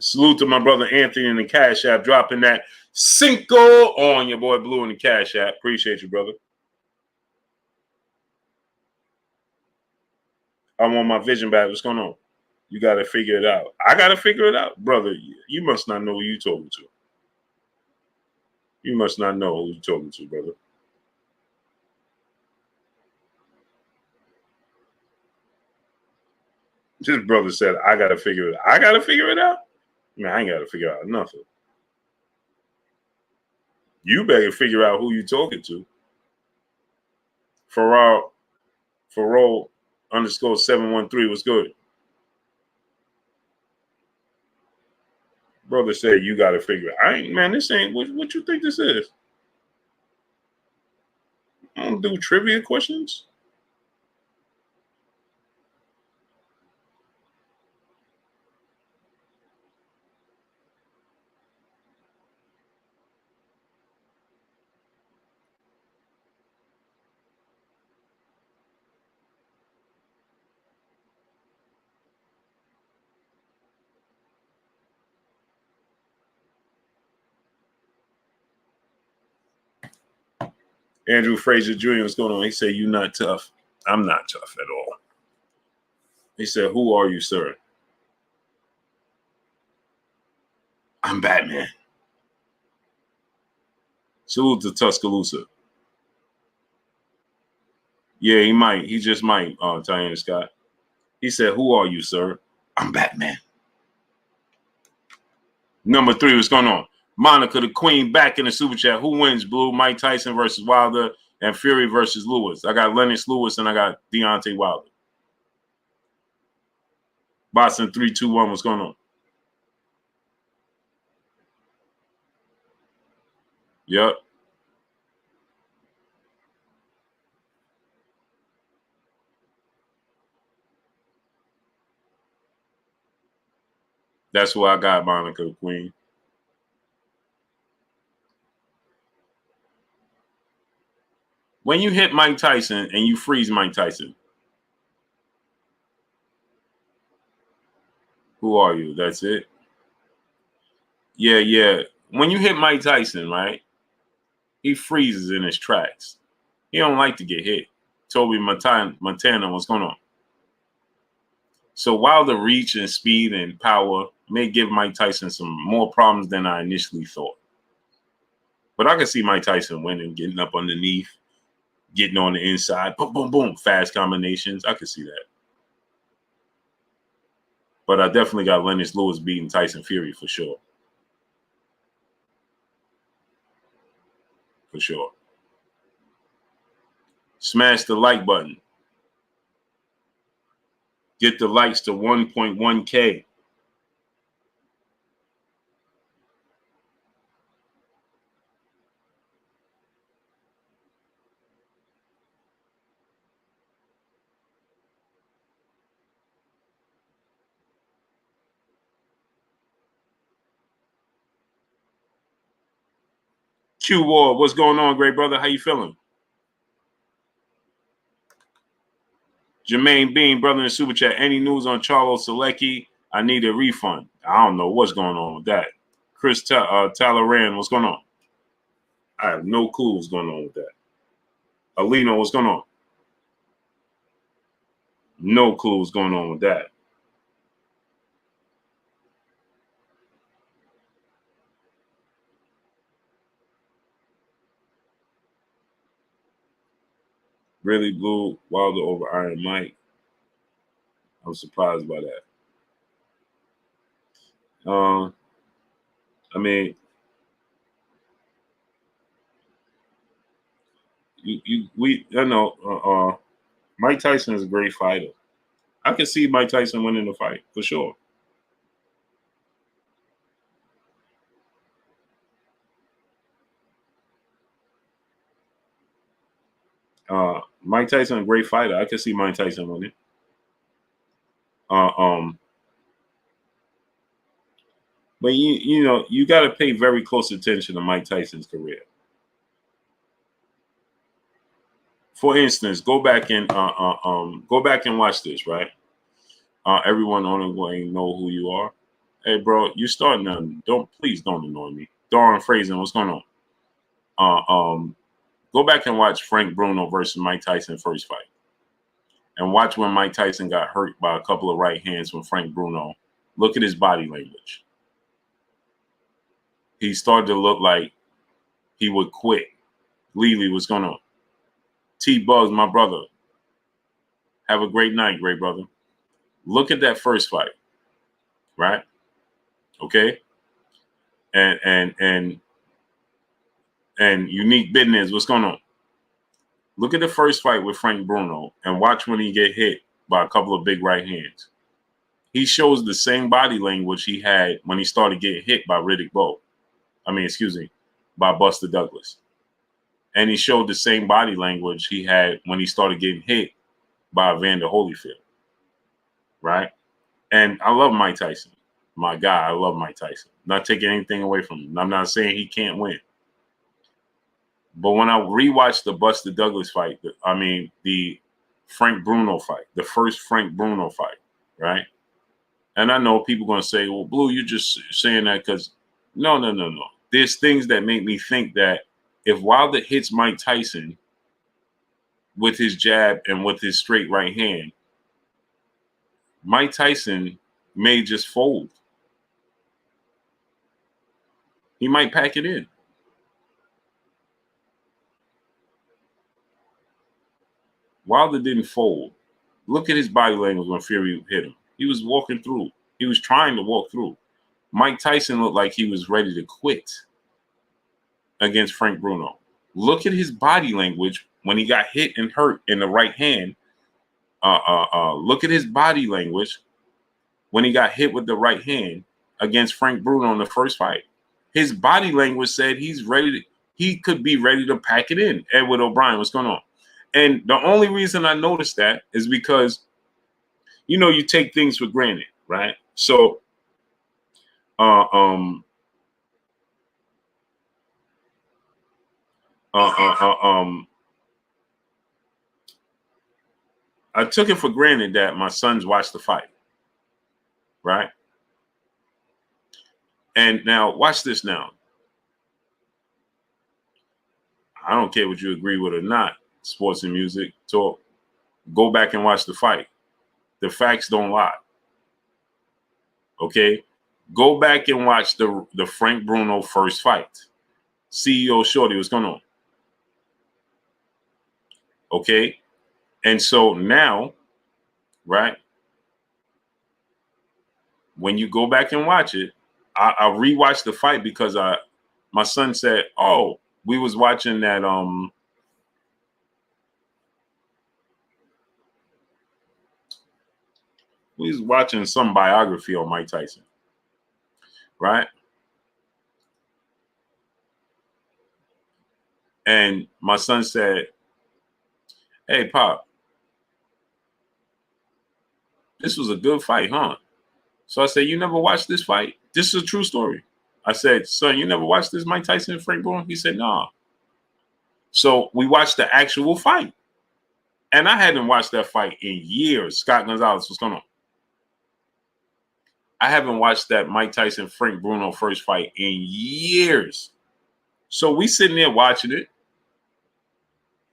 Salute to my brother Anthony in the Cash App, dropping that Cinco on your boy Blue in the Cash App. Appreciate you, brother. I want my vision back. What's going on? You got to figure it out. I got to figure it out. Brother, you must not know who you're talking to. You must not know who you're talking to, brother. This brother said, I got to figure it out. I got to figure it out? Man, I ain't got to figure out nothing. You better figure out who you're talking to. Farrell _ 713 was good. Brother said you got to figure it. Man, this ain't what you think this is. I don't do trivia questions. Andrew Fraser Jr., what's going on? He said, "You not tough." I'm not tough at all. He said, "Who are you, sir?" I'm Batman. Salute to Tuscaloosa. Yeah, he might. He just might, Diana Scott. He said, "Who are you, sir?" I'm Batman. Number 3, what's going on? Monica, the queen, back in the super chat. Who wins, Blue? Mike Tyson versus Wilder and Fury versus Lewis. I got Lennox Lewis and I got Deontay Wilder. Boston 3-2-1, what's going on? Yep. That's who I got, Monica, the queen. When you hit Mike Tyson and you freeze Mike Tyson, who are you? That's it? Yeah. When you hit Mike Tyson, right, he freezes in his tracks. He don't like to get hit. Toby Montana, what's going on? So while the reach and speed and power may give Mike Tyson some more problems than I initially thought. But I can see Mike Tyson winning, getting up underneath, getting on the inside, boom, boom, boom, fast combinations. I can see that. But I definitely got Lennox Lewis beating Tyson Fury for sure. For sure. Smash the like button. Get the likes to 1.1K. Q Ward, what's going on, great brother? How you feeling? Jermaine Bean, brother in super chat. Any news on Charlo Selecki? I need a refund. I don't know what's going on with that. Chris Talaran, what's going on? I have no clue what's going on with that. Alina, what's going on? No clue what's going on with that. Really blew Wilder over Iron Mike. I'm surprised by that. I mean, I know Mike Tyson is a great fighter. I can see Mike Tyson winning the fight for sure. Mike Tyson, a great fighter. I can see Mike Tyson winning. But you know, you got to pay very close attention to Mike Tyson's career. For instance, go back and watch this, right? Everyone only going to know who you are. Hey, bro, you starting to please don't annoy me. Darren Fraser, what's going on? Go back and watch Frank Bruno versus Mike Tyson first fight, and watch when Mike Tyson got hurt by a couple of right hands from Frank Bruno. Look at his body language. He started to look like he would quit. Lely, what's going on? T-Bugs, my brother. Have a great night, great brother. Look at that first fight, right? Okay. And Unique Business, what's going on? Look at the first fight with Frank Bruno and watch when he get hit by a couple of big right hands. He shows the same body language he had when he started getting hit by by Buster Douglas. And he showed the same body language he had when he started getting hit by Evander Holyfield. Right? And I love Mike Tyson. My guy, I love Mike Tyson. Not taking anything away from him. I'm not saying he can't win. But when I rewatched the Buster Douglas fight, the Frank Bruno fight, the first Frank Bruno fight, right? And I know people are going to say, well, Blue, you're just saying that because no. There's things that make me think that if Wilder hits Mike Tyson with his jab and with his straight right hand, Mike Tyson may just fold. He might pack it in. Wilder didn't fold. Look at his body language when Fury hit him. He was walking through. He was trying to walk through. Mike Tyson looked like he was ready to quit against Frank Bruno. Look at his body language when he got hit and hurt in the right hand. Look at his body language when he got hit with the right hand against Frank Bruno in the first fight. His body language said he could be ready to pack it in. Edward O'Brien, what's going on? And the only reason I noticed that is because, you take things for granted, right? So, I took it for granted that my sons watched the fight, right? And now, watch this now. I don't care what you agree with or not, sports and music talk. Go back and watch the fight. The facts don't lie. Okay? Go back and watch the Frank Bruno first fight. CEO Shorty, what's going on? Okay? And so now, right, when you go back and watch it, I rewatched the fight because my son said, oh, we was watching that we was watching some biography on Mike Tyson, right? And my son said, hey, Pop, this was a good fight, huh? So I said, you never watched this fight? This is a true story. I said, son, you never watched this Mike Tyson and Frank Bruno? He said, no. So we watched the actual fight. And I hadn't watched that fight in years. Scott Gonzalez, what's going on? I haven't watched that Mike Tyson Frank Bruno first fight in years. So we sitting there watching it.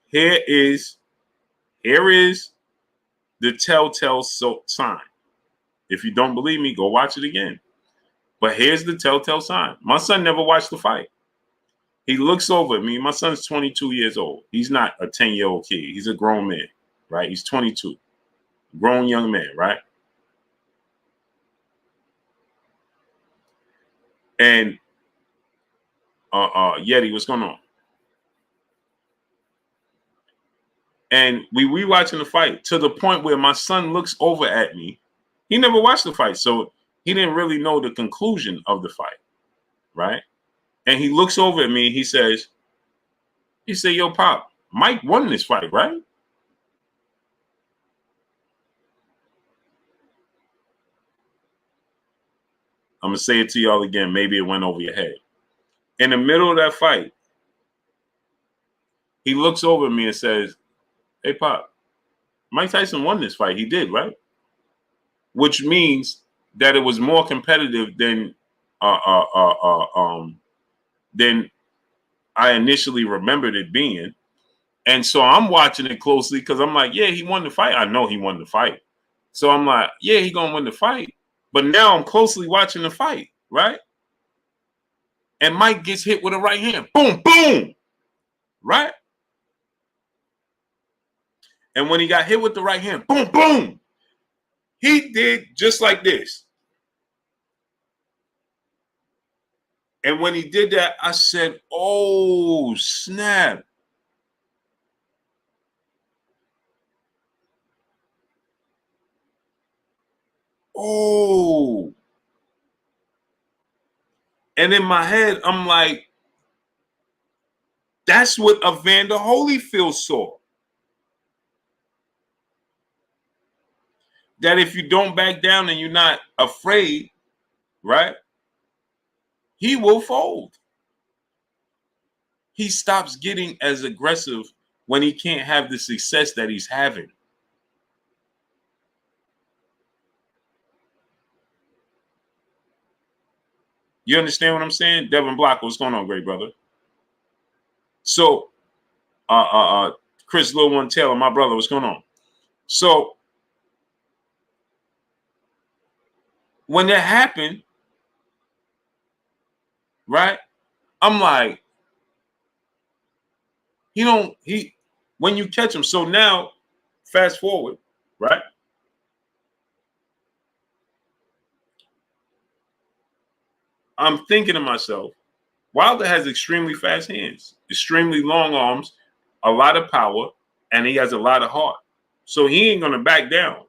Here is the telltale sign. If you don't believe me, go watch it again. But here's the telltale sign. My son never watched the fight. He looks over at me. My son's 22 years old. He's not a 10-year-old kid. He's a grown man, right? He's 22. Grown young man, right? And Yeti, what's going on? And we rewatching the fight to the point where my son looks over at me. He never watched the fight, so he didn't really know the conclusion of the fight, right? And he looks over at me. He said, yo, Pop, Mike won this fight, right? I'm going to say it to y'all again. Maybe it went over your head. In the middle of that fight, he looks over at me and says, hey, Pop, Mike Tyson won this fight. He did, right? Which means that it was more competitive than I initially remembered it being. And so I'm watching it closely because I'm like, yeah, he won the fight. I know he won the fight. So I'm like, yeah, he going to win the fight. But now I'm closely watching the fight, right? And Mike gets hit with a right hand. Boom, boom, right? And when he got hit with the right hand, boom, boom, he did just like this. And when he did that, I said, oh, snap. Oh. And in my head, I'm like, that's what Evander Holyfield saw. That if you don't back down and you're not afraid, right, he will fold. He stops getting as aggressive when he can't have the success that he's having. You understand what I'm saying? Devin Block, what's going on, great brother? So, Chris Lil One Taylor, my brother, what's going on? So, when that happened, right, I'm like, when you catch him. So now, fast forward, right? I'm thinking to myself, Wilder has extremely fast hands, extremely long arms, a lot of power, and he has a lot of heart. So he ain't going to back down.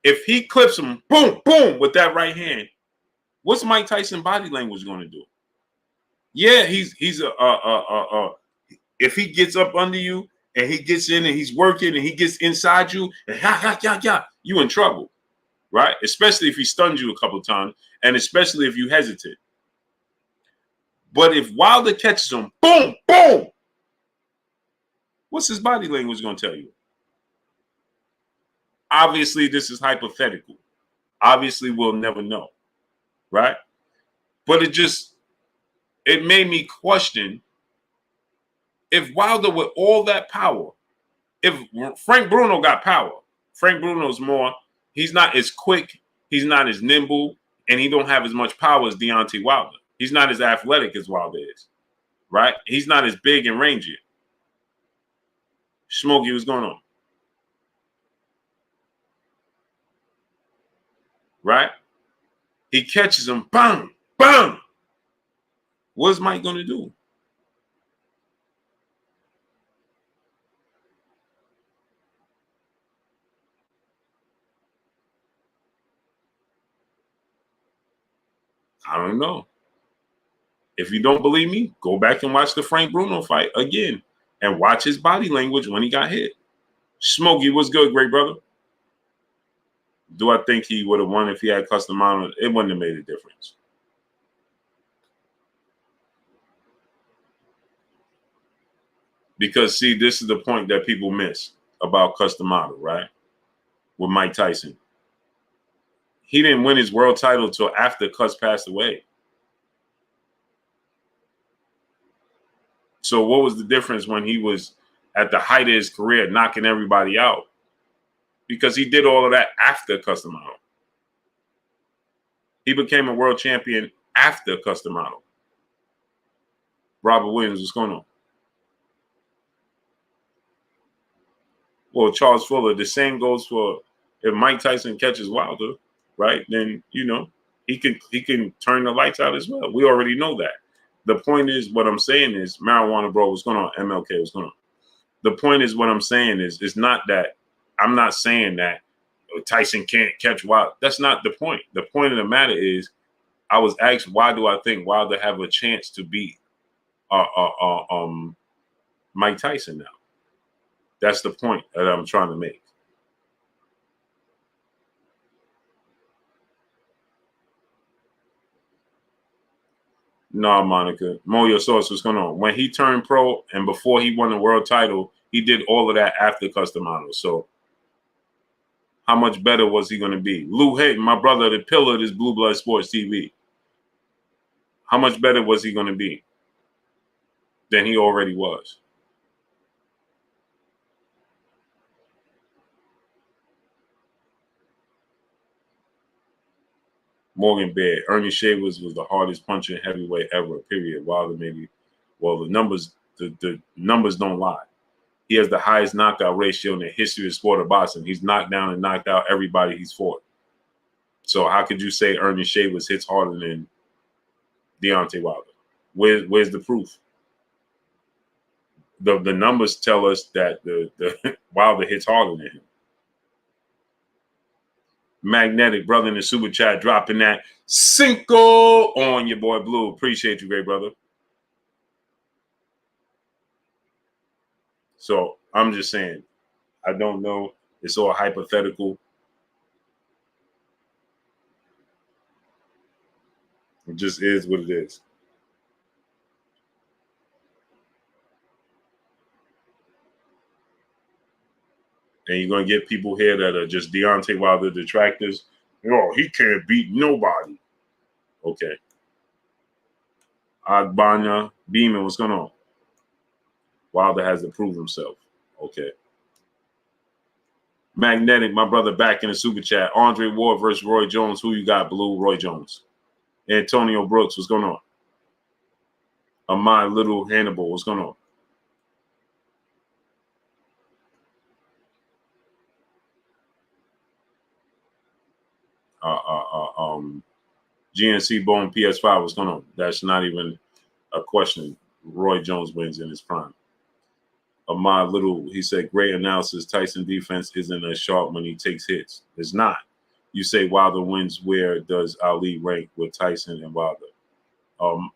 If he clips him, boom, boom, with that right hand, what's Mike Tyson body language going to do? Yeah, he's if he gets up under you and he gets in and he's working and he gets inside you and you in trouble, right? Especially if he stuns you a couple of times and especially if you hesitate. But if Wilder catches him, boom, boom, what's his body language going to tell you? Obviously, this is hypothetical. Obviously, we'll never know, right? But it made me question if Wilder with all that power, if Frank Bruno got power, Frank Bruno's he's not as quick, he's not as nimble, and he don't have as much power as Deontay Wilder. He's not as athletic as Wilder is, right? He's not as big and rangy. Smokey, what's going on? Right? He catches him, bang, bang. What's Mike going to do? I don't know. If you don't believe me, go back and watch the Frank Bruno fight again and watch his body language when he got hit. Smokey, what's good, great brother? Do I think he would have won if he had custom mount? It wouldn't have made a difference. Because, see, this is the point that people miss about Cus D'Amato, right? With Mike Tyson. He didn't win his world title till after Cus passed away. So what was the difference when he was at the height of his career, knocking everybody out? Because he did all of that after Cus D'Amato. He became a world champion after Cus D'Amato. Robert Williams, what's going on? Well, Charles Fuller, the same goes for if Mike Tyson catches Wilder, right? Then, he can turn the lights out as well. We already know that. The point is, what I'm saying is, Marijuana Bro, what's going on? MLK, what's going on? The point is, what I'm saying is, it's not that I'm not saying that Tyson can't catch Wilder. That's not the point. The point of the matter is, I was asked, why do I think Wilder have a chance to beat Mike Tyson now? That's the point that I'm trying to make. No, Monica. Moyo Source, what's going on? When he turned pro and before he won the world title, he did all of that after Cus D'Amato. So how much better was he going to be? Lou Hayton, my brother, the pillar of this Blue Blood Sports TV. How much better was he going to be than he already was? Morgan Bear, Ernie Shavers was the hardest punching heavyweight ever, period. Wilder maybe, well, the numbers don't lie. He has the highest knockout ratio in the history of the sport of boxing. He's knocked down and knocked out everybody he's fought. So how could you say Ernie Shavers hits harder than Deontay Wilder? Where's the proof? The numbers tell us that the Wilder hits harder than him. Magnetic brother in the super chat dropping that Cinco on your boy Blue. Appreciate you, great brother. So I'm just saying, I don't know. It's all hypothetical. It just is what it is. And you're going to get people here that are just Deontay Wilder detractors. He can't beat nobody. Okay. Agbanya Beeman, what's going on? Wilder has to prove himself. Okay. Magnetic, my brother back in the super chat. Andre Ward versus Roy Jones. Who you got, Blue? Roy Jones. Antonio Brooks, what's going on? My little Hannibal, what's going on? GNC Bone PS5, what's going on? That's not even a question. Roy Jones wins in his prime. My little, he said, great analysis. Tyson defense isn't as sharp when he takes hits. It's not. You say Wilder wins. Where does Ali rank with Tyson and Wilder?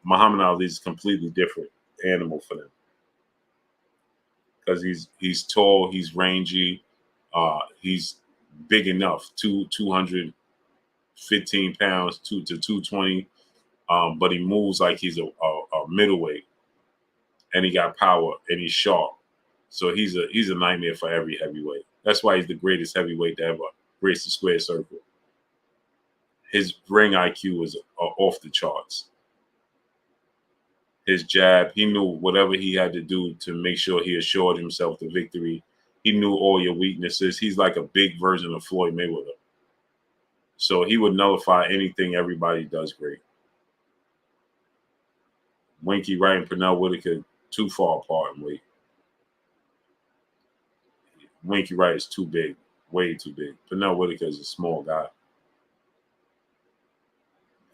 Muhammad Ali is a completely different animal for them because he's tall, he's rangy, he's big enough, 215 pounds, 220, but he moves like he's a middleweight, and he got power and he's sharp. So he's a nightmare for every heavyweight. That's why he's the greatest heavyweight to ever grace the square circle. His ring IQ is off the charts. His jab, he knew whatever he had to do to make sure he assured himself the victory. He knew all your weaknesses. He's like a big version of Floyd Mayweather. So he would nullify anything everybody does great. Winky Wright and Pernell Whitaker too far apart in weight. Winky Wright is too big, way too big. Pernell Whitaker is a small guy.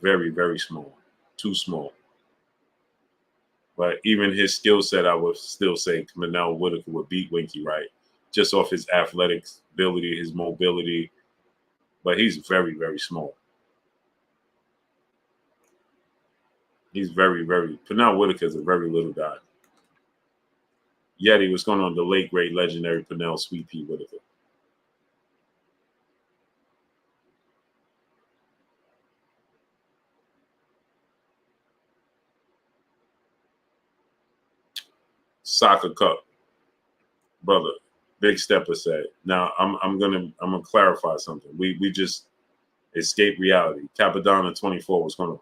Very, very small. Too small. But even his skill set, I would still say Pernell Whitaker would beat Winky Wright just off his athletic ability, his mobility. But he's very, very small. He's very, very. Pernell Whitaker is a very little guy. Yeti, what's going on? The late, great, legendary Pernell Sweet Pea Whitaker. Soccer Cup. Brother, Big Stepper said. Now I'm gonna clarify something. We just escaped reality. Capadonna 24 was gonna.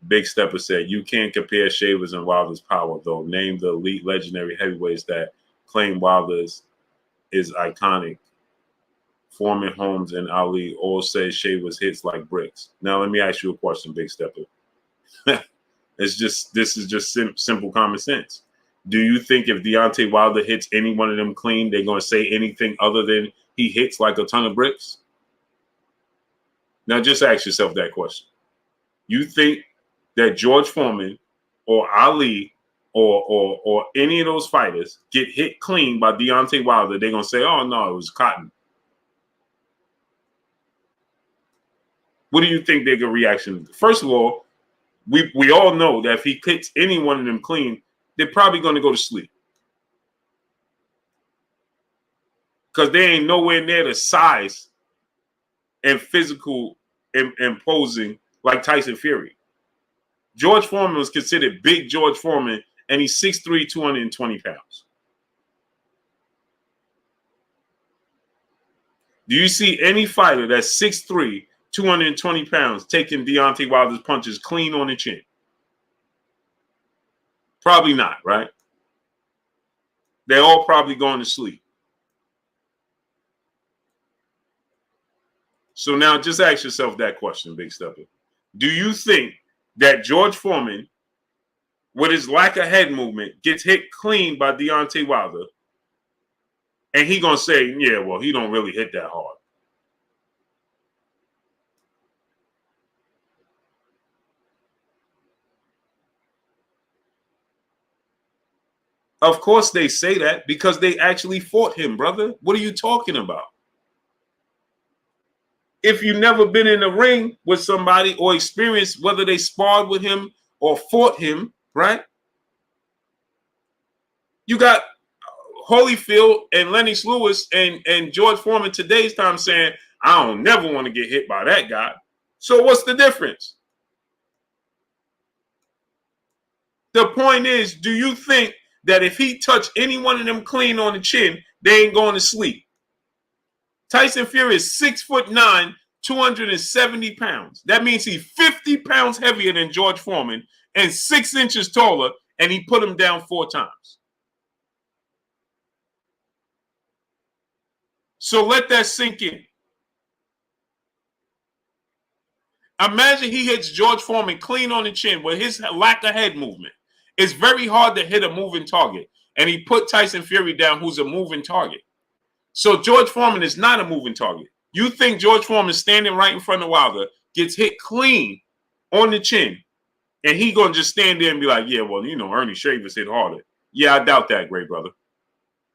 Big Stepper said, you can't compare Shavers and Wilder's power, though. Name the elite legendary heavyweights that claim Wilder's is iconic. Foreman, Holmes, and Ali all say Shavers hits like bricks. Now, let me ask you a question, Big Stepper. This is just simple common sense. Do you think if Deontay Wilder hits any one of them clean, they're going to say anything other than he hits like a ton of bricks? Now, just ask yourself that question. You think that George Foreman or Ali or any of those fighters get hit clean by Deontay Wilder, they're going to say, oh, no, it was cotton. What do you think their reaction? First of all, we all know that if he hits any one of them clean, they're probably going to go to sleep. Because they ain't nowhere near the size and physical imposing like Tyson Fury. George Foreman was considered big George Foreman, and he's 6'3", 220 pounds. Do you see any fighter that's 6'3", 220 pounds taking Deontay Wilder's punches clean on the chin? Probably not, right? They're all probably going to sleep. So now just ask yourself that question, Big Stepper. Do you think that George Foreman, with his lack of head movement, gets hit clean by Deontay Wilder, and he gonna say, yeah, well, he don't really hit that hard? Of course they say that because they actually fought him, brother. What are you talking about? If you've never been in the ring with somebody or experienced whether they sparred with him or fought him, right? You got Holyfield and Lennox Lewis and George Foreman today's time saying, I don't never want to get hit by that guy. So what's the difference? The point is, do you think that if he touched any one of them clean on the chin, they ain't going to sleep? Tyson Fury is 6'9", 270 pounds. That means he's 50 pounds heavier than George Foreman and 6 inches taller, and he put him down 4 times. So let that sink in. Imagine he hits George Foreman clean on the chin with his lack of head movement. It's very hard to hit a moving target, and he put Tyson Fury down, who's a moving target. So George Foreman is not a moving target. You think George Foreman standing right in front of Wilder gets hit clean on the chin, and he gonna just stand there and be like, yeah, well, you know, Ernie Shavers hit harder. Yeah, I doubt that, great brother.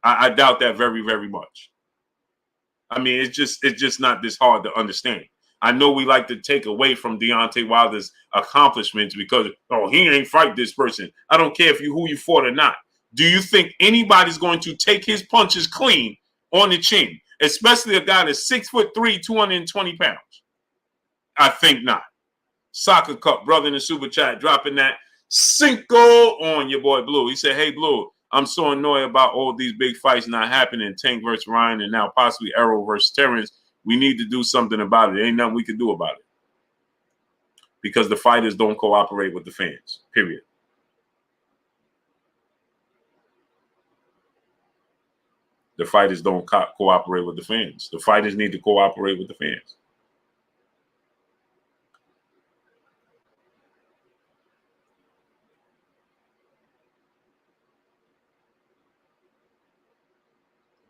I doubt that very, very much. I mean, it's just not this hard to understand. I know we like to take away from Deontay Wilder's accomplishments because, oh, he ain't fight this person. I don't care who you fought or not. Do you think anybody's going to take his punches clean on the chin, especially a guy that's 6'3", 220 pounds? I think not. Soccer Cup, brother in the super chat, dropping that Cinco on your boy Blue. He said, hey, Blue, I'm so annoyed about all these big fights not happening. Tank versus Ryan and now possibly Errol versus Terence. We need to do something about it. Ain't nothing we can do about it. Because the fighters don't cooperate with the fans, period. The fighters don't cooperate with the fans. The fighters need to cooperate with the fans.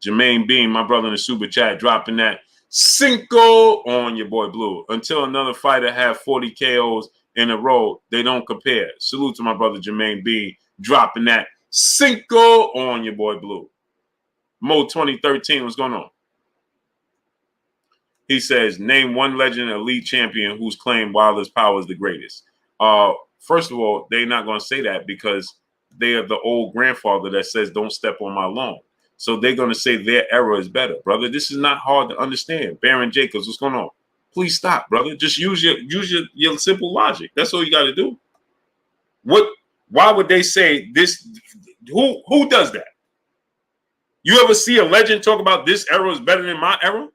Jermaine Bean, my brother in the super chat, dropping that Cinco on your boy Blue. Until another fighter have 40 KOs in a row, they don't compare. Salute to my brother Jermaine Bean, dropping that Cinco on your boy Blue. Mo 2013, what's going on? He says, name one legend elite champion whose claim Wilder's power is the greatest. First of all, they're not going to say that because they are the old grandfather that says, don't step on my lawn. So they're going to say their era is better, brother. This is not hard to understand. Baron Jacobs, what's going on? Please stop, brother. Just use your simple logic. That's all you got to do. Why would they say this? Who does that? You ever see a legend talk about this era is better than my era?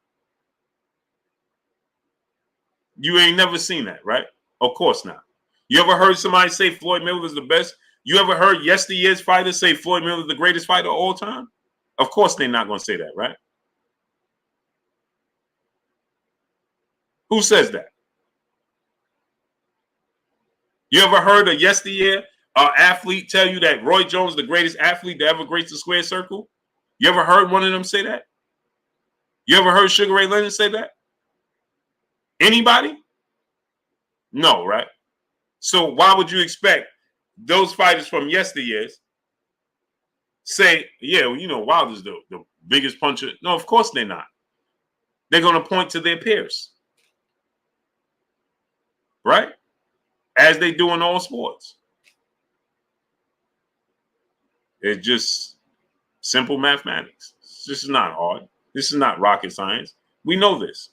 You ain't never seen that, right? Of course not. You ever heard somebody say Floyd Mayweather is the best? You ever heard yesteryear's fighters say Floyd Mayweather is the greatest fighter of all time? Of course they're not going to say that, right? Who says that? You ever heard a yesteryear athlete tell you that Roy Jones is the greatest athlete to ever grace the square circle? You ever heard one of them say that? You ever heard Sugar Ray Leonard say that? Anybody? No, right? So why would you expect those fighters from yesteryears say, yeah, well, Wilder's the biggest puncher? No, of course they're not. They're going to point to their peers, right? As they do in all sports. It's just simple mathematics. This is not hard. This is not rocket science. We know this.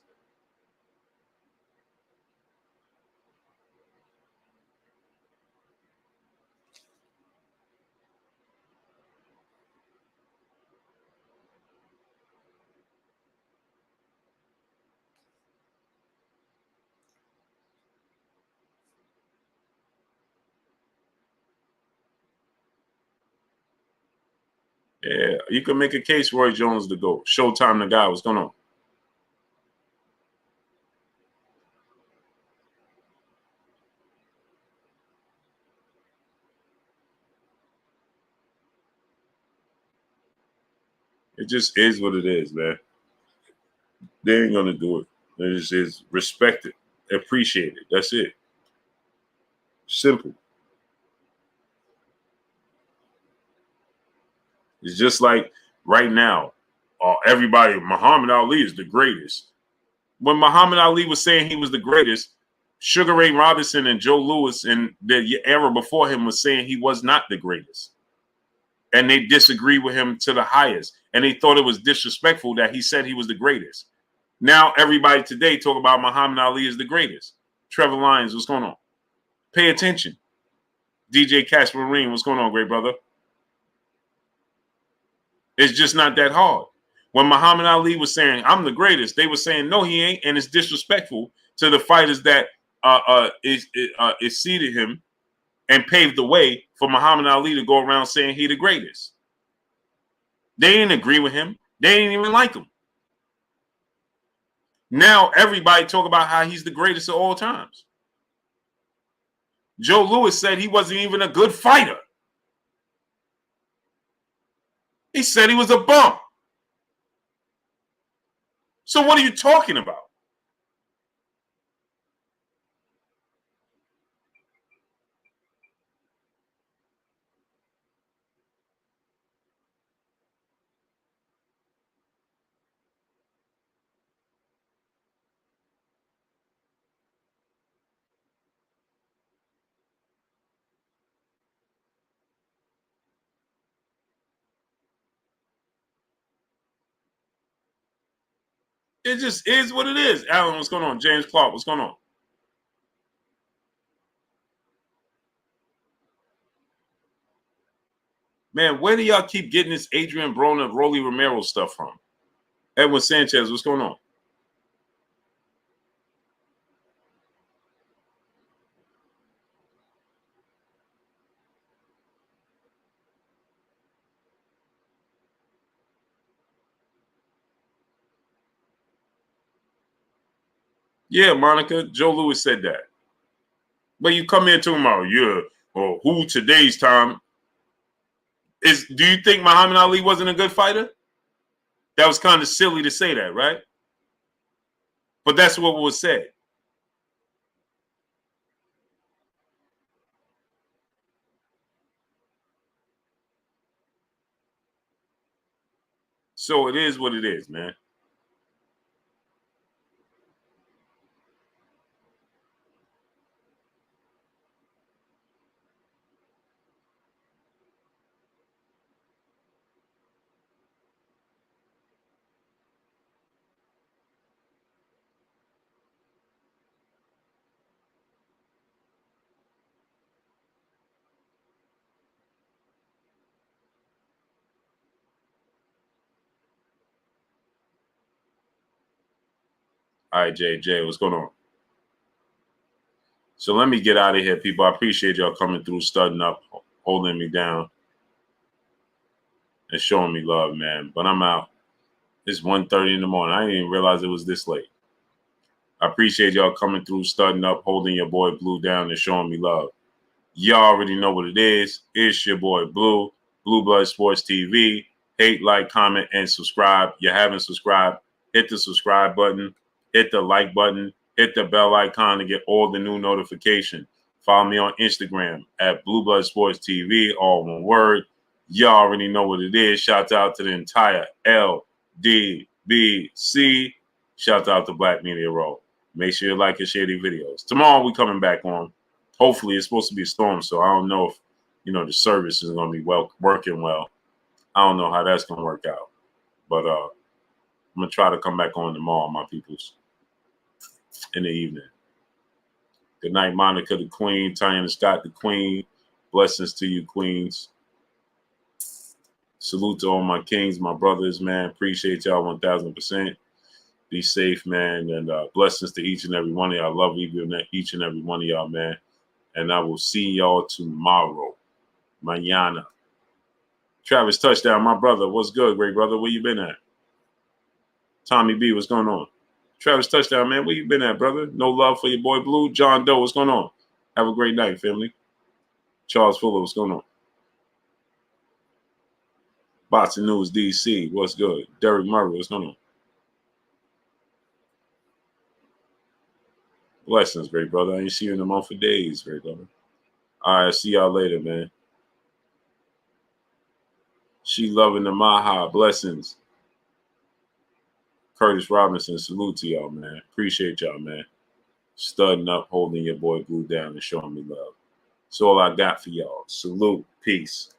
Yeah, you can make a case Roy Jones to go. Showtime the guy. What's going on? It just is what it is, man. They ain't gonna do it. It just is. Respect it, appreciate it. That's it. Simple. It's just like right now, everybody, Muhammad Ali is the greatest. When Muhammad Ali was saying he was the greatest, Sugar Ray Robinson and Joe Louis in the era before him was saying he was not the greatest. And they disagreed with him to the highest. And they thought it was disrespectful that he said he was the greatest. Now everybody today talk about Muhammad Ali is the greatest. Trevor Lyons, what's going on? Pay attention. DJ Cash Marine, what's going on, great brother? It's just not that hard. When Muhammad Ali was saying, I'm the greatest, they were saying, no, he ain't. And it's disrespectful to the fighters that exceeded him and paved the way for Muhammad Ali to go around saying he the greatest. They didn't agree with him. They didn't even like him. Now everybody talk about how he's the greatest of all times. Joe Louis said he wasn't even a good fighter. He said he was a bum. So what are you talking about? It just is what it is. Alan, what's going on? James Clark, what's going on? Man, where do y'all keep getting this Adrian Broner, Rolly Romero stuff from? Edwin Sanchez, what's going on? Yeah, Monica, Joe Louis said that. But you come here talking about, yeah, or who today's time is. Do you think Muhammad Ali wasn't a good fighter? That was kind of silly to say that, right? But that's what was said. So it is what it is, man. All right, JJ, what's going on? So let me get out of here, people. I appreciate y'all coming through, studding up, holding me down, and showing me love, man. But I'm out. It's 1:30 in the morning. I didn't even realize it was this late. I appreciate y'all coming through, studding up, holding your boy Blue down, and showing me love. Y'all already know what it is. It's your boy Blue, Blue Blood Sports TV. Hate, like, comment, and subscribe. You haven't subscribed, hit the subscribe button, hit the like button, hit the bell icon to get all the new notifications. Follow me on Instagram at Blue Blood Sports TV, all one word. Y'all already know what it is. Shout out to the entire LDBC. Shout out to Black Media Row. Make sure you like and share these videos. Tomorrow we coming back on. Hopefully it's supposed to be a storm, so I don't know if the service is going to be working well. I don't know how that's going to work out, but I'm going to try to come back on tomorrow, my peoples, in the evening. Good night, Monica the Queen, Tiana Scott the Queen. Blessings to you, Queens. Salute to all my kings, my brothers, man. Appreciate y'all 1,000%. Be safe, man, and blessings to each and every one of y'all. I love each and every one of y'all, man. And I will see y'all tomorrow. Mañana. Travis Touchdown, my brother. What's good, great brother? Where you been at? Tommy B, what's going on? Travis Touchdown, man. Where you been at, brother? No love for your boy Blue. John Doe, what's going on? Have a great night, family. Charles Fuller, what's going on? Boxing News DC, what's good? Derek Murray, what's going on? Blessings, great brother. I ain't see you in the month for days, great brother. All right, see y'all later, man. She loving the Maha. Blessings. Curtis Robinson, salute to y'all, man. Appreciate y'all, man. Studding up, holding your boy Blue down, and showing me love. That's all I got for y'all. Salute. Peace.